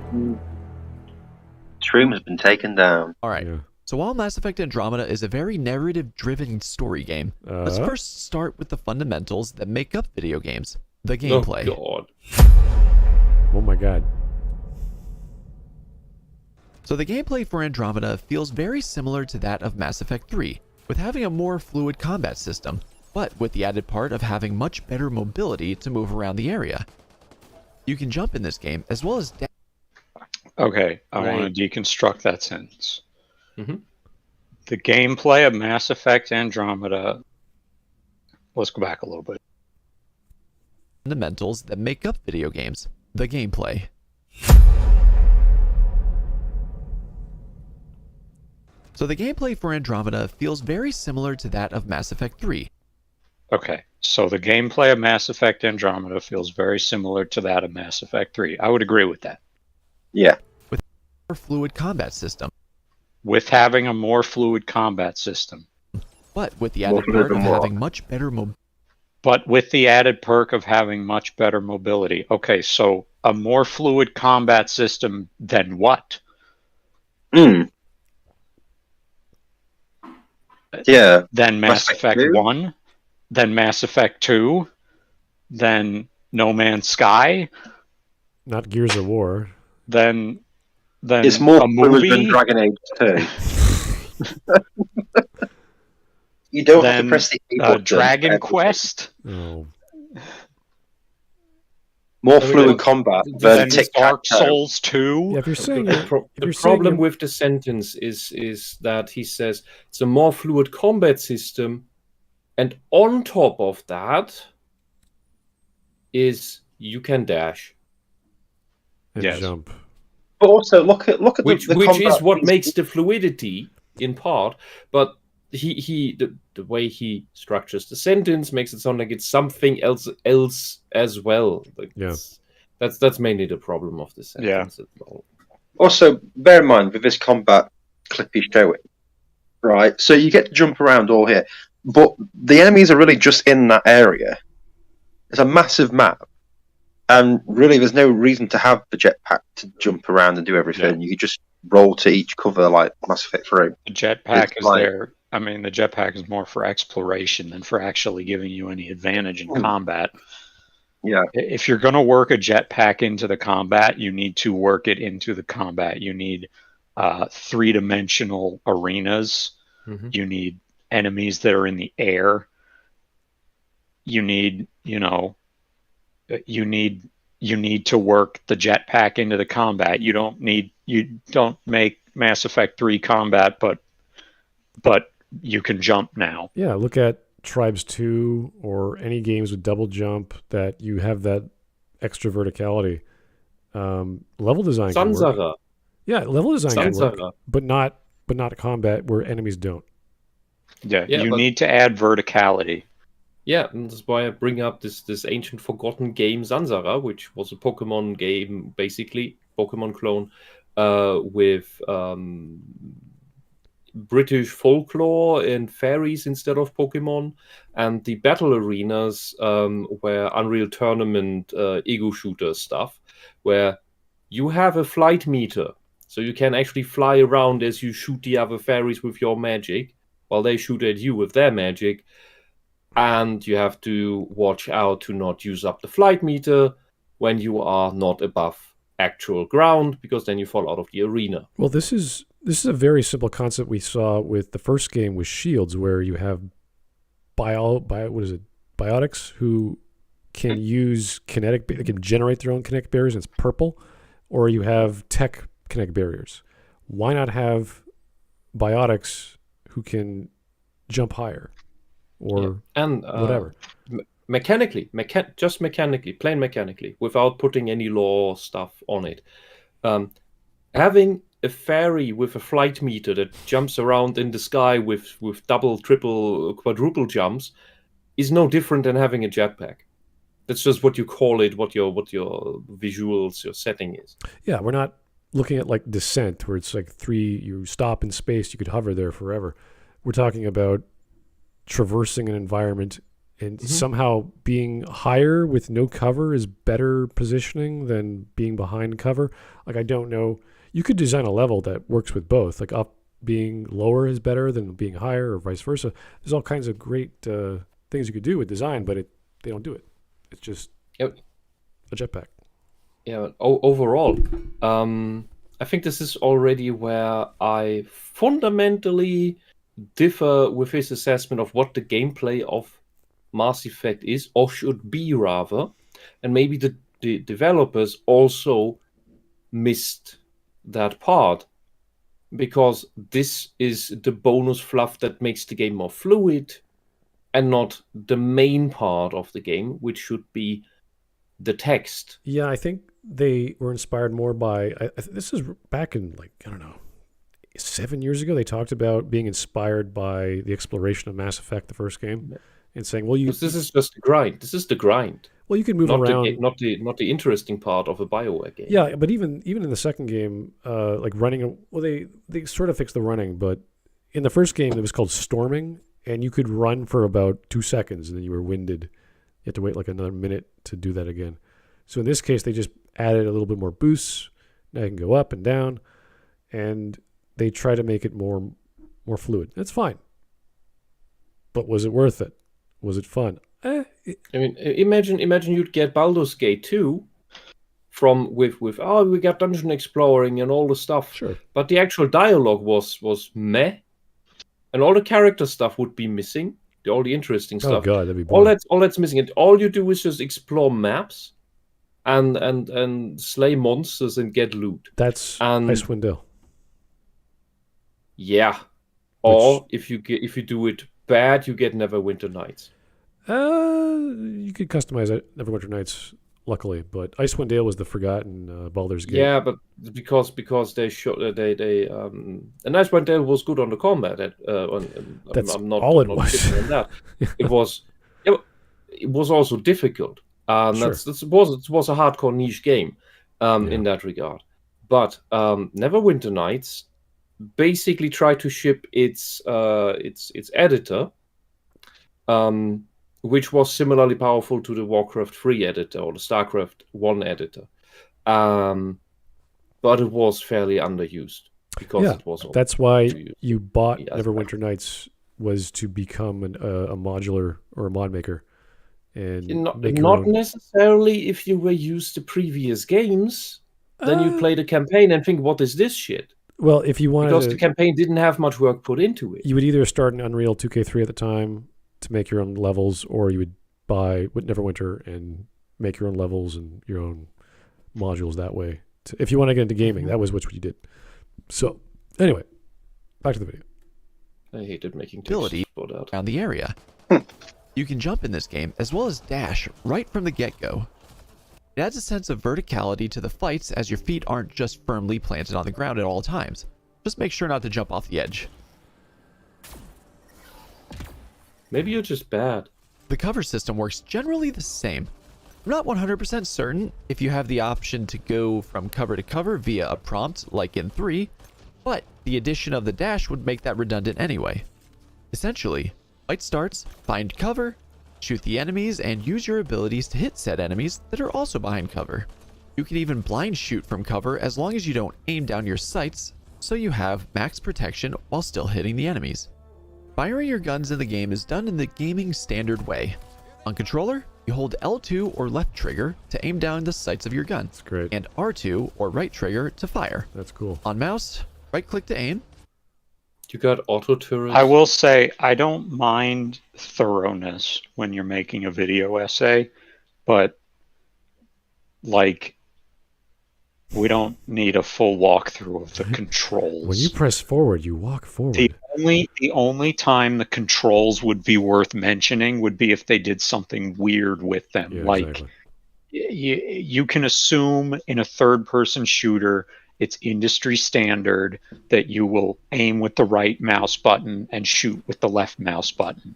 [SPEAKER 7] Stream has been taken down.
[SPEAKER 5] All right.
[SPEAKER 1] Yeah.
[SPEAKER 5] So while Mass Effect Andromeda is a very narrative-driven story game, let's first start with the fundamentals that make up video games. The gameplay.
[SPEAKER 6] Oh, God.
[SPEAKER 1] Oh my god.
[SPEAKER 5] So the gameplay for Andromeda feels very similar to that of Mass Effect 3, with having a more fluid combat system, but with the added part of having much better mobility to move around the area. You can jump in this game as well as...
[SPEAKER 4] Okay, I want to deconstruct that sentence.
[SPEAKER 6] Mm-hmm.
[SPEAKER 4] The gameplay of Mass Effect Andromeda... Let's go back a little bit.
[SPEAKER 5] Fundamentals that make up video games. The gameplay. So the gameplay for Andromeda feels very similar to that of Mass Effect 3.
[SPEAKER 4] Okay, so the gameplay of Mass Effect Andromeda feels very similar to that of Mass Effect 3. I would agree with that.
[SPEAKER 7] Yeah.
[SPEAKER 5] With a more fluid combat system.
[SPEAKER 4] With having a more fluid combat system.
[SPEAKER 5] But with the added part of having much better mobility.
[SPEAKER 4] But with the added perk of having much better mobility. Okay, so a more fluid combat system than what?
[SPEAKER 7] Yeah.
[SPEAKER 4] Then Mass Effect 1? Then Mass Effect 2? Then No Man's Sky?
[SPEAKER 1] Not Gears of War.
[SPEAKER 4] Then
[SPEAKER 7] it's more
[SPEAKER 4] a movie
[SPEAKER 7] than Dragon Age 2. You don't have to press the A button.
[SPEAKER 4] Dragon Quest?
[SPEAKER 1] Oh.
[SPEAKER 7] More fluid combat than
[SPEAKER 4] Dark Souls 2?
[SPEAKER 1] Yeah, if you're saying
[SPEAKER 6] the problem with the sentence is that he says it's a more fluid combat system, and on top of that, is you can dash,
[SPEAKER 1] And
[SPEAKER 4] Yes.
[SPEAKER 1] jump.
[SPEAKER 7] But also look at
[SPEAKER 6] which
[SPEAKER 7] the
[SPEAKER 6] is
[SPEAKER 7] combat.
[SPEAKER 6] what makes the fluidity in part. But the way he structures the sentence makes it sound like it's something else as well. Like
[SPEAKER 1] Yeah.
[SPEAKER 6] that's mainly the problem of the sentence.
[SPEAKER 7] Also, bear in mind with this combat clip he's showing, right? So you get to jump around all here, but the enemies are really just in that area. It's a massive map, and really, there's no reason to have the jetpack to jump around and do everything. You could just roll to each cover like Mass Effect 3.
[SPEAKER 4] The jetpack
[SPEAKER 7] It's
[SPEAKER 4] is
[SPEAKER 7] like-
[SPEAKER 4] there. I mean, the jetpack is more for exploration than for actually giving you any advantage in combat.
[SPEAKER 7] Yeah.
[SPEAKER 4] If you're going to work a jetpack into the combat, you need to work it into the combat. You need 3-dimensional arenas.
[SPEAKER 6] Mhm.
[SPEAKER 4] You need enemies that are in the air. You need, you need to work the jetpack into the combat. You don't make Mass Effect 3 combat, but you can jump now.
[SPEAKER 1] Yeah, look at Tribes 2 or any games with double jump that you have that extra verticality. Level design can work.
[SPEAKER 6] Zanzara.
[SPEAKER 1] Yeah, level design can work,
[SPEAKER 6] Zanzara.
[SPEAKER 1] but not combat where enemies don't.
[SPEAKER 4] Yeah,
[SPEAKER 6] Yeah,
[SPEAKER 4] you
[SPEAKER 6] but-
[SPEAKER 4] need to add verticality.
[SPEAKER 6] Yeah, and that's why I bring up this ancient forgotten game Zanzara, which was a Pokemon game, basically Pokemon clone, with British folklore and fairies instead of Pokemon, and the battle arenas were Unreal Tournament ego shooter stuff, where you have a flight meter, so you can actually fly around as you shoot the other fairies with your magic, while they shoot at you with their magic. And you have to watch out to not use up the flight meter when you are not above actual ground, because then you fall out of the arena.
[SPEAKER 1] Well, this is a very simple concept we saw with the first game with Shields, where you have biotics who can use kinetic, they can generate their own kinetic barriers, and it's purple, or you have tech kinetic barriers. Why not have biotics who can jump higher? Or
[SPEAKER 6] and
[SPEAKER 1] whatever.
[SPEAKER 6] Mechanically, plain mechanically, without putting any lore stuff on it. Having a fairy with a flight meter that jumps around in the sky with double, triple, quadruple jumps is no different than having a jetpack. That's just what you call it, what your visuals, your setting is.
[SPEAKER 1] Yeah, we're not looking at like Descent, where it's like you stop in space, you could hover there forever. We're talking about traversing an environment, and somehow being higher with no cover is better positioning than being behind cover. Like, I don't know. You could design a level that works with both. Like, up being lower is better than being higher, or vice versa. There's all kinds of great things you could do with design, but they don't do it. It's just a jetpack.
[SPEAKER 6] Yeah, but overall, I think this is already where I fundamentally differ with his assessment of what the gameplay of Mass Effect is, or should be rather, and maybe the developers also missed that part, because this is the bonus fluff that makes the game more fluid and not the main part of the game, which should be the text.
[SPEAKER 1] Yeah, I think they were inspired more by this is back in, like, I don't know, 7 years ago. They talked about being inspired by the exploration of Mass Effect, the first game, and saying, well,
[SPEAKER 6] This is just the grind. This is the grind.
[SPEAKER 1] Well, you can move
[SPEAKER 6] not
[SPEAKER 1] around.
[SPEAKER 6] Not the interesting part of a BioWare game.
[SPEAKER 1] Yeah, but even in the second game, like running, well, they sort of fixed the running, but in the first game it was called storming, and you could run for about 2 seconds, and then you were winded. You had to wait like another minute to do that again. So in this case, they just added a little bit more boosts. Now you can go up and down, and they try to make it more fluid. That's fine. But was it worth it? Was it fun?
[SPEAKER 6] I mean, imagine you'd get Baldur's Gate 2 from with we got dungeon exploring and all the stuff.
[SPEAKER 1] Sure.
[SPEAKER 6] But the actual dialogue was meh, and all the character stuff would be missing. All the interesting stuff.
[SPEAKER 1] Oh god, that'd be boring.
[SPEAKER 6] All that's missing. And all you do is just explore maps and slay monsters and get loot.
[SPEAKER 1] That's
[SPEAKER 6] And
[SPEAKER 1] Icewind Dale.
[SPEAKER 6] yeah. Or if you do it bad, you get Neverwinter Nights.
[SPEAKER 1] You could customize it Neverwinter Nights, luckily, but Icewind Dale was the forgotten Baldur's Gate.
[SPEAKER 6] Yeah, but because they showed and Icewind Dale was good on the combat.
[SPEAKER 1] That's
[SPEAKER 6] I'm not
[SPEAKER 1] all it
[SPEAKER 6] not
[SPEAKER 1] was.
[SPEAKER 6] shitting on that. It was also difficult.
[SPEAKER 1] Sure.
[SPEAKER 6] It was a hardcore niche game in that regard. But Neverwinter Nights basically tried to ship its editor, which was similarly powerful to the Warcraft 3 editor or the StarCraft 1 editor. But it was fairly underused because it was.
[SPEAKER 1] That's why
[SPEAKER 6] underused.
[SPEAKER 1] you bought
[SPEAKER 6] Yes.
[SPEAKER 1] Neverwinter Nights, was to become a modular or a mod maker. And
[SPEAKER 6] Not
[SPEAKER 1] make your own.
[SPEAKER 6] necessarily if you were used to previous games. Then you play the campaign and think, what is this shit?
[SPEAKER 1] Well, if you wanted
[SPEAKER 6] Because
[SPEAKER 1] to,
[SPEAKER 6] the campaign didn't have much work put into it.
[SPEAKER 1] you would either start an Unreal 2K3 at the time to make your own levels, or you would buy Neverwinter and make your own levels and your own modules that way. If you want to get into gaming, that was what you did. So, anyway, back to the video.
[SPEAKER 6] I hated making
[SPEAKER 5] Ability
[SPEAKER 6] texts for that.
[SPEAKER 5] around the area. You can jump in this game as well as dash right from the get-go. It adds a sense of verticality to the fights as your feet aren't just firmly planted on the ground at all times. Just make sure not to jump off the edge.
[SPEAKER 6] Maybe you're just bad.
[SPEAKER 5] The cover system works generally the same. I'm not 100% certain if you have the option to go from cover to cover via a prompt like in 3, but the addition of the dash would make that redundant anyway. Essentially, fight starts, find cover, shoot the enemies, and use your abilities to hit said enemies that are also behind cover. You can even blind shoot from cover as long as you don't aim down your sights, so you have max protection while still hitting the enemies. Firing your guns in the game is done in the gaming standard way. On controller, you hold L2 or left trigger to aim down the sights of your gun,
[SPEAKER 1] That's great.
[SPEAKER 5] and R2 or right trigger to fire.
[SPEAKER 1] That's cool.
[SPEAKER 5] On mouse, right click to aim.
[SPEAKER 6] You got auto turrets.
[SPEAKER 4] I will say I don't mind thoroughness when you're making a video essay, but like we don't need a full walkthrough of the controls.
[SPEAKER 1] When you press forward, you walk forward.
[SPEAKER 4] The only time the controls would be worth mentioning would be if they did something weird with them.
[SPEAKER 1] Yeah,
[SPEAKER 4] like
[SPEAKER 1] exactly.
[SPEAKER 4] you can assume in a third-person shooter, it's industry standard that you will aim with the right mouse button and shoot with the left mouse button,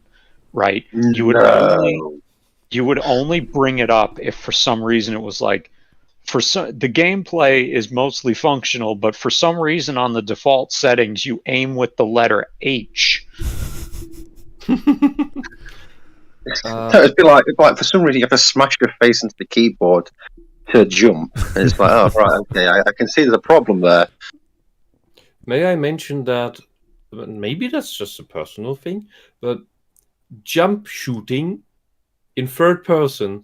[SPEAKER 4] right? You would only bring it up if for some reason it was like, the gameplay is mostly functional, but for some reason on the default settings you aim with the letter H.
[SPEAKER 7] It'd be like for some reason you have to smash your face into the keyboard to jump, and it's like, oh right, okay, I can see there's a problem there.
[SPEAKER 6] May I mention that maybe that's just a personal thing, but jump shooting in third person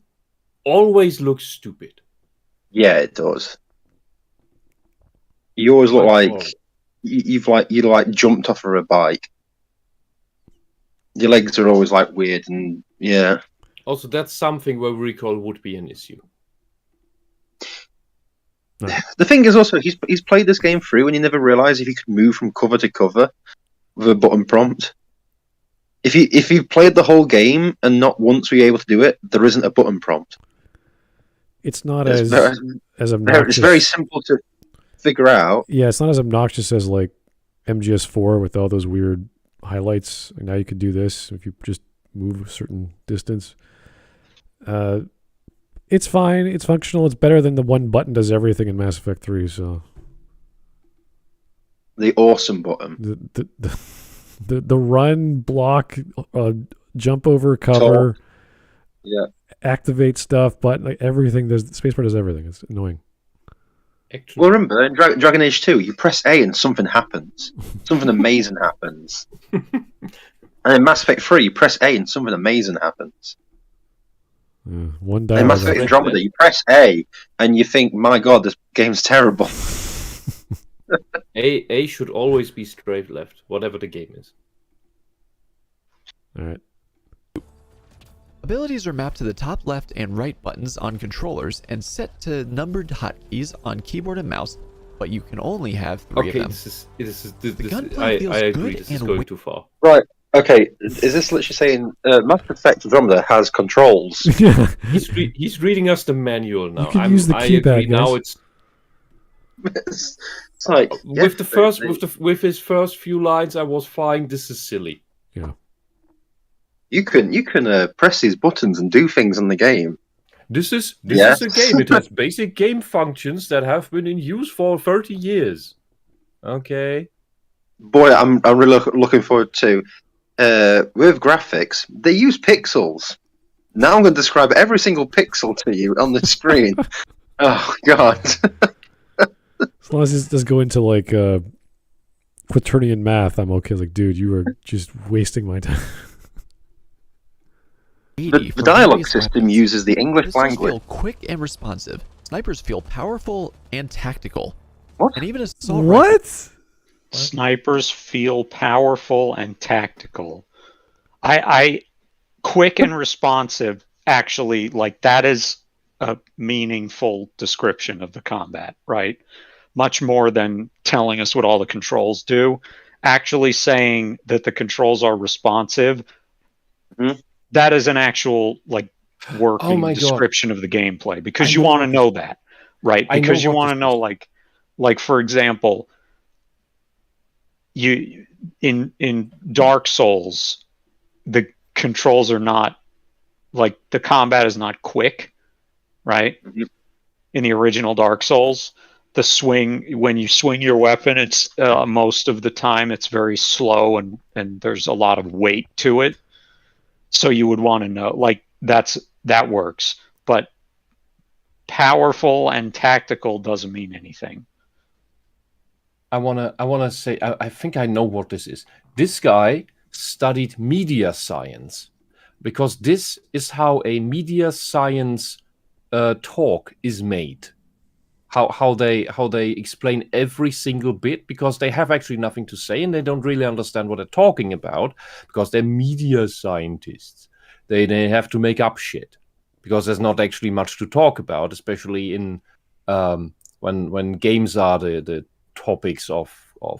[SPEAKER 6] always looks stupid.
[SPEAKER 7] Yeah, it does. You always look like you jumped off of a bike. Your legs are always like weird, and yeah.
[SPEAKER 6] Also, that's something where recall would be an issue.
[SPEAKER 1] No.
[SPEAKER 7] The thing is also he's played this game through and he never realised if he could move from cover to cover with a button prompt. If you played the whole game and not once were you able to do it, there isn't a button prompt.
[SPEAKER 1] It's not
[SPEAKER 7] It's
[SPEAKER 1] as obnoxious.
[SPEAKER 7] It's very simple to figure out.
[SPEAKER 1] Yeah, it's not as obnoxious as like MGS4 with all those weird highlights. And now you could do this if you just move a certain distance. It's fine. It's functional. It's better than the one button does everything in Mass Effect 3. So
[SPEAKER 7] The awesome button.
[SPEAKER 1] the run, block, jump over, cover,
[SPEAKER 7] Yeah.
[SPEAKER 1] activate stuff, button, like everything. Spacebar does everything. It's annoying.
[SPEAKER 6] Actually,
[SPEAKER 7] Well, remember in Dragon Age 2, you press A and something happens. Something amazing happens. And in Mass Effect 3, you press A and something amazing happens.
[SPEAKER 1] One
[SPEAKER 7] In Mass Effect
[SPEAKER 1] dialogue.
[SPEAKER 7] Andromeda, you press A and you think, my god, this game's terrible.
[SPEAKER 6] A should always be straight left, whatever the game is.
[SPEAKER 1] All right.
[SPEAKER 5] Abilities are mapped to the top left and right buttons on controllers and set to numbered hotkeys on keyboard and mouse, but you can only have 3
[SPEAKER 6] Okay,
[SPEAKER 5] of them.
[SPEAKER 6] this is
[SPEAKER 5] gunplay feels
[SPEAKER 6] I agree.
[SPEAKER 5] good
[SPEAKER 6] This is
[SPEAKER 5] and
[SPEAKER 6] going too far.
[SPEAKER 7] Right. Okay, is this literally saying Mass Effect Andromeda has controls?
[SPEAKER 1] Yeah.
[SPEAKER 6] He's reading us the manual now.
[SPEAKER 1] can use the
[SPEAKER 6] I
[SPEAKER 1] keypad,
[SPEAKER 6] agree. Now
[SPEAKER 1] guys.
[SPEAKER 6] it's
[SPEAKER 7] It's like
[SPEAKER 6] with the first with his first few lines. I was fine. This is silly.
[SPEAKER 7] you can press these buttons and do things in the game.
[SPEAKER 6] This is
[SPEAKER 7] Yes.
[SPEAKER 6] a game. It has basic game functions that have been in use for 30 years. Okay.
[SPEAKER 7] Boy, I'm really looking forward to. With graphics, they use pixels. Now I'm going to describe every single pixel to you on the screen. Oh God!
[SPEAKER 1] As long as it doesn't go into like quaternion math, I'm okay. Like, dude, you are just wasting my time.
[SPEAKER 7] The dialogue system uses the English
[SPEAKER 5] Pistols
[SPEAKER 7] language.
[SPEAKER 5] feel quick and responsive. Snipers feel powerful and tactical.
[SPEAKER 7] What?
[SPEAKER 5] And even assault rifles.
[SPEAKER 1] What?
[SPEAKER 4] Snipers feel powerful and tactical. I quick and responsive, actually, like, that is a meaningful description of the combat, right? Much more than telling us what all the controls do. Actually saying that the controls are responsive, that is an actual, like, working description of the gameplay, because you want to know that, right? Because you want to know, like for example, you in Dark Souls, the controls are not, like, the combat is not quick, right? In the original Dark Souls, the swing, when you swing your weapon, it's most of the time it's very slow, and there's a lot of weight to it. So you would want to know, like, that works, but powerful and tactical doesn't mean anything.
[SPEAKER 6] I wanna say I think I know what this is. This guy studied media science, because this is how a media science talk is made. How they explain every single bit, because they have actually nothing to say and they don't really understand what they're talking about, because they're media scientists. They have to make up shit, because there's not actually much to talk about, especially in when games are the topics of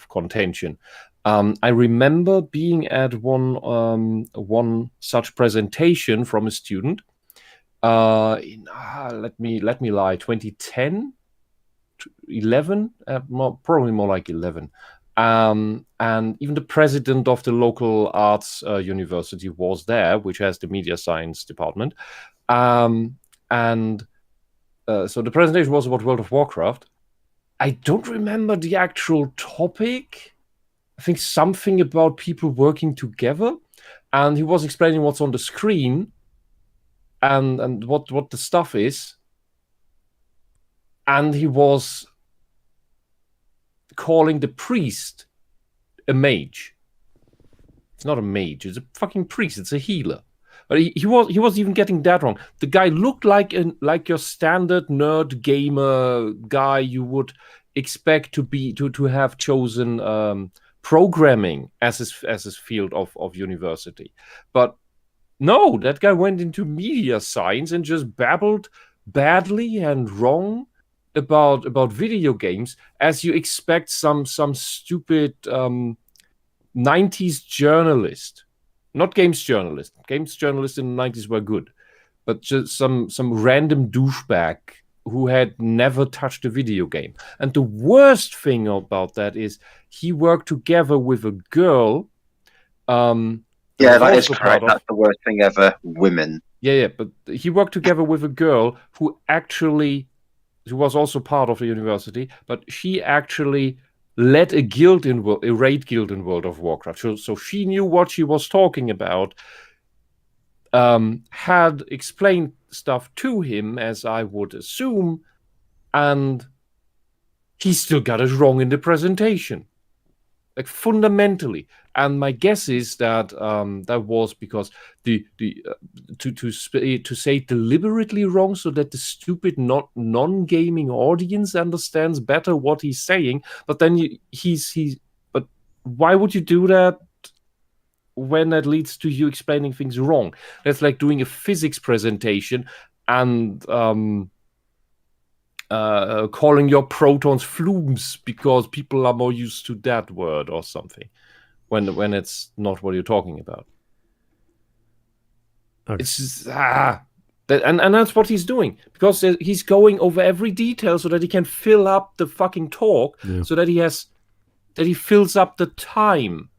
[SPEAKER 6] contention. I remember being at one such presentation from a student in let me lie, 2010, 11, probably more like 11. And even the president of the local arts university was there, which has the media science department. So the presentation was about World of Warcraft. I don't remember the actual topic. I think something about people working together. And he was explaining what's on the screen and what the stuff is. And he was calling the priest a mage. It's not a mage, it's a fucking priest, it's a healer. But he was even getting that wrong. The guy looked like your standard nerd gamer guy you would expect to have chosen programming as his field of university. But no, that guy went into media science and just babbled badly and wrong about video games, as you expect some stupid 90s journalist. Not games journalist. Games journalists in the 90s were good. But just some random douchebag who had never touched a video game. And the worst thing about that is he worked together with a girl.
[SPEAKER 7] Yeah, that is correct. That's the worst thing ever. Women.
[SPEAKER 6] Yeah, but he worked together with a girl who was also part of the university, but she actually led a raid guild in World of Warcraft. So she knew what she was talking about, had explained stuff to him, as I would assume, and he still got it wrong in the presentation, like fundamentally. And my guess is that that was because to say deliberately wrong, so that the stupid non-gaming audience understands better what he's saying. But then but why would you do that when that leads to you explaining things wrong? That's like doing a physics presentation and calling your protons flumes because people are more used to that word or something. when it's not what you're talking about.
[SPEAKER 1] Okay.
[SPEAKER 6] It's just, and that's what he's doing, because he's going over every detail so that he can fill up the fucking talk, so that he fills up the time,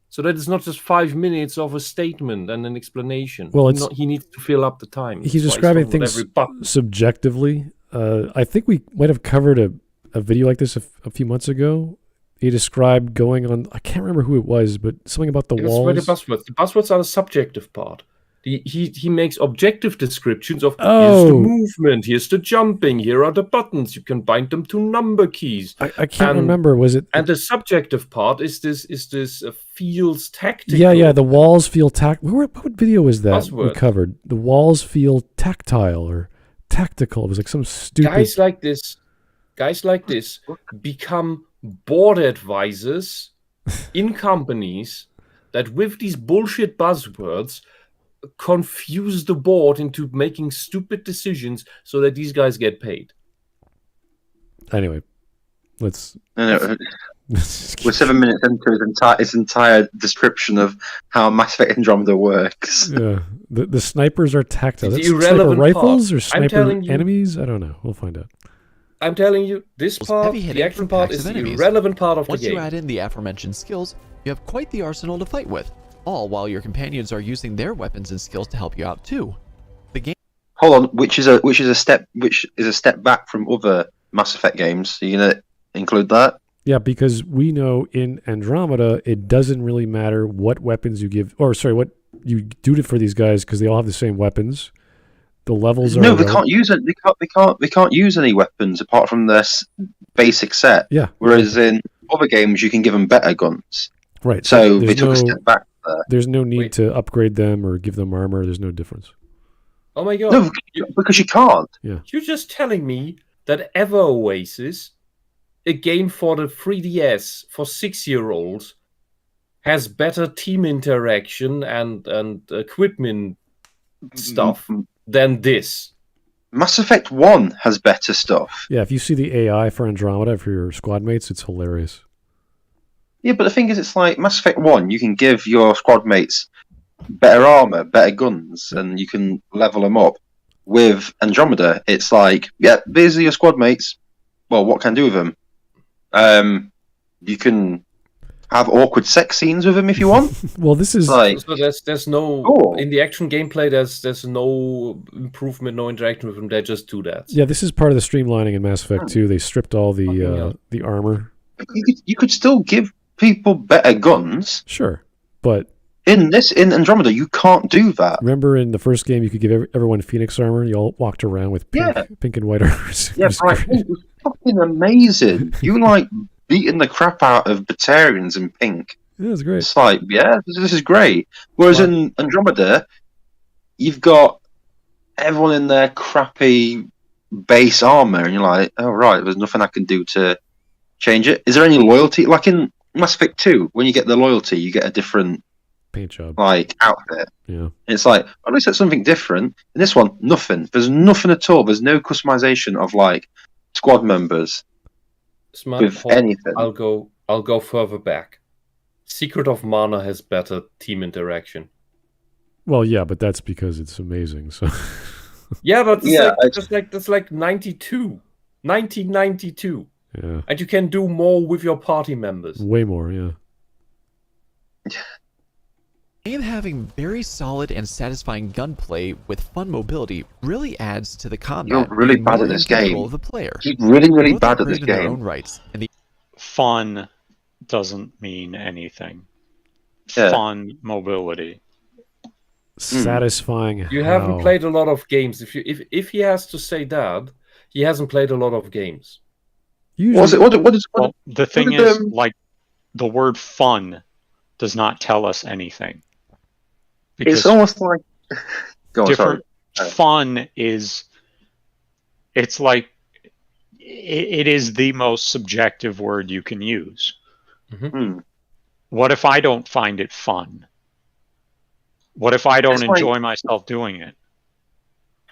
[SPEAKER 6] so that it's not just 5 minutes of a statement and an explanation.
[SPEAKER 1] Well,
[SPEAKER 6] he needs to fill up the time.
[SPEAKER 1] He's describing things subjectively. I think we might have covered a video like this a few months ago. He described going on, I can't remember who it was, but something about the walls.
[SPEAKER 6] The buzzwords are the subjective part. He makes objective descriptions of here's the movement, here's the jumping, here are the buttons, you can bind them to number keys.
[SPEAKER 1] I can't remember. Was it?
[SPEAKER 6] And the subjective part is this feels tactical.
[SPEAKER 1] Yeah. The walls feel what video was that we covered? The walls feel tactile or tactical. It was like some stupid.
[SPEAKER 6] Guys like this become board advisors in companies that with these bullshit buzzwords confuse the board into making stupid decisions so that these guys get paid.
[SPEAKER 1] Anyway, let's.
[SPEAKER 7] We're 7 minutes into his entire description of how Mass Effect Andromeda works.
[SPEAKER 1] Yeah, the snipers are tactile. That's
[SPEAKER 6] irrelevant
[SPEAKER 1] sniper rifles
[SPEAKER 6] part.
[SPEAKER 1] or sniper enemies? I don't know. We'll find out.
[SPEAKER 6] I'm telling you, this part, the action part, is the irrelevant part of the game.
[SPEAKER 5] Once you add in the aforementioned skills, you have quite the arsenal to fight with. All while your companions are using their weapons and skills to help you out too. The game.
[SPEAKER 7] Hold on, which is a step back from other Mass Effect games. Are you gonna include that?
[SPEAKER 1] Yeah, because we know in Andromeda it doesn't really matter what weapons you give, what you do for these guys, because they all have the same weapons. The levels are
[SPEAKER 7] they can't use it. They can't use any weapons apart from their basic set.
[SPEAKER 1] Yeah.
[SPEAKER 7] Whereas in other games you can give them better guns.
[SPEAKER 1] Right.
[SPEAKER 7] So they took a step back there.
[SPEAKER 1] There's no need to upgrade them or give them armor. There's no difference.
[SPEAKER 6] Oh my god.
[SPEAKER 7] No, because you can't.
[SPEAKER 1] Yeah.
[SPEAKER 6] You're just telling me that Ever Oasis, a game for the 3DS for 6-year-olds, has better team interaction and equipment stuff than this.
[SPEAKER 7] Mass Effect 1 has better stuff.
[SPEAKER 1] Yeah, if you see the AI for Andromeda for your squad mates, it's hilarious.
[SPEAKER 7] Yeah, but the thing is, it's like Mass Effect 1, you can give your squad mates better armor, better guns, and you can level them up. With Andromeda, it's like, yeah, these are your squad mates. Well, what can I do with them? You can have awkward sex scenes with them if you want.
[SPEAKER 1] Well, this is
[SPEAKER 7] like,
[SPEAKER 6] so there's no in the action gameplay. There's no improvement, no interaction with them. They just do that.
[SPEAKER 1] Yeah, this is part of the streamlining in Mass Effect 2. They stripped all the armor.
[SPEAKER 7] You could still give people better guns.
[SPEAKER 1] Sure, but
[SPEAKER 7] in Andromeda, you can't do that.
[SPEAKER 1] Remember, in the first game, you could give everyone Phoenix armor. You all walked around with pink and white armor.
[SPEAKER 7] Yeah, right. It was fucking amazing. You like beating the crap out of Batarians in pink.
[SPEAKER 1] Yeah, it's great.
[SPEAKER 7] It's like, yeah, this is great. Whereas in Andromeda, you've got everyone in their crappy base armor, and you're like, oh right, there's nothing I can do to change it. Is there any loyalty? Like in Mass Effect 2, when you get the loyalty, you get a different
[SPEAKER 1] paint job,
[SPEAKER 7] like outfit.
[SPEAKER 1] Yeah, and
[SPEAKER 7] it's like, at least that's something different. In this one, nothing. There's nothing at all. There's no customization of like squad members. With anything.
[SPEAKER 6] I'll go further back. Secret of Mana has better team interaction.
[SPEAKER 1] Well, yeah, but that's because it's amazing. So
[SPEAKER 6] yeah, but that's like 1992.
[SPEAKER 1] Yeah,
[SPEAKER 6] and you can do more with your party members.
[SPEAKER 1] Way more, yeah.
[SPEAKER 5] Game having very solid and satisfying gunplay with fun mobility really adds to the combat.
[SPEAKER 7] You're really bad at this game.
[SPEAKER 5] Of the player.
[SPEAKER 7] You're really bad at this game.
[SPEAKER 5] Own rights, and
[SPEAKER 4] fun doesn't mean anything. Yeah. Fun mobility.
[SPEAKER 1] Satisfying.
[SPEAKER 6] You haven't played a lot of games. If he has to say that, he hasn't played a lot of games.
[SPEAKER 4] The thing is, like, the word fun does not tell us anything.
[SPEAKER 7] It's almost like
[SPEAKER 4] fun is. It's like it is the most subjective word you can use.
[SPEAKER 7] Mm-hmm.
[SPEAKER 4] What if I don't find it fun? What if I don't enjoy myself doing it?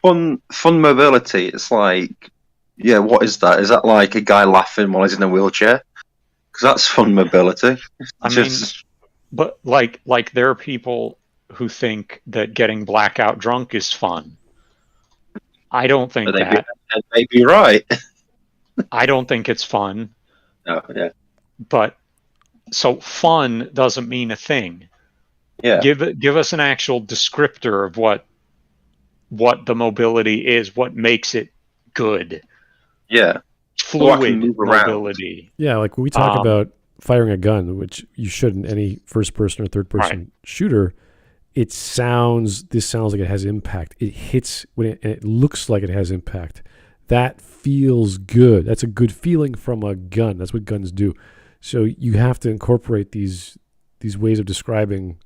[SPEAKER 7] Fun mobility. It's like, yeah, what is that? Is that like a guy laughing while he's in a wheelchair? Because that's fun mobility.
[SPEAKER 4] But like there are people who think that getting blackout drunk is fun. I don't think that.
[SPEAKER 7] They may be right.
[SPEAKER 4] I don't think it's fun.
[SPEAKER 7] Oh, yeah.
[SPEAKER 4] But so fun doesn't mean a thing.
[SPEAKER 7] Yeah.
[SPEAKER 4] Give us an actual descriptor of what the mobility is, what makes it good.
[SPEAKER 7] Yeah.
[SPEAKER 4] Fluid
[SPEAKER 7] move around.
[SPEAKER 4] mobility.
[SPEAKER 1] Yeah, like when we talk about firing a gun, which you should in any first-person or third-person shooter, this sounds like it has impact. It hits and it looks like it has impact. That feels good. That's a good feeling from a gun. That's what guns do. So you have to incorporate these ways of describing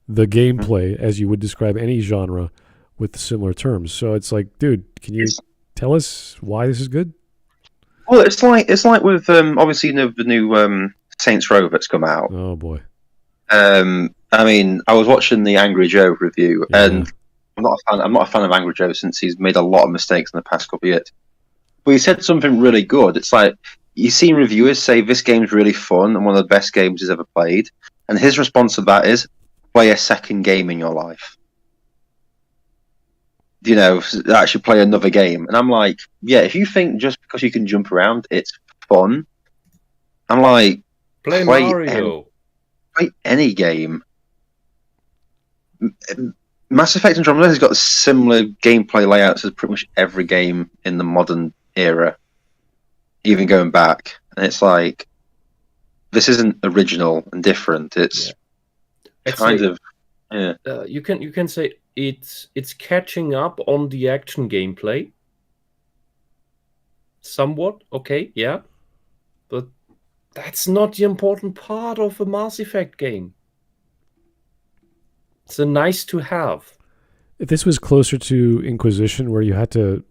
[SPEAKER 1] the gameplay as you would describe any genre with similar terms. So it's like, dude, can you tell us why this is good?
[SPEAKER 7] Well, it's like with obviously the new Saints Row that's come out.
[SPEAKER 1] Oh boy.
[SPEAKER 7] I mean, I was watching the Angry Joe review, and I'm not a fan of Angry Joe since he's made a lot of mistakes in the past couple of years. But he said something really good. It's like you've seen reviewers say this game's really fun and one of the best games he's ever played, and his response to that is play a second game in your life. You know, actually play another game. And I'm like, yeah, if you think just because you can jump around, it's fun, I'm like,
[SPEAKER 6] Play Mario.
[SPEAKER 7] Play any game. Mass Effect Andromeda has got similar gameplay layouts as pretty much every game in the modern era, even going back. And it's like, this isn't original and different. It's kind of, yeah.
[SPEAKER 6] You can say it's catching up on the action gameplay. Somewhat, okay, yeah. But that's not the important part of a Mass Effect game. It's a nice to have.
[SPEAKER 1] If this was closer to Inquisition, where you had to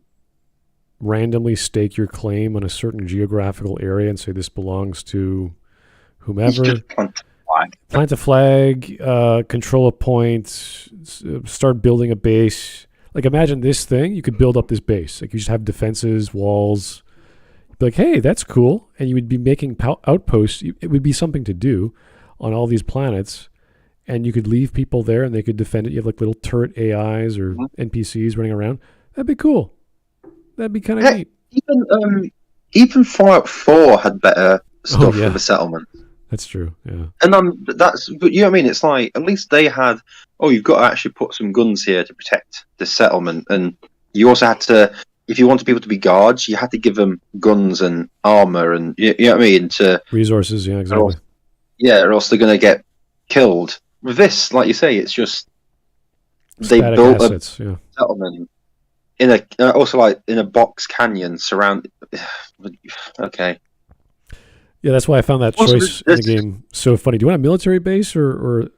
[SPEAKER 1] randomly stake your claim on a certain geographical area and say this belongs to whomever,
[SPEAKER 7] Just
[SPEAKER 1] plant a flag, control a point, start building a base. Like imagine this thing, you could build up this base. Like you just have defenses, walls. Be like, hey, that's cool. And you would be making outposts. It would be something to do on all these planets. And you could leave people there and they could defend it. You have like little turret AIs or NPCs running around. That'd be cool. That'd be kind of neat.
[SPEAKER 7] Even Fallout 4 had better stuff for the settlement.
[SPEAKER 1] That's true, yeah.
[SPEAKER 7] And but you know what I mean? It's like, at least they had, you've got to actually put some guns here to protect the settlement. And you also had to, if you wanted people to be guards, you had to give them guns and armor and, you know what I mean?
[SPEAKER 1] Resources, yeah, exactly.
[SPEAKER 7] Or else they're going to get killed. With this, like you say, it's just,
[SPEAKER 1] Static
[SPEAKER 7] they built
[SPEAKER 1] assets,
[SPEAKER 7] a settlement in a box canyon surrounded. Okay.
[SPEAKER 1] Yeah, that's why I found that choice in the game so funny. Do you want a military base or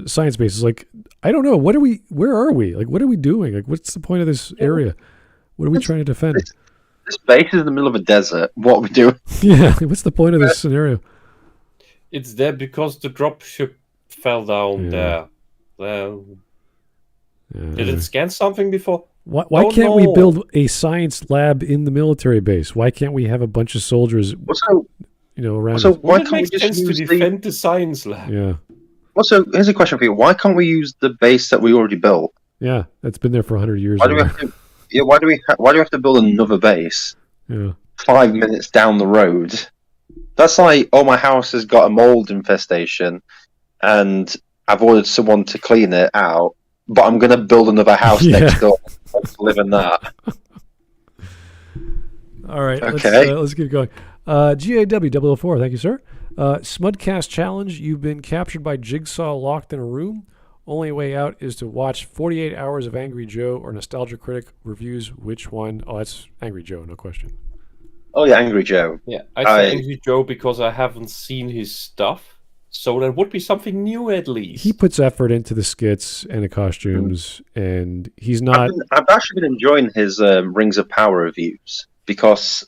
[SPEAKER 1] science base? It's like, I don't know. Where are we? Like, what are we doing? Like, what's the point of this area? What are we trying to defend?
[SPEAKER 7] This base is in the middle of a desert. What are we doing?
[SPEAKER 1] Yeah, what's the point of this scenario?
[SPEAKER 6] It's there because the dropship fell down there. Did it scan something before?
[SPEAKER 1] Why can't we build a science lab in the military base? Why can't we have a bunch of soldiers around?
[SPEAKER 7] So why
[SPEAKER 6] can't we just use to defend the science lab?
[SPEAKER 1] Yeah.
[SPEAKER 7] Also, here's a question for you. Why can't we use the base that we already built?
[SPEAKER 1] Yeah, that's been there for 100 years.
[SPEAKER 7] Why do we have to build another base?
[SPEAKER 1] Yeah.
[SPEAKER 7] 5 minutes down the road. That's like, my house has got a mold infestation, and I've ordered someone to clean it out, but I'm going to build another house next door to live in that.
[SPEAKER 1] All right,
[SPEAKER 7] okay.
[SPEAKER 1] Let's keep going. GAW004, thank you, sir. Smudcast challenge. You've been captured by Jigsaw, locked in a room. Only way out is to watch 48 hours of Angry Joe or Nostalgia Critic reviews. Which one? Oh, that's Angry Joe, no question.
[SPEAKER 7] Oh, yeah, Angry Joe.
[SPEAKER 6] Yeah, I say Angry Joe because I haven't seen his stuff. So that would be something new at least.
[SPEAKER 1] He puts effort into the skits and the costumes, and he's not...
[SPEAKER 7] I've actually been enjoying his Rings of Power reviews because...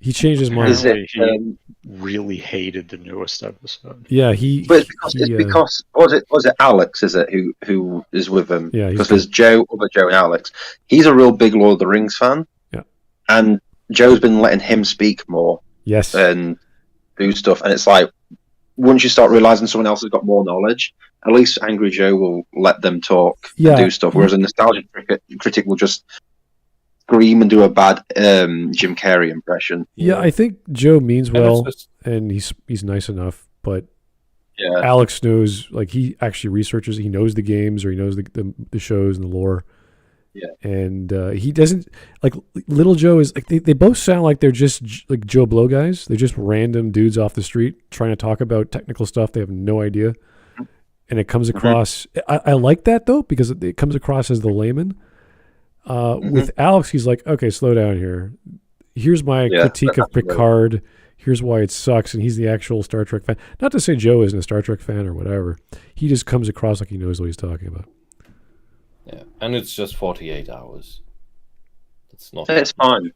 [SPEAKER 1] he changed his mind.
[SPEAKER 4] He really hated the newest episode.
[SPEAKER 1] Yeah,
[SPEAKER 7] But it's because was it Alex? Is it who is with him?
[SPEAKER 1] Yeah,
[SPEAKER 7] because there's other Joe and Alex. He's a real big Lord of the Rings fan.
[SPEAKER 1] Yeah,
[SPEAKER 7] and Joe's been letting him speak more.
[SPEAKER 1] Yes,
[SPEAKER 7] and do stuff, and it's like once you start realizing someone else has got more knowledge, at least Angry Joe will let them talk and do stuff, whereas a nostalgia critic will just scream and do a bad Jim Carrey impression.
[SPEAKER 1] Yeah, I think Joe means well, and he's nice enough, but Alex knows, like, he actually researches, he knows the games, or he knows the shows and the lore.
[SPEAKER 7] Yeah.
[SPEAKER 1] And he doesn't, like, Little Joe is, like, they both sound like they're just, like, Joe Blow guys. They're just random dudes off the street trying to talk about technical stuff. They have no idea. And it comes across, I like that, though, because it comes across as the layman. With Alex, he's like, okay, slow down here. Here's my critique of Picard. Here's why it sucks. And he's the actual Star Trek fan. Not to say Joe isn't a Star Trek fan or whatever. He just comes across like he knows what he's talking about.
[SPEAKER 6] Yeah, and it's just 48 hours. It's not.
[SPEAKER 7] It's fine.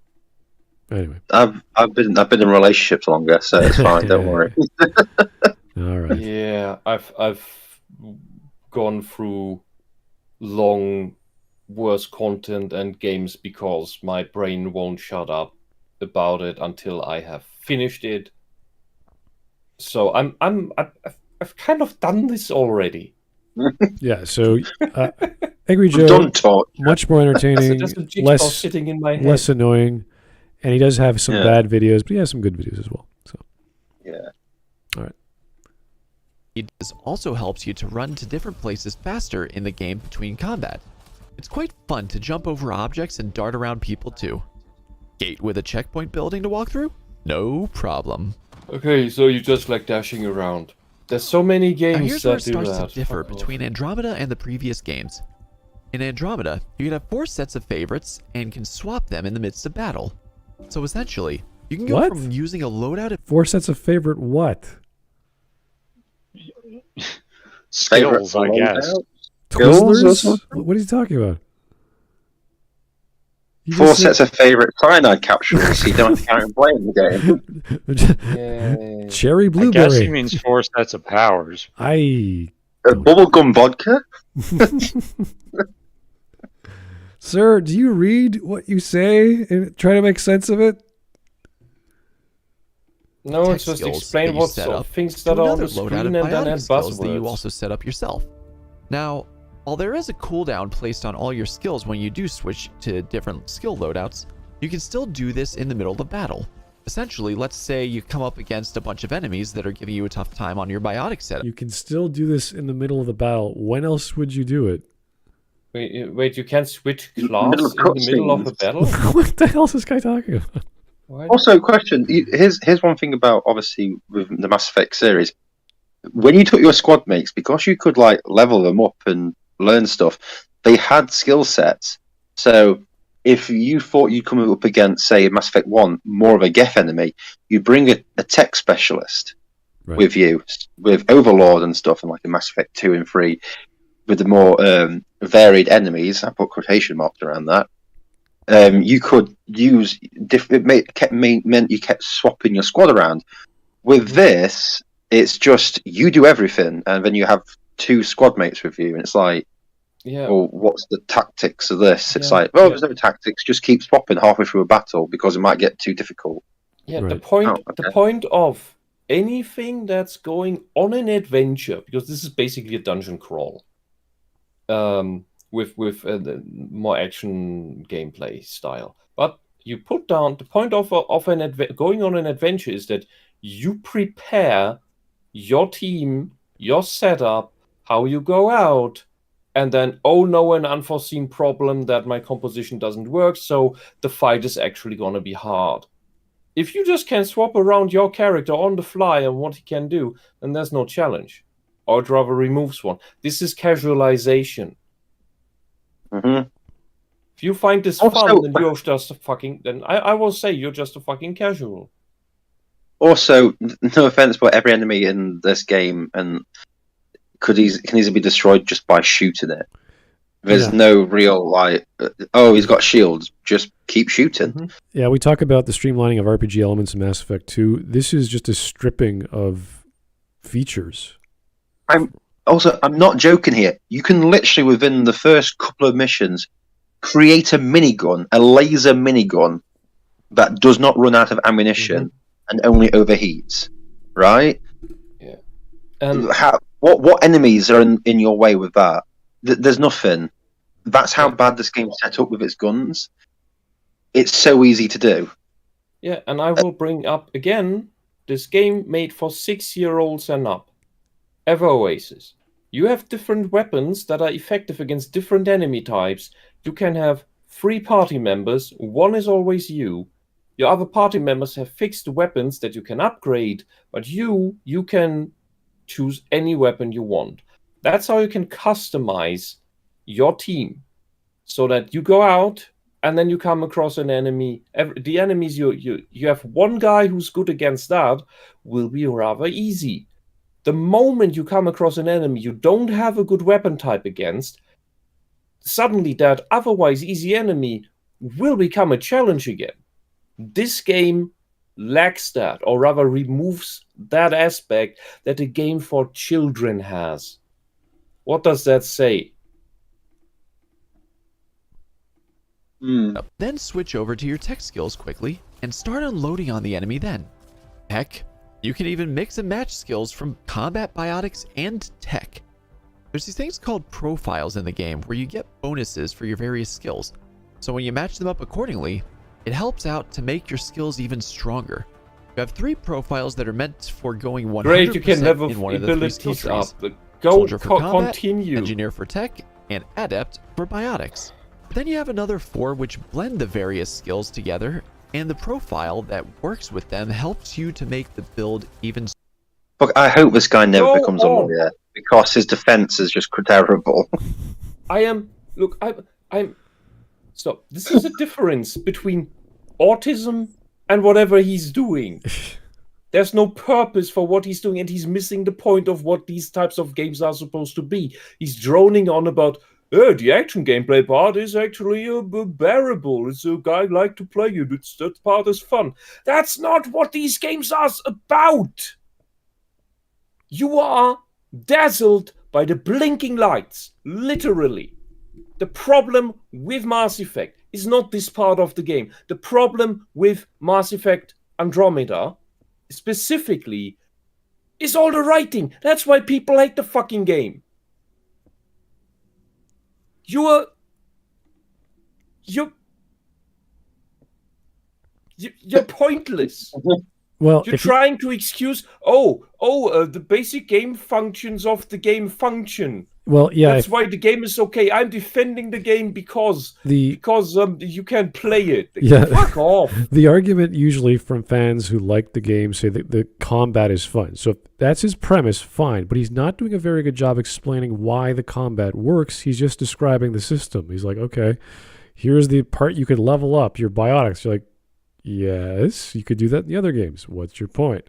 [SPEAKER 1] Anyway,
[SPEAKER 7] I've been in relationships longer, so it's fine. Don't worry.
[SPEAKER 1] All right.
[SPEAKER 6] Yeah, I've gone through long worse content and games because my brain won't shut up about it until I have finished it. So I've kind of done this already.
[SPEAKER 1] Yeah. So Angry Joe, much more entertaining,
[SPEAKER 6] sitting in my head.
[SPEAKER 1] less annoying, and he does have some bad videos, but he has some good videos as well. So all right.
[SPEAKER 5] It also helps you to run to different places faster in the game between combat. It's quite fun to jump over objects and dart around people too. Gate with a checkpoint building to walk through? No problem.
[SPEAKER 6] Okay, so you just like dashing around. There's so many games
[SPEAKER 5] now here's where
[SPEAKER 6] that
[SPEAKER 5] it
[SPEAKER 6] do
[SPEAKER 5] starts
[SPEAKER 6] that.
[SPEAKER 5] to differ between Andromeda and the previous games. In Andromeda, you can have 4 sets of favorites and can swap them in the midst of battle. So essentially, you can go from using a loadout...
[SPEAKER 1] 4 sets of favorite what?
[SPEAKER 4] Skills, I guess.
[SPEAKER 1] Twizzlers? What are you talking about?
[SPEAKER 7] 4 sets of favorite cyanide capsules, so you don't have to carry and play in the
[SPEAKER 1] game. Cherry blueberry.
[SPEAKER 4] I guess he means 4 sets of powers.
[SPEAKER 7] Bubblegum vodka?
[SPEAKER 1] Sir, do you read what you say and try to make sense of it?
[SPEAKER 6] No, it's just explain what sort of things that are on the screen and then add buzzwords
[SPEAKER 5] that you also set up yourself. Now, while there is a cooldown placed on all your skills when you do switch to different skill loadouts, you can still do this in the middle of battle. Essentially, let's say you come up against a bunch of enemies that are giving you a tough time on your biotic setup.
[SPEAKER 1] You can still do this in the middle of the battle. When else would you do it?
[SPEAKER 6] Wait, you can't switch class in the middle of a battle?
[SPEAKER 1] What the hell is this guy talking about?
[SPEAKER 6] What?
[SPEAKER 7] Also, question. Here's one thing about, obviously, with the Mass Effect series. When you took your squad mates, because you could like level them up and learn stuff, they had skill sets. So if you thought you'd come up against, say, Mass Effect 1, more of a Geth enemy, you bring a tech specialist with you, with Overlord and stuff, and like in Mass Effect 2 and 3, with the more varied enemies. I put quotation marks around that. You could use meant you kept swapping your squad around. With this, it's just you do everything, and then you have 2 squad mates with you, and it's like, well, what's the tactics of this? It's like, well, there's no tactics. Just keep swapping halfway through a battle because it might get too difficult.
[SPEAKER 6] Yeah, the point of anything that's going on an adventure, because this is basically a dungeon crawl, with more action gameplay style. But you put down the point of going on an adventure is that you prepare your team, your setup, how you go out, and then, oh no, an unforeseen problem that my composition doesn't work, so the fight is actually going to be hard. If you just can swap around your character on the fly and what he can do, then there's no challenge. Or it rather removes one. This is casualization.
[SPEAKER 7] Mm-hmm.
[SPEAKER 6] If you find this fun, then you're just a fucking... Then I will say you're just a fucking casual.
[SPEAKER 7] Also, no offense, but every enemy in this game can easily be destroyed just by shooting it. There's no real, like, oh, he's got shields, just keep shooting.
[SPEAKER 1] Mm-hmm. Yeah, we talk about the streamlining of RPG elements in Mass Effect 2. This is just a stripping of features.
[SPEAKER 7] I'm not joking here. You can literally, within the first couple of missions, create a minigun, a laser minigun, that does not run out of ammunition and only overheats, right?
[SPEAKER 6] Yeah.
[SPEAKER 7] What enemies are in your way with that? There's nothing. That's how bad this game's set up with its guns. It's so easy to do.
[SPEAKER 6] Yeah, and I will bring up again this game made for 6-year-olds and up. Ever Oasis. You have different weapons that are effective against different enemy types. You can have 3 party members. One is always you. Your other party members have fixed weapons that you can upgrade, but you can choose any weapon you want. That's how you can customize your team, so that you go out and then you come across an enemy. The enemies you have one guy who's good against that will be rather easy. The moment you come across an enemy you don't have a good weapon type against, suddenly that otherwise easy enemy will become a challenge again. This game lacks that, or rather removes that aspect that a game for children has. What does that say?
[SPEAKER 5] Then switch over to your tech skills quickly and start unloading on the enemy then. Heck, you can even mix and match skills from combat biotics and tech. There's these things called profiles in the game where you get bonuses for your various skills. So when you match them up accordingly, it helps out to make your skills even stronger. You have 3 profiles that are meant for going 100%
[SPEAKER 6] Great, you can level
[SPEAKER 5] in one of the 3 skill
[SPEAKER 6] abilities
[SPEAKER 5] trees.
[SPEAKER 6] up. Go,
[SPEAKER 5] Soldier for combat,
[SPEAKER 6] continue.
[SPEAKER 5] Engineer for tech, and Adept for biotics. Then you have another 4 which blend the various skills together, and the profile that works with them helps you to make the build even.
[SPEAKER 7] Look, I hope this guy never
[SPEAKER 6] Go
[SPEAKER 7] becomes a
[SPEAKER 6] on.
[SPEAKER 7] warrior, because his defense is just terrible.
[SPEAKER 6] I'm stop. This is a difference between autism and whatever he's doing. There's no purpose for what he's doing, and he's missing the point of what these types of games are supposed to be. He's droning on about, the action gameplay part is actually bearable. It's a guy like to play it. That part is fun. That's not what these games are about. You are dazzled by the blinking lights, literally. The problem with Mass Effect is not this part of the game. The problem with Mass Effect Andromeda, specifically, is all the writing. That's why people hate the fucking game. You're pointless.
[SPEAKER 1] Well,
[SPEAKER 6] You're
[SPEAKER 1] if
[SPEAKER 6] trying to excuse, the basic game functions of the game function. That's why the game is okay. I'm defending the game because you can play it.
[SPEAKER 1] Yeah.
[SPEAKER 6] Fuck off.
[SPEAKER 1] The argument usually from fans who like the game say that the combat is fun. So if that's his premise, fine. But he's not doing a very good job explaining why the combat works. He's just describing the system. He's like, okay, here's the part you could level up your biotics. You're like, yes, you could do that in the other games. What's your point?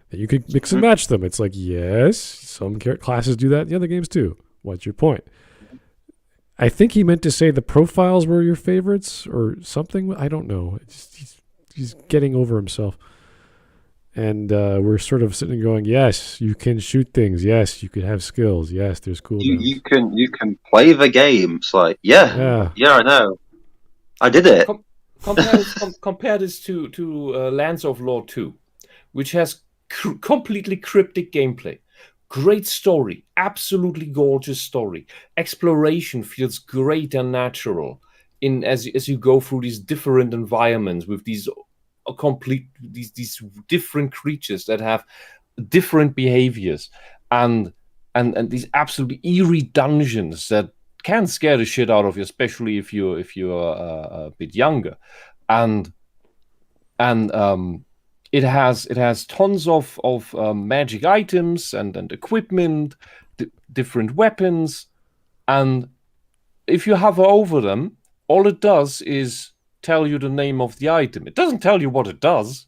[SPEAKER 1] And you could mix and match them. It's like, yes, some classes do that in the other games too. What's your point? I think he meant to say the profiles were your favorites or something. I don't know. He's getting over himself. And we're sort of sitting and going, yes, you can shoot things. Yes, you can have skills. Yes, there's cooldowns.
[SPEAKER 7] You can play the game. It's like, yeah, I know. I did it.
[SPEAKER 6] Compare this to Lands of Lore 2, which has completely cryptic gameplay. Great story, absolutely gorgeous story. Exploration feels great and natural as you go through these different environments with these different creatures that have different behaviors and these absolutely eerie dungeons that can scare the shit out of you, especially if you're a bit younger, and it has tons of magic items and equipment, different weapons, and if you hover over them, all it does is tell you the name of the item. It doesn't tell you what it does.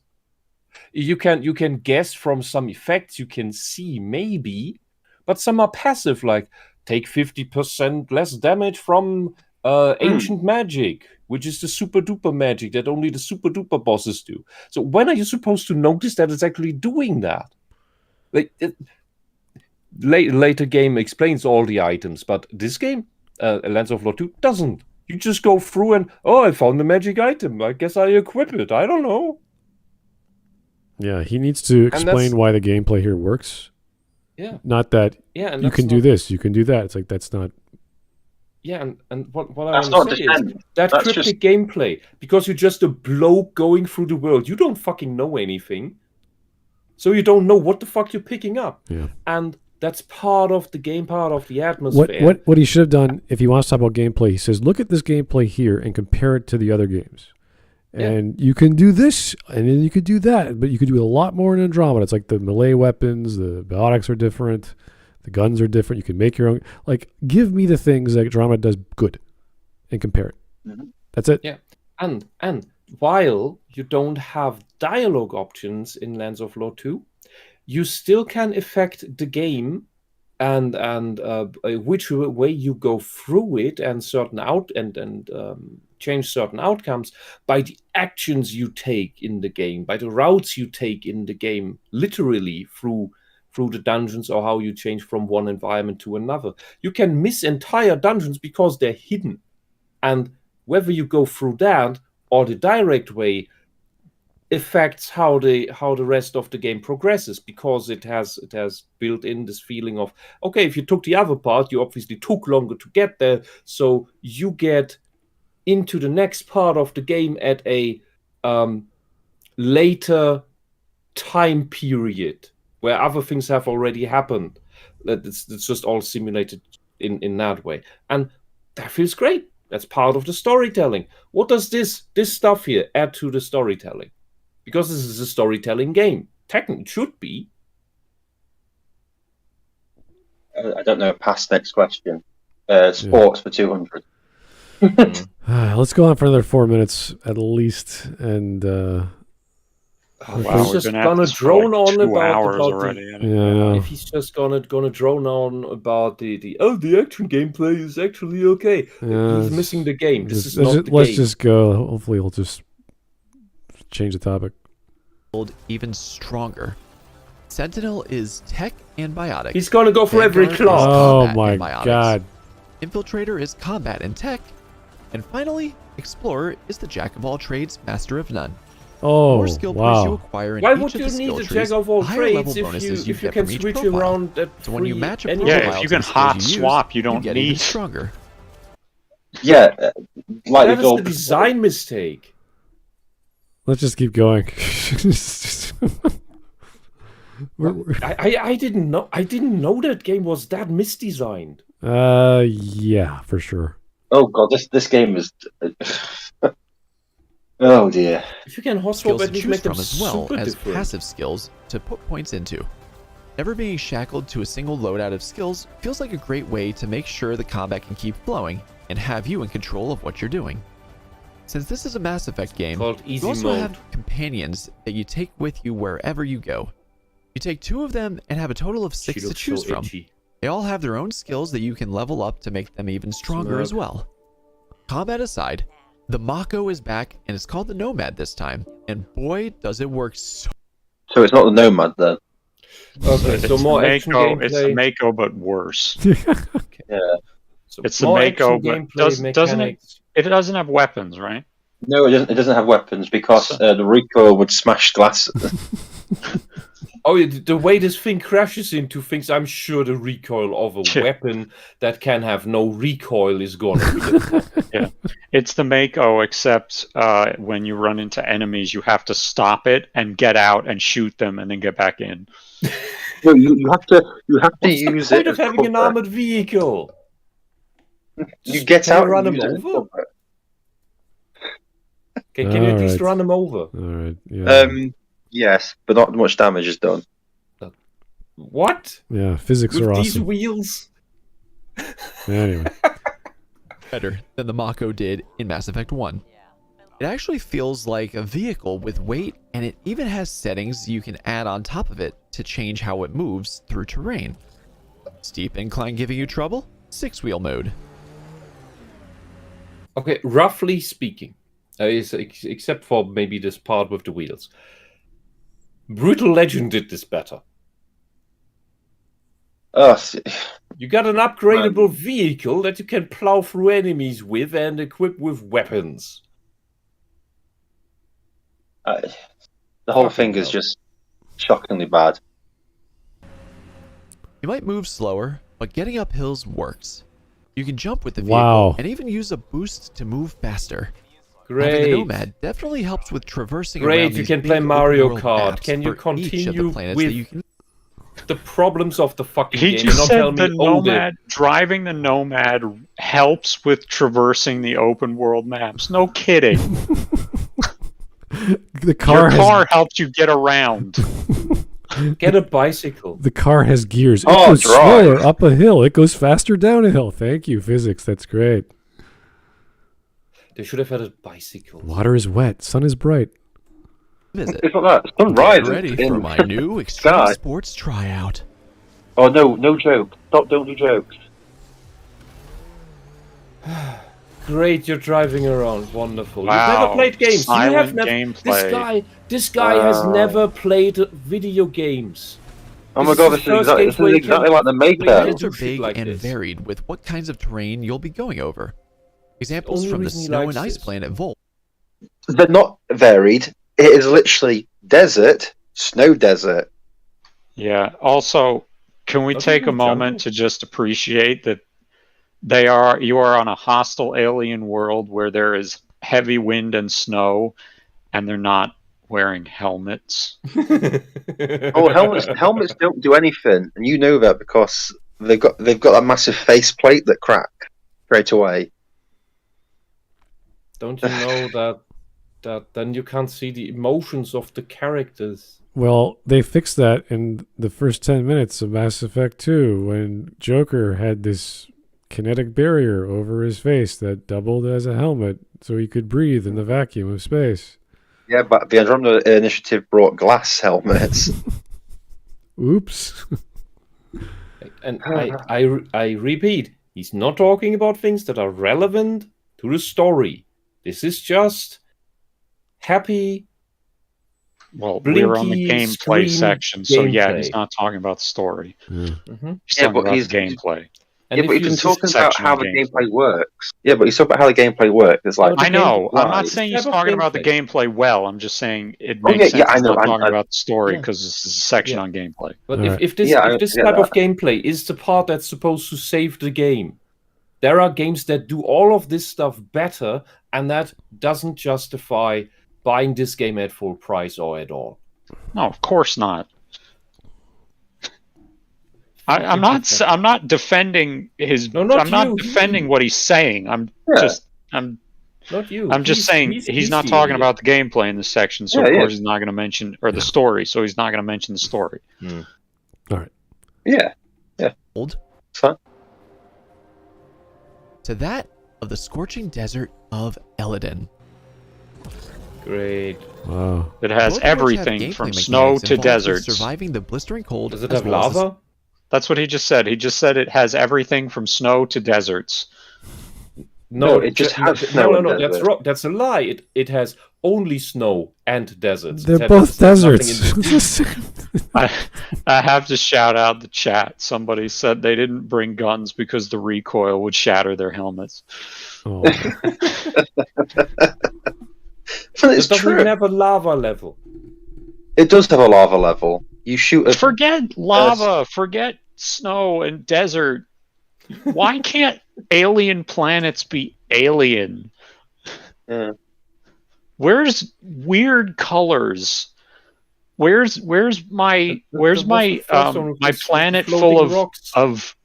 [SPEAKER 6] You can guess from some effects, you can see maybe, but some are passive, like take 50% less damage from ancient magic, which is the super duper magic that only the super duper bosses do. So when are you supposed to notice that it's actually doing that? Later game explains all the items, but this game, Lands of Lore 2, doesn't. You just go through and, I found the magic item. I guess I equip it. I don't know.
[SPEAKER 1] Yeah, he needs to explain why the gameplay here works.
[SPEAKER 6] Yeah.
[SPEAKER 1] Not that
[SPEAKER 6] Yeah, and
[SPEAKER 1] you
[SPEAKER 6] that's
[SPEAKER 1] can do
[SPEAKER 6] not-
[SPEAKER 1] this, you can do that. It's like that's not.
[SPEAKER 6] Yeah, and what I
[SPEAKER 7] That's
[SPEAKER 6] want
[SPEAKER 7] not
[SPEAKER 6] to say is
[SPEAKER 7] defend.
[SPEAKER 6] that
[SPEAKER 7] That's
[SPEAKER 6] cryptic gameplay, because you're just a bloke going through the world, you don't fucking know anything. So you don't know what the fuck you're picking up.
[SPEAKER 1] Yeah.
[SPEAKER 6] And that's part of the game, part of the atmosphere.
[SPEAKER 1] What he should have done if he wants to talk about gameplay, he says, look at this gameplay here and compare it to the other games. And you can do this, and then you could do that, but you could do a lot more in Andromeda. It's like the melee weapons, the biotics are different, the guns are different. You can make your own. Like, give me the things that Andromeda does good, and compare it.
[SPEAKER 7] Mhm.
[SPEAKER 1] That's it.
[SPEAKER 6] Yeah, and while you don't have dialogue options in Lands of Lore 2, you still can affect the game and which way you go through it and change certain outcomes by the actions you take in the game, by the routes you take in the game, literally through the dungeons, or how you change from one environment to another. You can miss entire dungeons because they're hidden, and whether you go through that or the direct way affects how the rest of the game progresses, because it has built in this feeling of, okay, if you took the other part, you obviously took longer to get there, so you get into the next part of the game at a later time period where other things have already happened. It's just all simulated in that way, and that feels great. That's part of the storytelling. What does this stuff here add to the storytelling? Because this is a storytelling game. Technically, it should be.
[SPEAKER 7] I don't know. Past next question. Sports for 200.
[SPEAKER 1] Let's go on for another 4 minutes at least, and
[SPEAKER 4] Wow,
[SPEAKER 6] He's
[SPEAKER 4] we've
[SPEAKER 6] just
[SPEAKER 4] been at
[SPEAKER 6] gonna
[SPEAKER 4] this for
[SPEAKER 6] drone
[SPEAKER 4] like
[SPEAKER 6] on
[SPEAKER 4] 2
[SPEAKER 6] about
[SPEAKER 4] hours
[SPEAKER 6] the-
[SPEAKER 4] already.
[SPEAKER 1] yeah, I know.
[SPEAKER 6] If he's just gonna drone on about the action gameplay is actually okay.
[SPEAKER 1] Yeah,
[SPEAKER 6] He's missing the game. This is
[SPEAKER 1] let's
[SPEAKER 6] not
[SPEAKER 1] just,
[SPEAKER 6] the
[SPEAKER 1] let's
[SPEAKER 6] game.
[SPEAKER 1] just go. Hopefully, we'll just change the topic.
[SPEAKER 5] Even stronger. Sentinel is tech and biotic.
[SPEAKER 6] He's gonna go for every
[SPEAKER 5] Vanguard is
[SPEAKER 6] class.
[SPEAKER 1] Oh
[SPEAKER 5] combat
[SPEAKER 1] my
[SPEAKER 5] and biotics.
[SPEAKER 1] god!
[SPEAKER 5] Infiltrator is combat and tech. And finally, Explorer is the jack of all trades, master of none. The
[SPEAKER 1] Oh
[SPEAKER 5] more skill points you
[SPEAKER 1] wow!
[SPEAKER 5] acquire in
[SPEAKER 6] Why
[SPEAKER 5] each
[SPEAKER 6] would
[SPEAKER 5] of
[SPEAKER 6] you
[SPEAKER 5] the
[SPEAKER 6] need
[SPEAKER 5] skill
[SPEAKER 6] a jack
[SPEAKER 5] trees,
[SPEAKER 6] of all
[SPEAKER 5] the higher level
[SPEAKER 6] trades
[SPEAKER 5] bonuses
[SPEAKER 6] if you
[SPEAKER 5] get
[SPEAKER 6] can
[SPEAKER 5] from each
[SPEAKER 6] switch
[SPEAKER 5] profile.
[SPEAKER 6] around that
[SPEAKER 5] So when you
[SPEAKER 6] free
[SPEAKER 5] match a
[SPEAKER 6] anyway?
[SPEAKER 4] Yeah,
[SPEAKER 5] profile
[SPEAKER 4] if you
[SPEAKER 5] to
[SPEAKER 4] can
[SPEAKER 5] the skills
[SPEAKER 4] hot
[SPEAKER 5] you use,
[SPEAKER 4] swap, you don't
[SPEAKER 5] get
[SPEAKER 4] need-
[SPEAKER 5] even stronger.
[SPEAKER 7] Yeah, like
[SPEAKER 6] That
[SPEAKER 7] with
[SPEAKER 6] is
[SPEAKER 7] all
[SPEAKER 6] a design mistake.
[SPEAKER 1] Let's just keep going.
[SPEAKER 6] I didn't know. I didn't know that game was that misdesigned.
[SPEAKER 1] Yeah, for sure.
[SPEAKER 7] Oh god, this game is. Oh dear.
[SPEAKER 6] If you can hot
[SPEAKER 5] Skills
[SPEAKER 6] swap,
[SPEAKER 5] to
[SPEAKER 6] at least
[SPEAKER 5] choose
[SPEAKER 6] make them
[SPEAKER 5] from as well
[SPEAKER 6] super
[SPEAKER 5] as
[SPEAKER 6] different.
[SPEAKER 5] passive skills to put points into. Never being shackled to a single loadout of skills feels like a great way to make sure the combat can keep flowing and have you in control of what you're doing. Since this is a Mass Effect game,
[SPEAKER 6] Called
[SPEAKER 5] you
[SPEAKER 6] easy
[SPEAKER 5] also
[SPEAKER 6] mode.
[SPEAKER 5] have companions that you take with you wherever you go. You take 2 of them and have a total of 6
[SPEAKER 6] She
[SPEAKER 5] to
[SPEAKER 6] looks
[SPEAKER 5] choose
[SPEAKER 6] so
[SPEAKER 5] from.
[SPEAKER 6] itchy.
[SPEAKER 5] They all have their own skills that you can level up to make them even stronger as
[SPEAKER 6] Smirk.
[SPEAKER 5] well. Combat aside, the Mako is back and it's called the Nomad this time, and boy does it work so.
[SPEAKER 7] So it's not the Nomad then.
[SPEAKER 6] Okay, so
[SPEAKER 4] It's
[SPEAKER 6] more
[SPEAKER 4] the
[SPEAKER 6] action
[SPEAKER 4] Mako. It's the
[SPEAKER 6] gameplay.
[SPEAKER 4] Mako, but worse.
[SPEAKER 6] So
[SPEAKER 4] It's the
[SPEAKER 6] more
[SPEAKER 4] Mako,
[SPEAKER 6] action
[SPEAKER 4] but
[SPEAKER 6] gameplay
[SPEAKER 4] doesn't it?
[SPEAKER 6] mechanics.
[SPEAKER 4] It doesn't have weapons, right?
[SPEAKER 7] No, it doesn't have weapons because the recoil would smash glass.
[SPEAKER 6] Oh, yeah, the way this thing crashes into things, I'm sure the recoil of a
[SPEAKER 4] Yeah.
[SPEAKER 6] weapon that can have no recoil is gonna be a problem.
[SPEAKER 4] It's the Mako, except when you run into enemies, you have to stop it and get out and shoot them, and then get back in.
[SPEAKER 7] No, you have to
[SPEAKER 6] What's
[SPEAKER 7] use
[SPEAKER 6] the
[SPEAKER 7] it.
[SPEAKER 6] point of
[SPEAKER 7] as
[SPEAKER 6] having an
[SPEAKER 7] cover.
[SPEAKER 6] armored vehicle?
[SPEAKER 7] You
[SPEAKER 6] Just
[SPEAKER 7] get
[SPEAKER 6] can you
[SPEAKER 7] out
[SPEAKER 6] run
[SPEAKER 7] and
[SPEAKER 6] them
[SPEAKER 7] use it as
[SPEAKER 6] over?
[SPEAKER 7] cover.
[SPEAKER 6] Can you at least
[SPEAKER 1] Alright.
[SPEAKER 6] run them over?
[SPEAKER 1] All right. Yeah.
[SPEAKER 7] Yes, but not much damage is done.
[SPEAKER 6] What?
[SPEAKER 1] Yeah. Physics
[SPEAKER 6] With
[SPEAKER 1] are
[SPEAKER 6] these
[SPEAKER 1] awesome.
[SPEAKER 6] wheels?
[SPEAKER 1] Anyway.
[SPEAKER 5] Better than the Mako did in Mass Effect 1. It actually feels like a vehicle with weight, and it even has settings you can add on top of it to change how it moves through terrain. Steep incline giving you trouble? 6-wheel mode.
[SPEAKER 6] Okay, roughly speaking, except for maybe this part with the wheels. Brutal Legend did this better.
[SPEAKER 7] Oh,
[SPEAKER 6] You got an upgradable vehicle that you can plow through enemies with and equip with weapons.
[SPEAKER 7] the whole thing is just shockingly bad.
[SPEAKER 5] You might move slower, but getting up hills works. You can jump with the vehicle
[SPEAKER 1] Wow.
[SPEAKER 5] and even use a boost to move faster. Having
[SPEAKER 6] Great.
[SPEAKER 5] the nomad definitely helps with traversing
[SPEAKER 6] Great,
[SPEAKER 5] around
[SPEAKER 6] you
[SPEAKER 5] these
[SPEAKER 6] can
[SPEAKER 5] big
[SPEAKER 6] play
[SPEAKER 5] open
[SPEAKER 6] Mario
[SPEAKER 5] world
[SPEAKER 6] Kart.
[SPEAKER 5] maps
[SPEAKER 6] Can you
[SPEAKER 5] for each of the
[SPEAKER 6] continue
[SPEAKER 5] planets
[SPEAKER 6] with
[SPEAKER 5] that you can
[SPEAKER 6] the problems of the fucking
[SPEAKER 4] He
[SPEAKER 6] game?
[SPEAKER 4] just
[SPEAKER 6] and
[SPEAKER 4] said
[SPEAKER 6] not tell
[SPEAKER 4] the
[SPEAKER 6] me, oh,
[SPEAKER 4] nomad, driving the nomad helps with traversing the open world maps. No kidding.
[SPEAKER 1] The car
[SPEAKER 4] Your car helps you get around.
[SPEAKER 6] get a bicycle.
[SPEAKER 1] the car has gears. It
[SPEAKER 7] Oh,
[SPEAKER 1] goes
[SPEAKER 7] drive.
[SPEAKER 1] slower up a hill. It goes faster down a hill. Thank you, physics. That's great.
[SPEAKER 6] They should have had a bicycle.
[SPEAKER 1] Water is wet. Sun is bright.
[SPEAKER 5] visit.
[SPEAKER 7] It's like that. Sun
[SPEAKER 5] Get
[SPEAKER 7] rises
[SPEAKER 5] ready
[SPEAKER 7] in
[SPEAKER 5] for my new extreme
[SPEAKER 7] sky.
[SPEAKER 5] sports tryout.
[SPEAKER 7] Oh no, no joke. Stop! Don't do jokes.
[SPEAKER 6] Great, you're driving around. Wonderful.
[SPEAKER 4] Wow,
[SPEAKER 6] You've never played games. You have
[SPEAKER 4] silent
[SPEAKER 6] never.
[SPEAKER 4] gameplay.
[SPEAKER 6] This guy has never played video games.
[SPEAKER 7] Oh my
[SPEAKER 6] This
[SPEAKER 7] god,
[SPEAKER 6] is
[SPEAKER 7] this
[SPEAKER 6] the
[SPEAKER 7] is
[SPEAKER 6] first
[SPEAKER 7] exactly,
[SPEAKER 6] game
[SPEAKER 7] this
[SPEAKER 6] where
[SPEAKER 7] is
[SPEAKER 6] you
[SPEAKER 7] exactly
[SPEAKER 6] can-
[SPEAKER 7] like the Maker.
[SPEAKER 6] Planets
[SPEAKER 5] Planets are
[SPEAKER 6] do shit
[SPEAKER 5] big
[SPEAKER 6] like
[SPEAKER 5] and
[SPEAKER 6] this.
[SPEAKER 5] varied with what kinds of terrain you'll be going over. Examples
[SPEAKER 6] only
[SPEAKER 5] from the
[SPEAKER 6] reason he
[SPEAKER 5] snow
[SPEAKER 6] likes
[SPEAKER 5] and ice
[SPEAKER 6] this.
[SPEAKER 5] planet Volt.
[SPEAKER 7] They're not varied. It is literally desert, snow desert.
[SPEAKER 4] Yeah. Also, can we
[SPEAKER 6] Doesn't
[SPEAKER 4] take a
[SPEAKER 6] it
[SPEAKER 4] moment
[SPEAKER 6] jungle?
[SPEAKER 4] to just appreciate that you are on a hostile alien world where there is heavy wind and snow, and they're not wearing helmets.
[SPEAKER 7] Oh, helmets don't do anything, and you know that because they've got that massive faceplate that crack straight away.
[SPEAKER 6] Don't you know that then you can't see the emotions of the characters?
[SPEAKER 1] Well, they fixed that in the first 10 minutes of Mass Effect 2 when Joker had this kinetic barrier over his face that doubled as a helmet so he could breathe in the vacuum of space.
[SPEAKER 7] Yeah, but the Andromeda Initiative brought glass helmets.
[SPEAKER 1] Oops.
[SPEAKER 6] And I repeat, he's not talking about things that are relevant to the story. This is just happy.
[SPEAKER 4] Well, we're on the
[SPEAKER 6] Blinky
[SPEAKER 4] gameplay
[SPEAKER 6] screen
[SPEAKER 4] section, so yeah,
[SPEAKER 6] gameplay.
[SPEAKER 4] he's not talking about the story.
[SPEAKER 1] Yeah.
[SPEAKER 6] Mhm.
[SPEAKER 4] He's
[SPEAKER 7] Yeah,
[SPEAKER 4] talking
[SPEAKER 7] but
[SPEAKER 4] about
[SPEAKER 7] he's-
[SPEAKER 4] the gameplay.
[SPEAKER 6] And
[SPEAKER 7] Yeah,
[SPEAKER 6] if
[SPEAKER 7] but
[SPEAKER 6] you
[SPEAKER 7] you've been
[SPEAKER 6] just-
[SPEAKER 7] talking about
[SPEAKER 4] section
[SPEAKER 7] how
[SPEAKER 4] of
[SPEAKER 7] the
[SPEAKER 4] gameplay.
[SPEAKER 7] gameplay works. Yeah, but he's talking about how the gameplay works. It's like
[SPEAKER 6] No,
[SPEAKER 4] I know. I'm not
[SPEAKER 7] Right.
[SPEAKER 4] saying he's
[SPEAKER 6] Type of
[SPEAKER 4] talking about the
[SPEAKER 6] gameplay.
[SPEAKER 4] gameplay well. I'm just saying it
[SPEAKER 7] Oh,
[SPEAKER 4] makes
[SPEAKER 7] yeah,
[SPEAKER 4] sense.
[SPEAKER 7] yeah, I
[SPEAKER 4] he's
[SPEAKER 7] know,
[SPEAKER 4] not talking
[SPEAKER 7] I-
[SPEAKER 4] about the story
[SPEAKER 6] Yeah.
[SPEAKER 4] because this is a section
[SPEAKER 6] Yeah.
[SPEAKER 4] on gameplay.
[SPEAKER 6] But
[SPEAKER 1] Alright.
[SPEAKER 6] if this
[SPEAKER 7] Yeah, I
[SPEAKER 6] if this
[SPEAKER 7] get
[SPEAKER 6] type of
[SPEAKER 7] that.
[SPEAKER 6] gameplay is the part that's supposed to save the game, there are games that do all of this stuff better, and that doesn't justify buying this game at full price or at all.
[SPEAKER 4] No, of course not. I'm not defending his.
[SPEAKER 6] No, not
[SPEAKER 4] I'm not
[SPEAKER 6] you,
[SPEAKER 4] defending
[SPEAKER 6] he.
[SPEAKER 4] what he's saying. I'm
[SPEAKER 7] Yeah.
[SPEAKER 4] just
[SPEAKER 6] Not you.
[SPEAKER 4] I'm just saying he's not
[SPEAKER 6] the
[SPEAKER 4] talking
[SPEAKER 6] idiot.
[SPEAKER 4] about the gameplay in this section, so
[SPEAKER 7] Yeah,
[SPEAKER 4] of
[SPEAKER 7] yeah.
[SPEAKER 4] course he's not going to mention the story. So he's not going to mention the story.
[SPEAKER 7] yeah,
[SPEAKER 5] Old
[SPEAKER 7] fun.
[SPEAKER 5] to that of the scorching desert of Eladin.
[SPEAKER 6] Great.
[SPEAKER 1] Wow.
[SPEAKER 4] It has
[SPEAKER 5] Both worlds have
[SPEAKER 4] everything
[SPEAKER 5] gameplay
[SPEAKER 4] from
[SPEAKER 5] mechanics
[SPEAKER 4] snow to
[SPEAKER 5] involved with
[SPEAKER 4] deserts.
[SPEAKER 5] surviving the blistering cold.
[SPEAKER 6] Does it
[SPEAKER 5] as
[SPEAKER 6] have
[SPEAKER 5] well as the
[SPEAKER 6] lava?
[SPEAKER 4] That's what he just said. He just said it has everything from snow to deserts.
[SPEAKER 7] No, it just has snow
[SPEAKER 6] No,
[SPEAKER 7] and
[SPEAKER 6] no, that's
[SPEAKER 7] desert.
[SPEAKER 6] wrong. That's a lie. It has only snow and deserts.
[SPEAKER 1] They're
[SPEAKER 6] It has
[SPEAKER 1] both
[SPEAKER 6] nothing
[SPEAKER 1] deserts.
[SPEAKER 6] in between.
[SPEAKER 4] I have to shout out the chat. Somebody said they didn't bring guns because the recoil would shatter their helmets.
[SPEAKER 1] Oh.
[SPEAKER 7] But it's
[SPEAKER 6] It doesn't
[SPEAKER 7] true.
[SPEAKER 6] even have a lava level.
[SPEAKER 7] It does have a lava level. You shoot a
[SPEAKER 4] Forget lava, forget snow and desert. Why can't alien planets be alien?
[SPEAKER 7] Yeah.
[SPEAKER 4] Where's weird colors? Where's my
[SPEAKER 6] What's
[SPEAKER 4] my
[SPEAKER 6] the first one with
[SPEAKER 4] my
[SPEAKER 6] the
[SPEAKER 4] planet
[SPEAKER 6] floating
[SPEAKER 4] full of
[SPEAKER 6] rocks?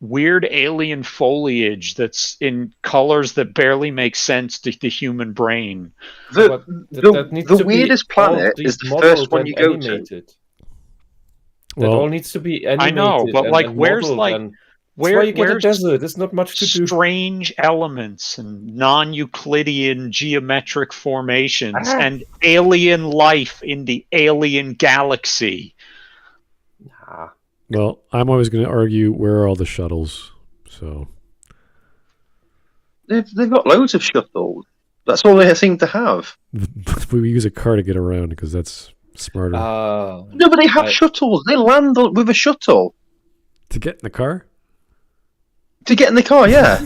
[SPEAKER 4] weird alien foliage that's in colors that barely make sense to the human brain?
[SPEAKER 6] But that needs
[SPEAKER 7] the
[SPEAKER 6] to be
[SPEAKER 7] weirdest
[SPEAKER 6] all
[SPEAKER 7] planet is the
[SPEAKER 6] modeled
[SPEAKER 7] first one
[SPEAKER 6] and
[SPEAKER 7] you go to.
[SPEAKER 6] animated. That
[SPEAKER 1] Well,
[SPEAKER 6] all needs to be animated.
[SPEAKER 4] I know, but
[SPEAKER 6] and-
[SPEAKER 4] like,
[SPEAKER 6] and
[SPEAKER 4] where's
[SPEAKER 6] modeled,
[SPEAKER 4] like
[SPEAKER 6] and that's why you get a
[SPEAKER 4] where's
[SPEAKER 6] desert. There's not much to do.
[SPEAKER 4] strange elements and non-Euclidean geometric formations
[SPEAKER 6] Ah.
[SPEAKER 4] and alien life in the alien galaxy?
[SPEAKER 6] Nah.
[SPEAKER 1] well, I'm always going to argue where are all the shuttles? So
[SPEAKER 7] They've got loads of shuttles. That's all they seem to have.
[SPEAKER 1] we use a car to get around because that's smarter.
[SPEAKER 7] No, but they have
[SPEAKER 6] I-
[SPEAKER 7] shuttles. They land with a shuttle
[SPEAKER 1] To get in the car?
[SPEAKER 7] to get in the car. Yeah,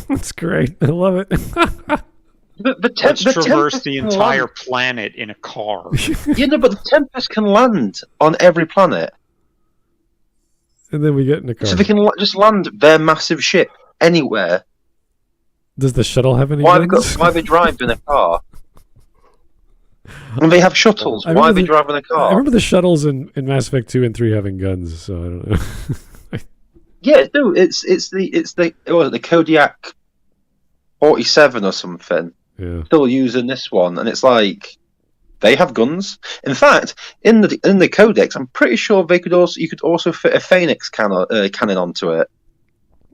[SPEAKER 1] That's great. I love it.
[SPEAKER 7] the
[SPEAKER 4] Let's traverse
[SPEAKER 7] Tempest
[SPEAKER 4] the
[SPEAKER 7] can
[SPEAKER 4] entire
[SPEAKER 7] land.
[SPEAKER 4] planet in a car.
[SPEAKER 7] Yeah, no, but the Tempest can land on every planet.
[SPEAKER 1] And then we get in the car.
[SPEAKER 7] So they can just land their massive ship anywhere.
[SPEAKER 1] Does the shuttle have any
[SPEAKER 7] Why
[SPEAKER 1] guns?
[SPEAKER 7] are they driving a car? And they have shuttles.
[SPEAKER 1] I
[SPEAKER 7] Why are they
[SPEAKER 1] remember
[SPEAKER 7] driving a
[SPEAKER 1] I
[SPEAKER 7] car?
[SPEAKER 1] remember the shuttles in Mass Effect 2 and 3 having guns, so I don't know.
[SPEAKER 7] Yeah, no, it's the Kodiak 47 or something.
[SPEAKER 1] Yeah.
[SPEAKER 7] Still using this one, and it's like they have guns. In fact, in the Codex, I'm pretty sure you could also fit a Phoenix cannon onto it,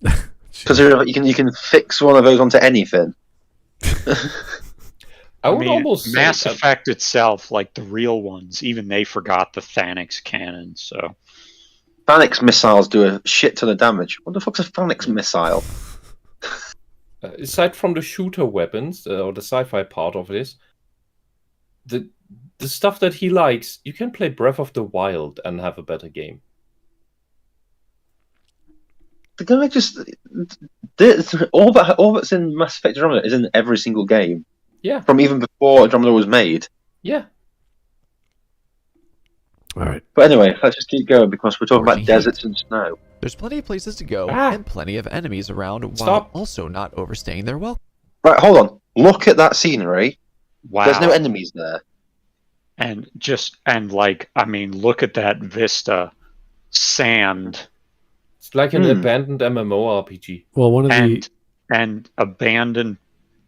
[SPEAKER 7] because you can fix one of those onto anything.
[SPEAKER 3] I would almost say
[SPEAKER 4] Mass
[SPEAKER 3] that-
[SPEAKER 4] Effect itself, like the real ones, even they forgot the Phoenix cannon. So
[SPEAKER 7] Phoenix missiles do a shit ton of damage. What the fuck's a Phoenix missile?
[SPEAKER 6] aside from the shooter weapons or the sci-fi part of this, the stuff that he likes, you can play Breath of the Wild and have a better game.
[SPEAKER 7] The guy just all that's in Mass Effect Andromeda is in every single game.
[SPEAKER 6] Yeah.
[SPEAKER 7] From even before Andromeda was made.
[SPEAKER 6] Yeah.
[SPEAKER 1] All right.
[SPEAKER 7] But anyway, let's just keep going because we're talking about
[SPEAKER 5] Scorching
[SPEAKER 7] deserts and snow.
[SPEAKER 5] There's plenty of places to go
[SPEAKER 6] Ah.
[SPEAKER 5] and plenty of enemies around while
[SPEAKER 6] Stop.
[SPEAKER 5] also not overstaying their welcome.
[SPEAKER 7] Right, hold on. Look at that scenery.
[SPEAKER 4] wow.
[SPEAKER 7] There's no enemies there.
[SPEAKER 4] And look at that vista, sand,
[SPEAKER 6] It's like an abandoned MMORPG.
[SPEAKER 1] Well, one of the
[SPEAKER 4] and abandoned.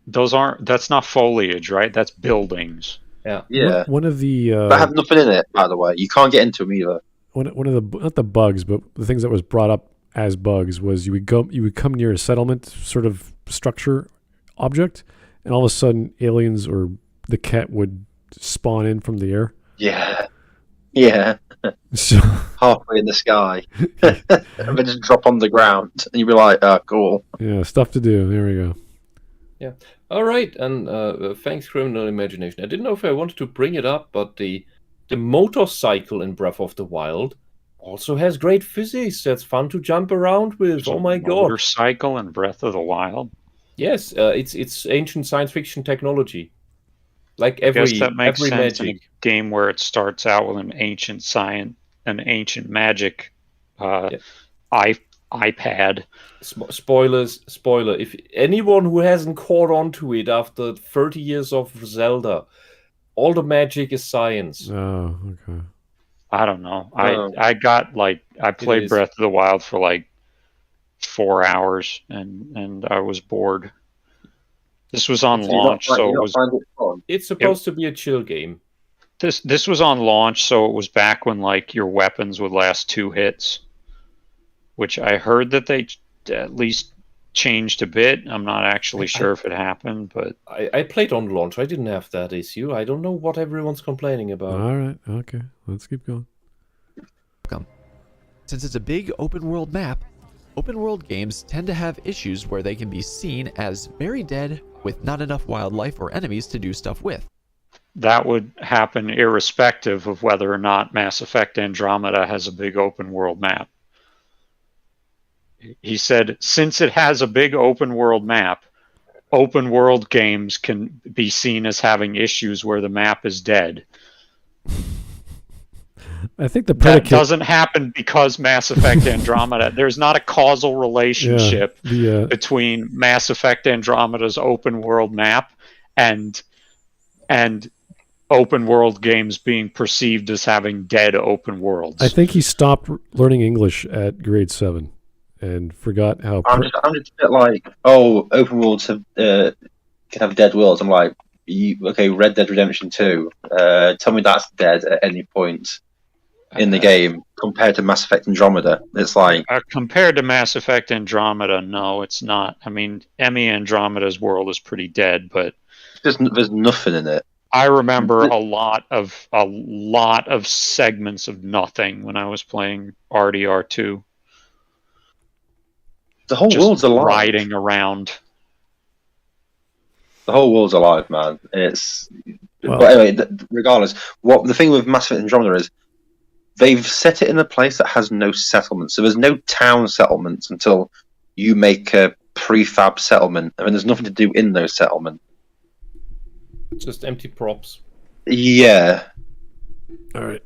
[SPEAKER 4] That's not foliage, right? That's buildings.
[SPEAKER 7] Yeah.
[SPEAKER 1] one of the
[SPEAKER 7] But have nothing in it, by the way. You can't get into them either.
[SPEAKER 1] one of the not the bugs, but the things that was brought up as bugs was you would come near a settlement sort of structure object, and all of a sudden aliens or the cat would spawn in from the air.
[SPEAKER 7] Yeah. Yeah.
[SPEAKER 1] So
[SPEAKER 7] Halfway in the sky. And they just drop on the ground. And you'd be like, oh, cool.
[SPEAKER 1] yeah, stuff to do. There we go.
[SPEAKER 6] All right, and thanks, Criminal Imagination. I didn't know if I wanted to bring it up, but the motorcycle in Breath of the Wild also has great physics. That's fun to jump around with. Oh my god!
[SPEAKER 4] Motorcycle in Breath of the Wild.
[SPEAKER 6] Yes, it's ancient science fiction technology. Like
[SPEAKER 4] I guess that makes
[SPEAKER 6] every
[SPEAKER 4] sense in
[SPEAKER 6] magic.
[SPEAKER 4] a game where it starts out with an ancient science, an ancient magic iPad.
[SPEAKER 6] Spoiler. If anyone who hasn't caught on to it after 30 years of Zelda, all the magic is science.
[SPEAKER 1] Oh, okay.
[SPEAKER 4] I don't know.
[SPEAKER 7] Oh.
[SPEAKER 4] I played
[SPEAKER 6] is.
[SPEAKER 4] Breath of the Wild for like 4 hours and I was bored. This was on launch, so it was.
[SPEAKER 7] Find it fun?
[SPEAKER 6] It's supposed to be a chill game.
[SPEAKER 4] This was on launch, so it was back when like your weapons would last 2 hits, which I heard that they at least changed a bit. I'm not actually sure if it happened, but
[SPEAKER 6] I played on launch. I didn't have that issue. I don't know what everyone's complaining about.
[SPEAKER 1] All right. Okay. Let's keep going.
[SPEAKER 5] Since it's a big open world map, open world games tend to have issues where they can be seen as very dead with not enough wildlife or enemies to do stuff with.
[SPEAKER 4] that would happen irrespective of whether or not Mass Effect Andromeda has a big open world map. He said, since it has a big open world map, open world games can be seen as having issues where the map is dead.
[SPEAKER 1] I think the
[SPEAKER 4] That
[SPEAKER 1] predicate
[SPEAKER 4] doesn't happen because Mass Effect Andromeda. There's not a causal relationship between Mass Effect Andromeda's open world map and open world games being perceived as having dead open worlds.
[SPEAKER 1] I think he stopped learning English at grade 7 and forgot how.
[SPEAKER 7] I'm just a bit like, open worlds have, can have dead worlds. I'm like, okay, Red Dead Redemption 2. Tell me that's dead at any point in the game compared to Mass Effect Andromeda. It's like
[SPEAKER 4] compared to Mass Effect Andromeda, no, it's not. I mean, Emmy Andromeda's world is pretty dead, but
[SPEAKER 7] there's nothing in it.
[SPEAKER 4] I remember a lot of segments of nothing when I was playing RDR2.
[SPEAKER 7] The whole
[SPEAKER 4] Just
[SPEAKER 7] world's alive.
[SPEAKER 4] riding around.
[SPEAKER 7] The whole world's alive, man. It's
[SPEAKER 1] Well-
[SPEAKER 7] but anyway. Regardless, what the thing with Mass Effect Andromeda is, they've set it in a place that has no settlement. So there's no town settlements until you make a prefab settlement. I mean, there's nothing to do in those settlements.
[SPEAKER 6] Just empty props.
[SPEAKER 7] Yeah.
[SPEAKER 1] All right.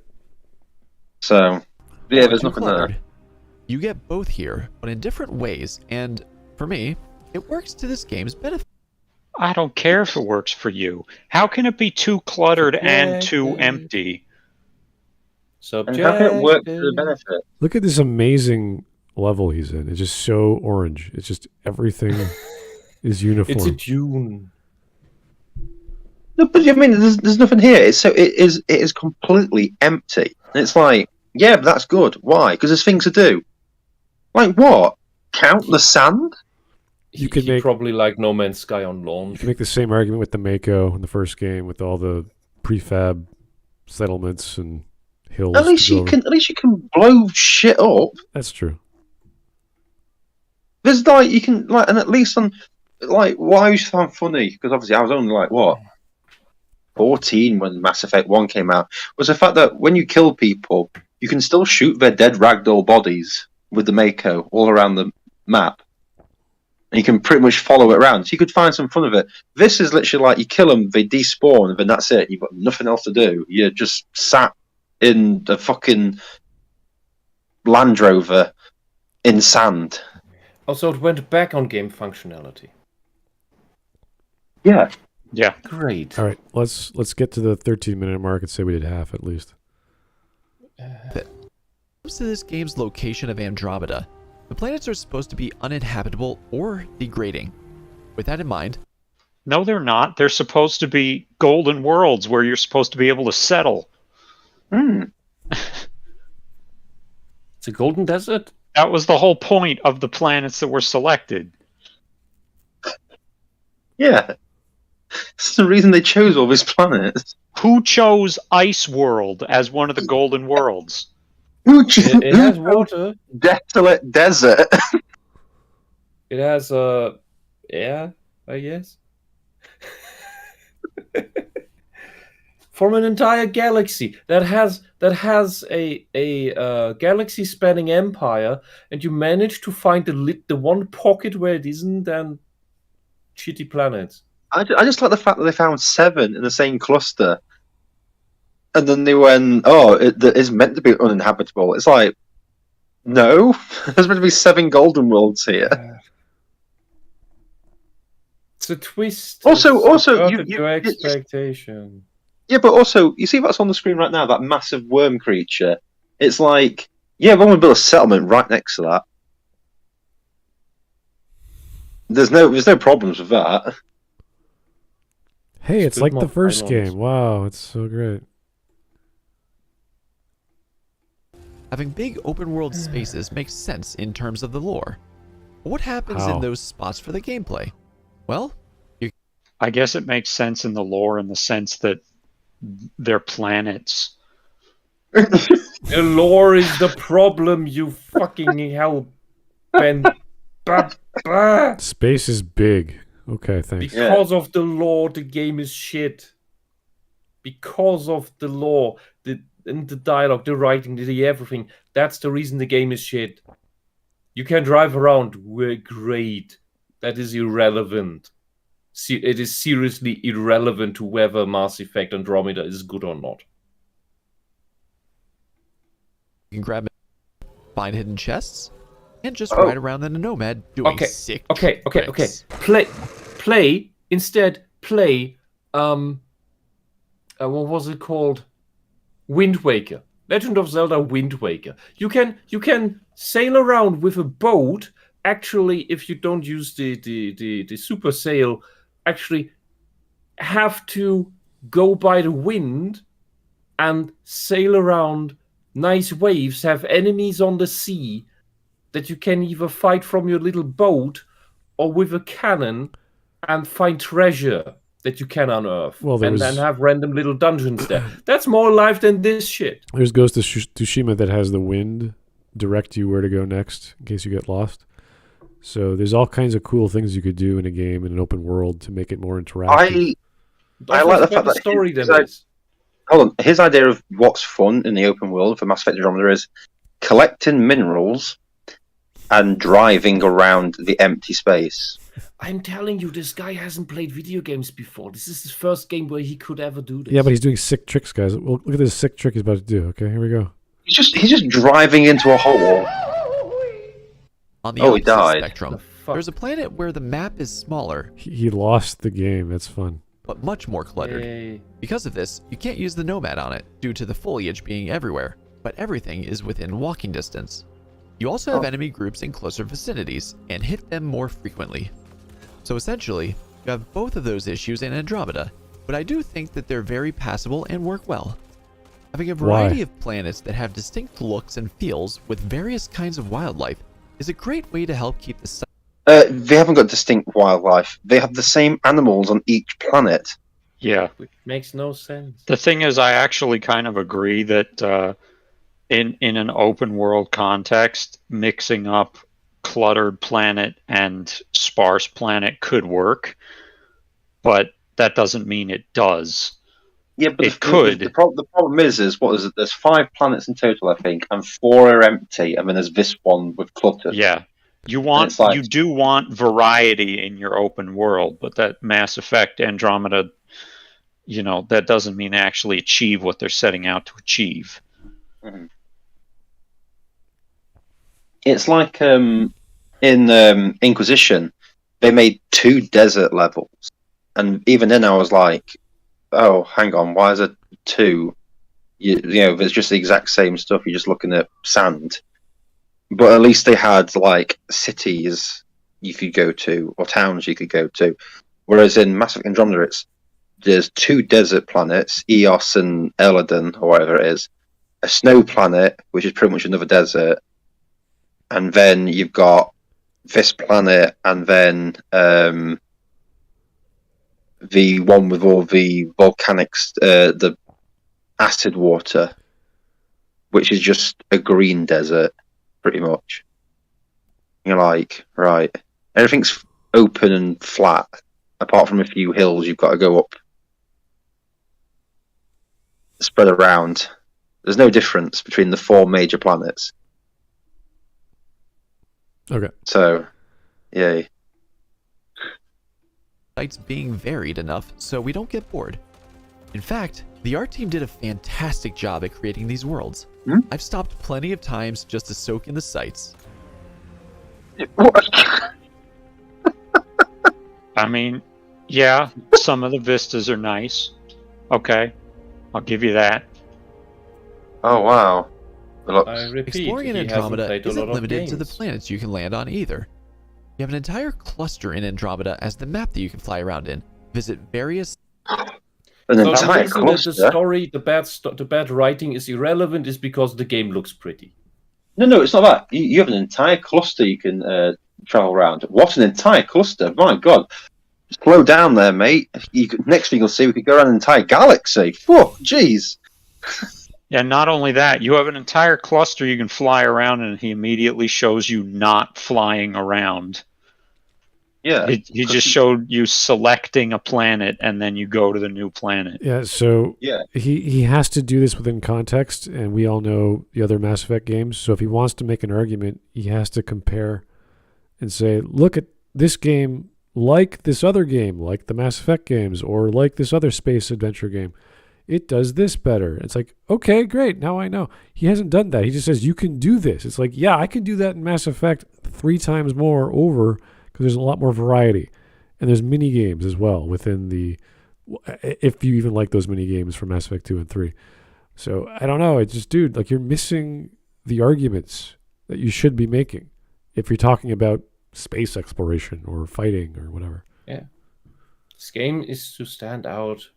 [SPEAKER 7] So yeah, there's
[SPEAKER 5] Too
[SPEAKER 7] nothing
[SPEAKER 5] cluttered.
[SPEAKER 7] there.
[SPEAKER 5] You get both here, but in different ways, and for me, it works to this game's benefit.
[SPEAKER 4] I don't care if it works for you. How can it be too cluttered and too empty?
[SPEAKER 7] And how can it work to the benefit?
[SPEAKER 1] Look at this amazing level he's in. It's just so orange. It's just everything is uniform.
[SPEAKER 6] It's a Dune.
[SPEAKER 7] No, but I mean, there's nothing here. It is completely empty. And it's like, yeah, but that's good. Why? Because there's things to do. Like what? Count the sand?
[SPEAKER 1] You could
[SPEAKER 6] He
[SPEAKER 1] make
[SPEAKER 6] probably like No Man's Sky on
[SPEAKER 1] you
[SPEAKER 6] launch.
[SPEAKER 1] can make the same argument with the Mako in the first game with all the prefab settlements and hills.
[SPEAKER 7] At least
[SPEAKER 1] to go
[SPEAKER 7] you
[SPEAKER 1] over.
[SPEAKER 7] can. At least you can blow shit up.
[SPEAKER 1] That's true.
[SPEAKER 7] There's like you can like, and at least on like what I used to find funny because obviously I was only like what 14 when Mass Effect 1 came out was the fact that when you kill people, you can still shoot their dead ragdoll bodies with the Mako all around the map. And you can pretty much follow it around. So you could find some fun of it. This is literally like you kill them, they despawn, and then that's it. You've got nothing else to do. You're just sat in the fucking Land Rover in sand.
[SPEAKER 6] Also, it went back on game functionality.
[SPEAKER 7] Yeah.
[SPEAKER 4] Yeah.
[SPEAKER 6] Great.
[SPEAKER 1] All right, let's get to the 13-minute mark and say we did half at least.
[SPEAKER 5] Comes to this game's location of Andromeda, the planets are supposed to be uninhabitable or degrading. With that in mind,
[SPEAKER 4] No, they're not. They're supposed to be golden worlds where you're supposed to be able to settle.
[SPEAKER 6] It's a golden desert.
[SPEAKER 4] That was the whole point of the planets that were selected.
[SPEAKER 7] Yeah. That's the reason they chose all these planets.
[SPEAKER 4] Who chose Ice World as one of the golden worlds?
[SPEAKER 6] It has water.
[SPEAKER 7] Desolate desert.
[SPEAKER 6] It has air, I guess. From an entire galaxy that has a galaxy spanning empire, and you manage to find the one pocket where it isn't, and shitty planets.
[SPEAKER 7] I just like the fact that they found 7 in the same cluster. And then they went, oh, it's meant to be uninhabitable. It's like, no, there's meant to be 7 golden worlds here.
[SPEAKER 6] It's a twist.
[SPEAKER 7] Also,
[SPEAKER 6] your expectation.
[SPEAKER 7] Yeah, but also, you see what's on the screen right now, that massive worm creature? It's like, yeah, we're going to build a settlement right next to that. There's no problems with that.
[SPEAKER 1] Hey, it's like the
[SPEAKER 6] Moth
[SPEAKER 1] first
[SPEAKER 6] Islands.
[SPEAKER 1] game. Wow, it's so great.
[SPEAKER 5] having big open world spaces makes sense in terms of the lore. But what happens
[SPEAKER 1] How?
[SPEAKER 5] in those spots for the gameplay? Well,
[SPEAKER 4] I guess it makes sense in the lore in the sense that they're planets.
[SPEAKER 6] The lore is the problem, you fucking hell. Ben.
[SPEAKER 1] Space is big. Okay, thanks.
[SPEAKER 6] Because of the lore, the game is shit. Because of the lore, the dialogue, the writing, the everything. That's the reason the game is shit. You can drive around. We're great. That is irrelevant. It is seriously irrelevant to whether Mass Effect Andromeda is good or not.
[SPEAKER 5] you can grab it, find hidden chests, and just ride around in a nomad doing sick tricks.
[SPEAKER 6] Play instead. Play. What was it called? Wind Waker. Legend of Zelda Wind Waker. You can sail around with a boat. Actually, if you don't use the super sail, actually have to go by the wind and sail around nice waves, have enemies on the sea that you can either fight from your little boat or with a cannon and find treasure that you can unearth.
[SPEAKER 1] Well,
[SPEAKER 6] and then have random little dungeons there. That's more life than this shit.
[SPEAKER 1] There's Ghost of Tsushima that has the wind direct you where to go next in case you get lost. So there's all kinds of cool things you could do in a game in an open world to make it more interactive.
[SPEAKER 7] I like the fact that
[SPEAKER 6] story
[SPEAKER 7] his idea of what's fun in the open world for Mass Effect Andromeda is collecting minerals and driving around the empty space.
[SPEAKER 6] I'm telling you, this guy hasn't played video games before. This is his first game where he could ever do this.
[SPEAKER 1] Yeah, but he's doing sick tricks, guys. Well, look at this sick trick he's about to do. Okay, here we go.
[SPEAKER 7] He's just driving into a hole.
[SPEAKER 5] On the
[SPEAKER 7] Oh, he
[SPEAKER 5] opposite
[SPEAKER 7] died.
[SPEAKER 5] spectrum,
[SPEAKER 6] The fuck?
[SPEAKER 5] there's a planet where the map is smaller,
[SPEAKER 1] He lost the game. That's fun.
[SPEAKER 5] but much more cluttered.
[SPEAKER 6] Yay.
[SPEAKER 5] Because of this, you can't use the nomad on it due to the foliage being everywhere, but everything is within walking distance. You also have enemy groups in closer vicinities and hit them more frequently. So essentially, you have both of those issues in Andromeda, but I do think that they're very passable and work well. Having a variety of planets that have distinct looks and feels with various kinds of wildlife is a great way to help keep the site.
[SPEAKER 7] They haven't got distinct wildlife. They have the same animals on each planet.
[SPEAKER 4] Yeah.
[SPEAKER 6] Which makes no sense.
[SPEAKER 4] The thing is, I actually kind of agree that in an open world context, mixing up cluttered planet and sparse planet could work, but that doesn't mean it does.
[SPEAKER 7] Yeah, but
[SPEAKER 4] It could.
[SPEAKER 7] The problem is what is it? There's 5 planets in total, I think, and 4 are empty, and then there's this one with cluttered.
[SPEAKER 4] Yeah. You do want variety in your open world, but that Mass Effect Andromeda, that doesn't mean they actually achieve what they're setting out to achieve.
[SPEAKER 7] Mm-hmm. It's like in Inquisition, they made 2 desert levels, and even then I was like, oh, hang on, why is it 2? If it's just the exact same stuff, you're just looking at sand. But at least they had like cities you could go to or towns you could go to. Whereas in Mass Effect Andromeda, there's 2 desert planets, Eos and Eladon or whatever it is, a snow planet which is pretty much another desert, and then you've got this planet, and then the one with all the volcanics, the acid water, which is just a green desert. Pretty much. You're like, right. Everything's open and flat, apart from a few hills you've got to go up. Spread around. There's no difference between the 4 major planets.
[SPEAKER 1] Okay.
[SPEAKER 7] So, yay.
[SPEAKER 5] Sites being varied enough so we don't get bored. In fact, the art team did a fantastic job at creating these worlds. I've stopped plenty of times just to soak in the sights.
[SPEAKER 4] I mean, yeah, some of the vistas are nice. Okay, I'll give you that.
[SPEAKER 7] Oh, wow.
[SPEAKER 6] I repeat,
[SPEAKER 5] Exploring in
[SPEAKER 6] he hasn't
[SPEAKER 5] Andromeda
[SPEAKER 6] played a
[SPEAKER 5] isn't
[SPEAKER 6] lot of
[SPEAKER 5] limited to the
[SPEAKER 6] games.
[SPEAKER 5] planets you can land on either. You have an entire cluster in Andromeda as the map that you can fly around in. Visit various...
[SPEAKER 7] An
[SPEAKER 6] So the
[SPEAKER 7] entire
[SPEAKER 6] reason that the
[SPEAKER 7] cluster?
[SPEAKER 6] story, the bad writing is irrelevant is because the game looks pretty.
[SPEAKER 7] No, it's not that. You have an entire cluster you can travel around. What an entire cluster! My God. Slow down there, mate. Next thing you'll see, we could go around an entire galaxy. Whoa, jeez.
[SPEAKER 4] Yeah, not only that, you have an entire cluster you can fly around, and he immediately shows you not flying around.
[SPEAKER 7] Yeah.
[SPEAKER 4] He just showed you selecting a planet, and then you go to the new planet.
[SPEAKER 1] Yeah, so
[SPEAKER 7] Yeah.
[SPEAKER 1] he has to do this within context, and we all know the other Mass Effect games. So if he wants to make an argument, he has to compare and say, look at this game like this other game, like the Mass Effect games, or like this other space adventure game. It does this better. It's like, okay, great, now I know. He hasn't done that. He just says, you can do this. It's like, yeah, I can do that in Mass Effect 3 times more over, because there's a lot more variety. And there's mini games as well within the, if you even like those mini games from Mass Effect 2 and 3. So I don't know. It's just, dude, like you're missing the arguments that you should be making if you're talking about space exploration or fighting or whatever.
[SPEAKER 6] Yeah. This game is to stand out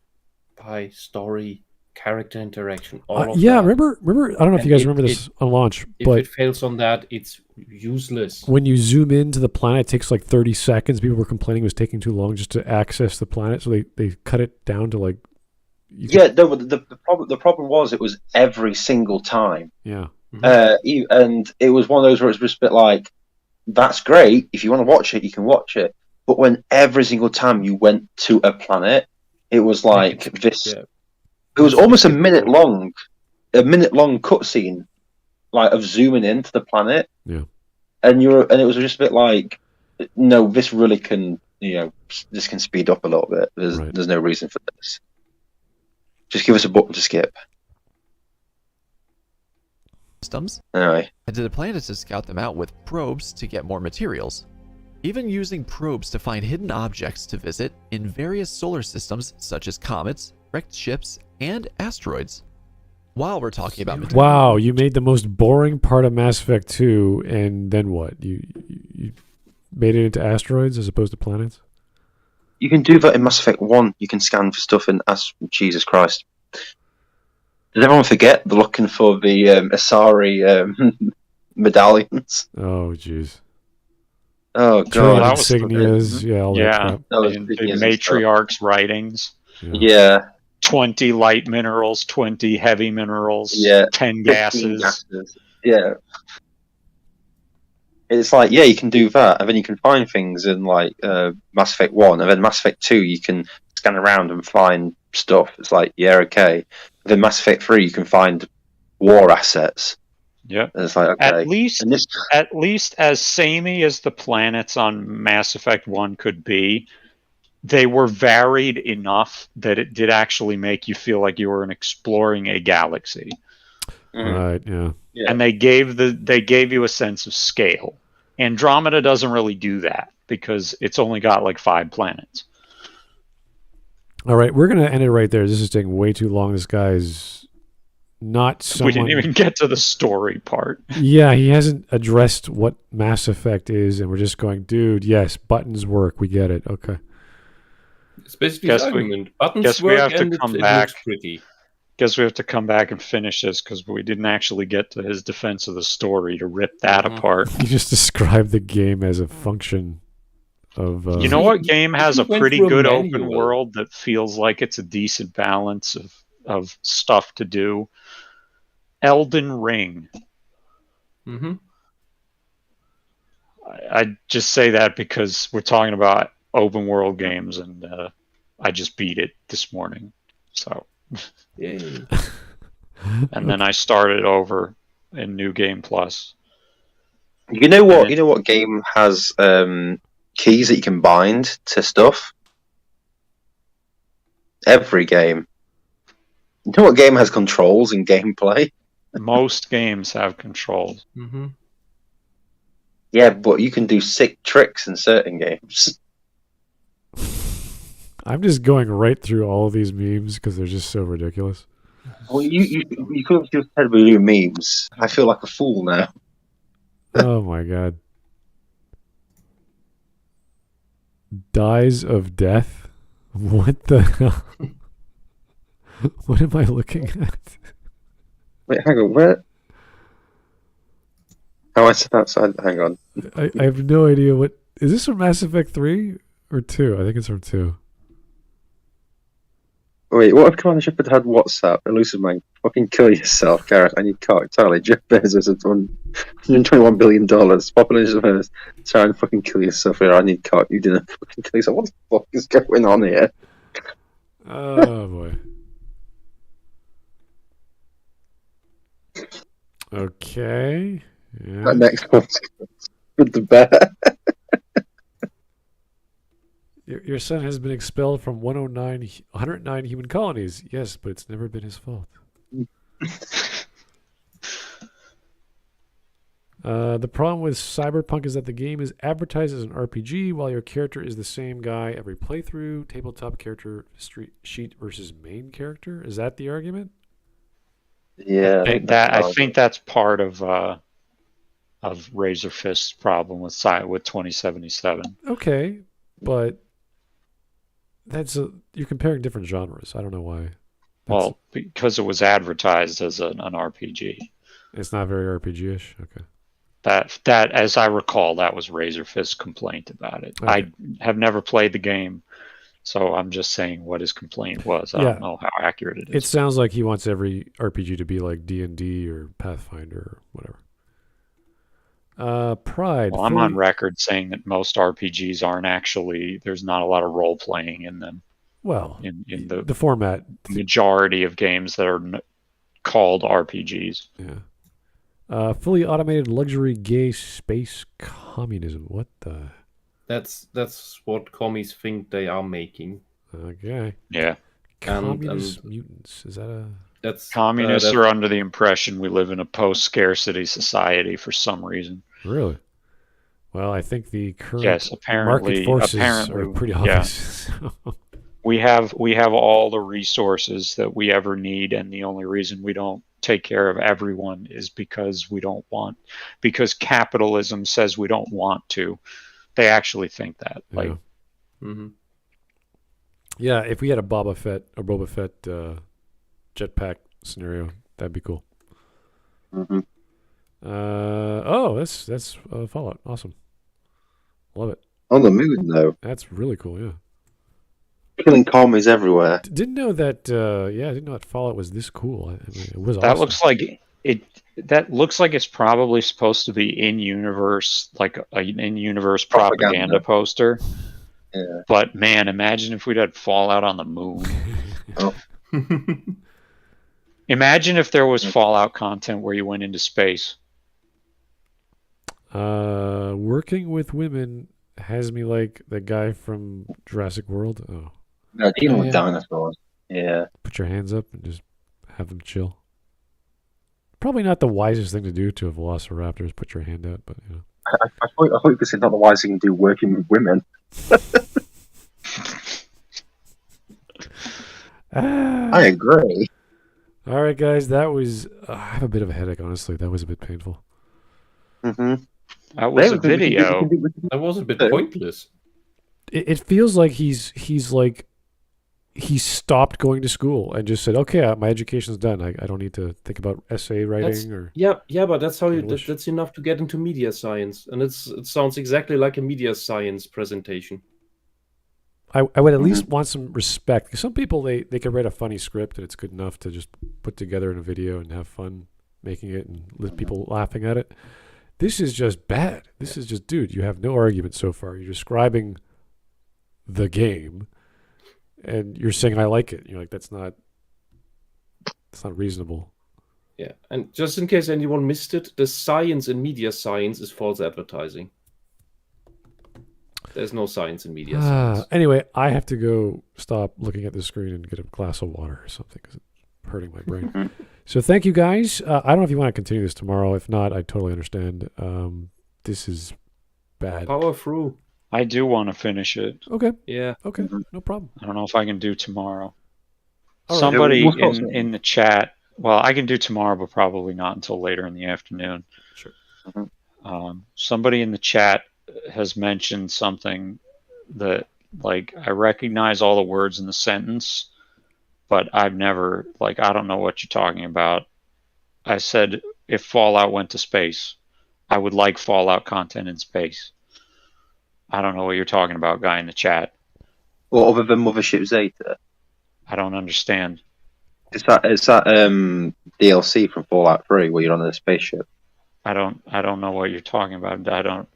[SPEAKER 6] by story, character interaction, all of
[SPEAKER 1] yeah,
[SPEAKER 6] that.
[SPEAKER 1] remember, I don't know if
[SPEAKER 6] And
[SPEAKER 1] you guys remember this on launch,
[SPEAKER 6] If
[SPEAKER 1] but
[SPEAKER 6] it fails on that, it's useless.
[SPEAKER 1] when you zoom into the planet, it takes like 30 seconds. People were complaining it was taking too long just to access the planet, so they cut it down to like...
[SPEAKER 7] Yeah, no, but the problem was it was every single time.
[SPEAKER 1] Yeah.
[SPEAKER 7] And it was one of those where it's just a bit like, that's great. If you want to watch it, you can watch it. But when every single time you went to a planet, it was like this.
[SPEAKER 6] Yeah.
[SPEAKER 7] It was almost a minute long cutscene, like of zooming into the planet.
[SPEAKER 1] Yeah.
[SPEAKER 7] And it was just a bit like, no, this really can, this can speed up a little bit. There's no reason for this. Just give us a button to skip.
[SPEAKER 5] systems,
[SPEAKER 7] Anyway,
[SPEAKER 5] and to the planet to scout them out with probes to get more materials. Even using probes to find hidden objects to visit in various solar systems such as comets, wrecked ships, and asteroids. While we're talking about materials,
[SPEAKER 1] Wow, you made the most boring part of Mass Effect 2, and then what? You made it into asteroids as opposed to planets?
[SPEAKER 7] you can do that in Mass Effect 1. You can scan for stuff in Jesus Christ. Did everyone forget they're looking for the Asari medallions?
[SPEAKER 1] Oh, jeez.
[SPEAKER 7] Oh,
[SPEAKER 1] Trade
[SPEAKER 7] God.
[SPEAKER 4] that was
[SPEAKER 1] insignias, yeah, all that
[SPEAKER 4] Yeah,
[SPEAKER 1] crap.
[SPEAKER 7] That was
[SPEAKER 4] in
[SPEAKER 7] big
[SPEAKER 4] the
[SPEAKER 7] news and stuff.
[SPEAKER 4] matriarch's writings.
[SPEAKER 7] Yeah,
[SPEAKER 4] 20 light minerals, 20 heavy minerals,
[SPEAKER 7] Yeah,
[SPEAKER 4] 10
[SPEAKER 7] 15
[SPEAKER 4] gases.
[SPEAKER 7] Yeah. It's like, yeah, you can do that, and then you can find things in like Mass Effect 1, and then Mass Effect 2, you can scan around and find stuff. It's like, yeah, okay. Then Mass Effect 3, you can find war assets.
[SPEAKER 4] Yep.
[SPEAKER 7] And it's like, okay.
[SPEAKER 4] At least as samey as the planets on Mass Effect 1 could be, they were varied enough that it did actually make you feel like you were exploring a galaxy.
[SPEAKER 1] Right, yeah.
[SPEAKER 7] Yeah.
[SPEAKER 4] And they gave you a sense of scale. Andromeda doesn't really do that because it's only got like 5 planets.
[SPEAKER 1] All right, we're going to end it right there. This is taking way too long. This guy's not someone...
[SPEAKER 4] We didn't even get to the story part.
[SPEAKER 1] Yeah, he hasn't addressed what Mass Effect is, and we're just going, dude, yes, buttons work. We get it. Okay.
[SPEAKER 6] It's basically
[SPEAKER 4] Guess
[SPEAKER 6] his
[SPEAKER 4] we-
[SPEAKER 6] argument. Buttons
[SPEAKER 4] guess we
[SPEAKER 6] work
[SPEAKER 4] have to
[SPEAKER 6] and
[SPEAKER 4] come
[SPEAKER 6] it
[SPEAKER 4] back.
[SPEAKER 6] looks pretty.
[SPEAKER 4] Guess we have to come back and finish this because we didn't actually get to his defense of the story to rip that apart.
[SPEAKER 1] You just described the game as a function of...
[SPEAKER 4] You know what game has a
[SPEAKER 6] Went
[SPEAKER 4] pretty
[SPEAKER 6] through a
[SPEAKER 4] good open
[SPEAKER 6] manual.
[SPEAKER 4] world that feels like it's a decent balance of stuff to do? Elden Ring.
[SPEAKER 6] Mm-hmm.
[SPEAKER 4] I just say that because we're talking about open world games, and I just beat it this morning. So,
[SPEAKER 6] Yay.
[SPEAKER 4] and then I started over in New Game Plus.
[SPEAKER 7] You know what? You know what game has keys that you can bind to stuff? Every game. You know what game has controls and gameplay?
[SPEAKER 4] Most games have controls.
[SPEAKER 6] Mm-hmm.
[SPEAKER 7] Yeah, but you can do sick tricks in certain games.
[SPEAKER 1] I'm just going right through all of these memes because they're just so ridiculous.
[SPEAKER 7] Well, you could have just said we do memes. I feel like a fool now.
[SPEAKER 1] Oh my god. Dies of death? What the hell? What am I looking at?
[SPEAKER 7] Wait, hang on, where? Oh, I said outside. Hang on.
[SPEAKER 1] I have no idea what... Is this from Mass Effect 3 or 2? I think it's from 2.
[SPEAKER 7] Wait, what if Commander Shepard had WhatsApp? Elusive man, fucking kill yourself, Gareth. I need cock. Totally. Jeff Bezos has $121 billion. Population of Earth. Try and fucking kill yourself here. I need cock. You didn't fucking kill yourself. What the fuck is going on here?
[SPEAKER 1] Oh boy. Okay. Yeah.
[SPEAKER 7] That next one's with the bear.
[SPEAKER 1] Your son has been expelled from 109 human colonies. Yes, but it's never been his fault. The problem with Cyberpunk is that the game is advertised as an RPG while your character is the same guy every playthrough. Tabletop character sheet versus main character. Is that the argument?
[SPEAKER 7] Yeah.
[SPEAKER 4] I think that's part of Razor Fist's problem with 2077.
[SPEAKER 1] Okay, but you're comparing different genres. I don't know why.
[SPEAKER 4] Well, because it was advertised as an RPG.
[SPEAKER 1] It's not very RPG-ish. Okay.
[SPEAKER 4] That, as I recall, that was Razor Fist's complaint about it.
[SPEAKER 1] Okay.
[SPEAKER 4] I have never played the game, so I'm just saying what his complaint was. I don't know how accurate it is.
[SPEAKER 1] It sounds like he wants every RPG to be like D&D or Pathfinder or whatever. Pride.
[SPEAKER 4] Well, I'm on record saying that most RPGs aren't actually. There's not a lot of role playing in them.
[SPEAKER 1] Well,
[SPEAKER 4] in
[SPEAKER 1] the format.
[SPEAKER 4] Majority of games that are called RPGs.
[SPEAKER 1] Yeah. Fully automated luxury gay space communism. What the?
[SPEAKER 6] That's what commies think they are making.
[SPEAKER 1] Okay.
[SPEAKER 4] Yeah.
[SPEAKER 1] Communist mutants. Is that a...
[SPEAKER 6] That's
[SPEAKER 4] Communists are under the impression we live in a post-scarcity society for some reason.
[SPEAKER 1] Really? Well, I think the current
[SPEAKER 4] Yes,
[SPEAKER 1] market forces are pretty obvious.
[SPEAKER 4] Yeah. We have all the resources that we ever need, and the only reason we don't take care of everyone is because because capitalism says we don't want to. They actually think that.
[SPEAKER 1] Yeah.
[SPEAKER 4] Like,
[SPEAKER 6] Mm-hmm.
[SPEAKER 1] Yeah, if we had a Boba Fett jetpack scenario, that'd be cool.
[SPEAKER 7] Mm-hmm.
[SPEAKER 1] That's Fallout. Awesome. Love it.
[SPEAKER 7] On the moon, though.
[SPEAKER 1] That's really cool, yeah.
[SPEAKER 7] Killing commies everywhere.
[SPEAKER 1] Didn't know that I didn't know that Fallout was this cool. I mean, it was
[SPEAKER 4] that
[SPEAKER 1] awesome.
[SPEAKER 4] looks like it. That looks like it's probably supposed to be in-universe, like an in-universe propaganda poster.
[SPEAKER 7] Yeah.
[SPEAKER 4] But man, imagine if we'd had Fallout on the moon.
[SPEAKER 7] Oh.
[SPEAKER 4] Imagine if there was Fallout content where you went into space.
[SPEAKER 1] Working with women has me like the guy from Jurassic World. Oh.
[SPEAKER 7] No, dealing with
[SPEAKER 1] yeah.
[SPEAKER 7] dinosaurs. Yeah.
[SPEAKER 1] Put your hands up and just have them chill. Probably not the wisest thing to do to a velociraptor is put your hand out, but you know.
[SPEAKER 7] I thought you could say not the wisest thing to do working with women. I agree.
[SPEAKER 1] All right, guys, that was. I have a bit of a headache, honestly. That was a bit painful.
[SPEAKER 7] Mm-hmm.
[SPEAKER 4] That was a video.
[SPEAKER 6] That was a bit pointless.
[SPEAKER 1] It feels like he's like he stopped going to school and just said, "Okay, my education's done. I don't need to think about essay writing or."
[SPEAKER 6] Yeah, but that's how that's enough to get into media science, and it sounds exactly like a media science presentation.
[SPEAKER 1] I would at least want some respect. 'Cause some people they can write a funny script and it's good enough to just put together in a video and have fun making it and let people laughing at it. This is just bad. This is just, dude, you have no argument so far. You're describing the game and you're saying I like it. You're like, that's not reasonable.
[SPEAKER 6] Yeah, and just in case anyone missed it, the science in media science is false advertising. There's no science in media science.
[SPEAKER 1] Anyway, I have to go stop looking at the screen and get a glass of water or something because it's hurting my brain. So thank you, guys. I don't know if you want to continue this tomorrow. If not, I totally understand. This is bad.
[SPEAKER 6] Power through.
[SPEAKER 4] I do want to finish it.
[SPEAKER 1] Okay.
[SPEAKER 6] Yeah.
[SPEAKER 1] Okay. No problem.
[SPEAKER 4] I don't know if I can do tomorrow.
[SPEAKER 1] All right.
[SPEAKER 4] Somebody in the chat. Well, I can do tomorrow, but probably not until later in the afternoon.
[SPEAKER 1] Sure.
[SPEAKER 4] Somebody in the chat has mentioned something that, like, I recognize all the words in the sentence, but I've never, like, I don't know what you're talking about. I said if Fallout went to space, I would like Fallout content in space. I don't know what you're talking about, guy in the chat.
[SPEAKER 7] Well, other than Mothership Zeta.
[SPEAKER 4] I don't understand.
[SPEAKER 7] Is that DLC from Fallout 3 where you're on a spaceship?
[SPEAKER 4] I don't know what you're talking about. I don't.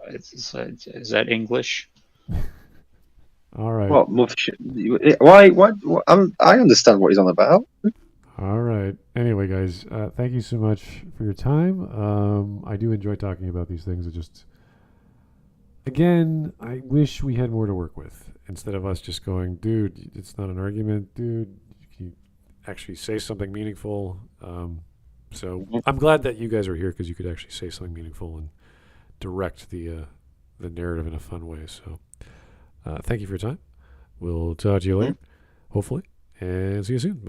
[SPEAKER 4] Is that English?
[SPEAKER 1] All right.
[SPEAKER 7] What Mothership? Why? I understand what he's on about.
[SPEAKER 1] All right. Anyway, guys, thank you so much for your time. I do enjoy talking about these things. It just, again, I wish we had more to work with instead of us just going, dude, it's not an argument, dude. Can you actually say something meaningful? So I'm glad that you guys are here because you could actually say something meaningful and direct the narrative in a fun way. So thank you for your time. We'll talk to you later, hopefully, and see you soon. Bye-bye.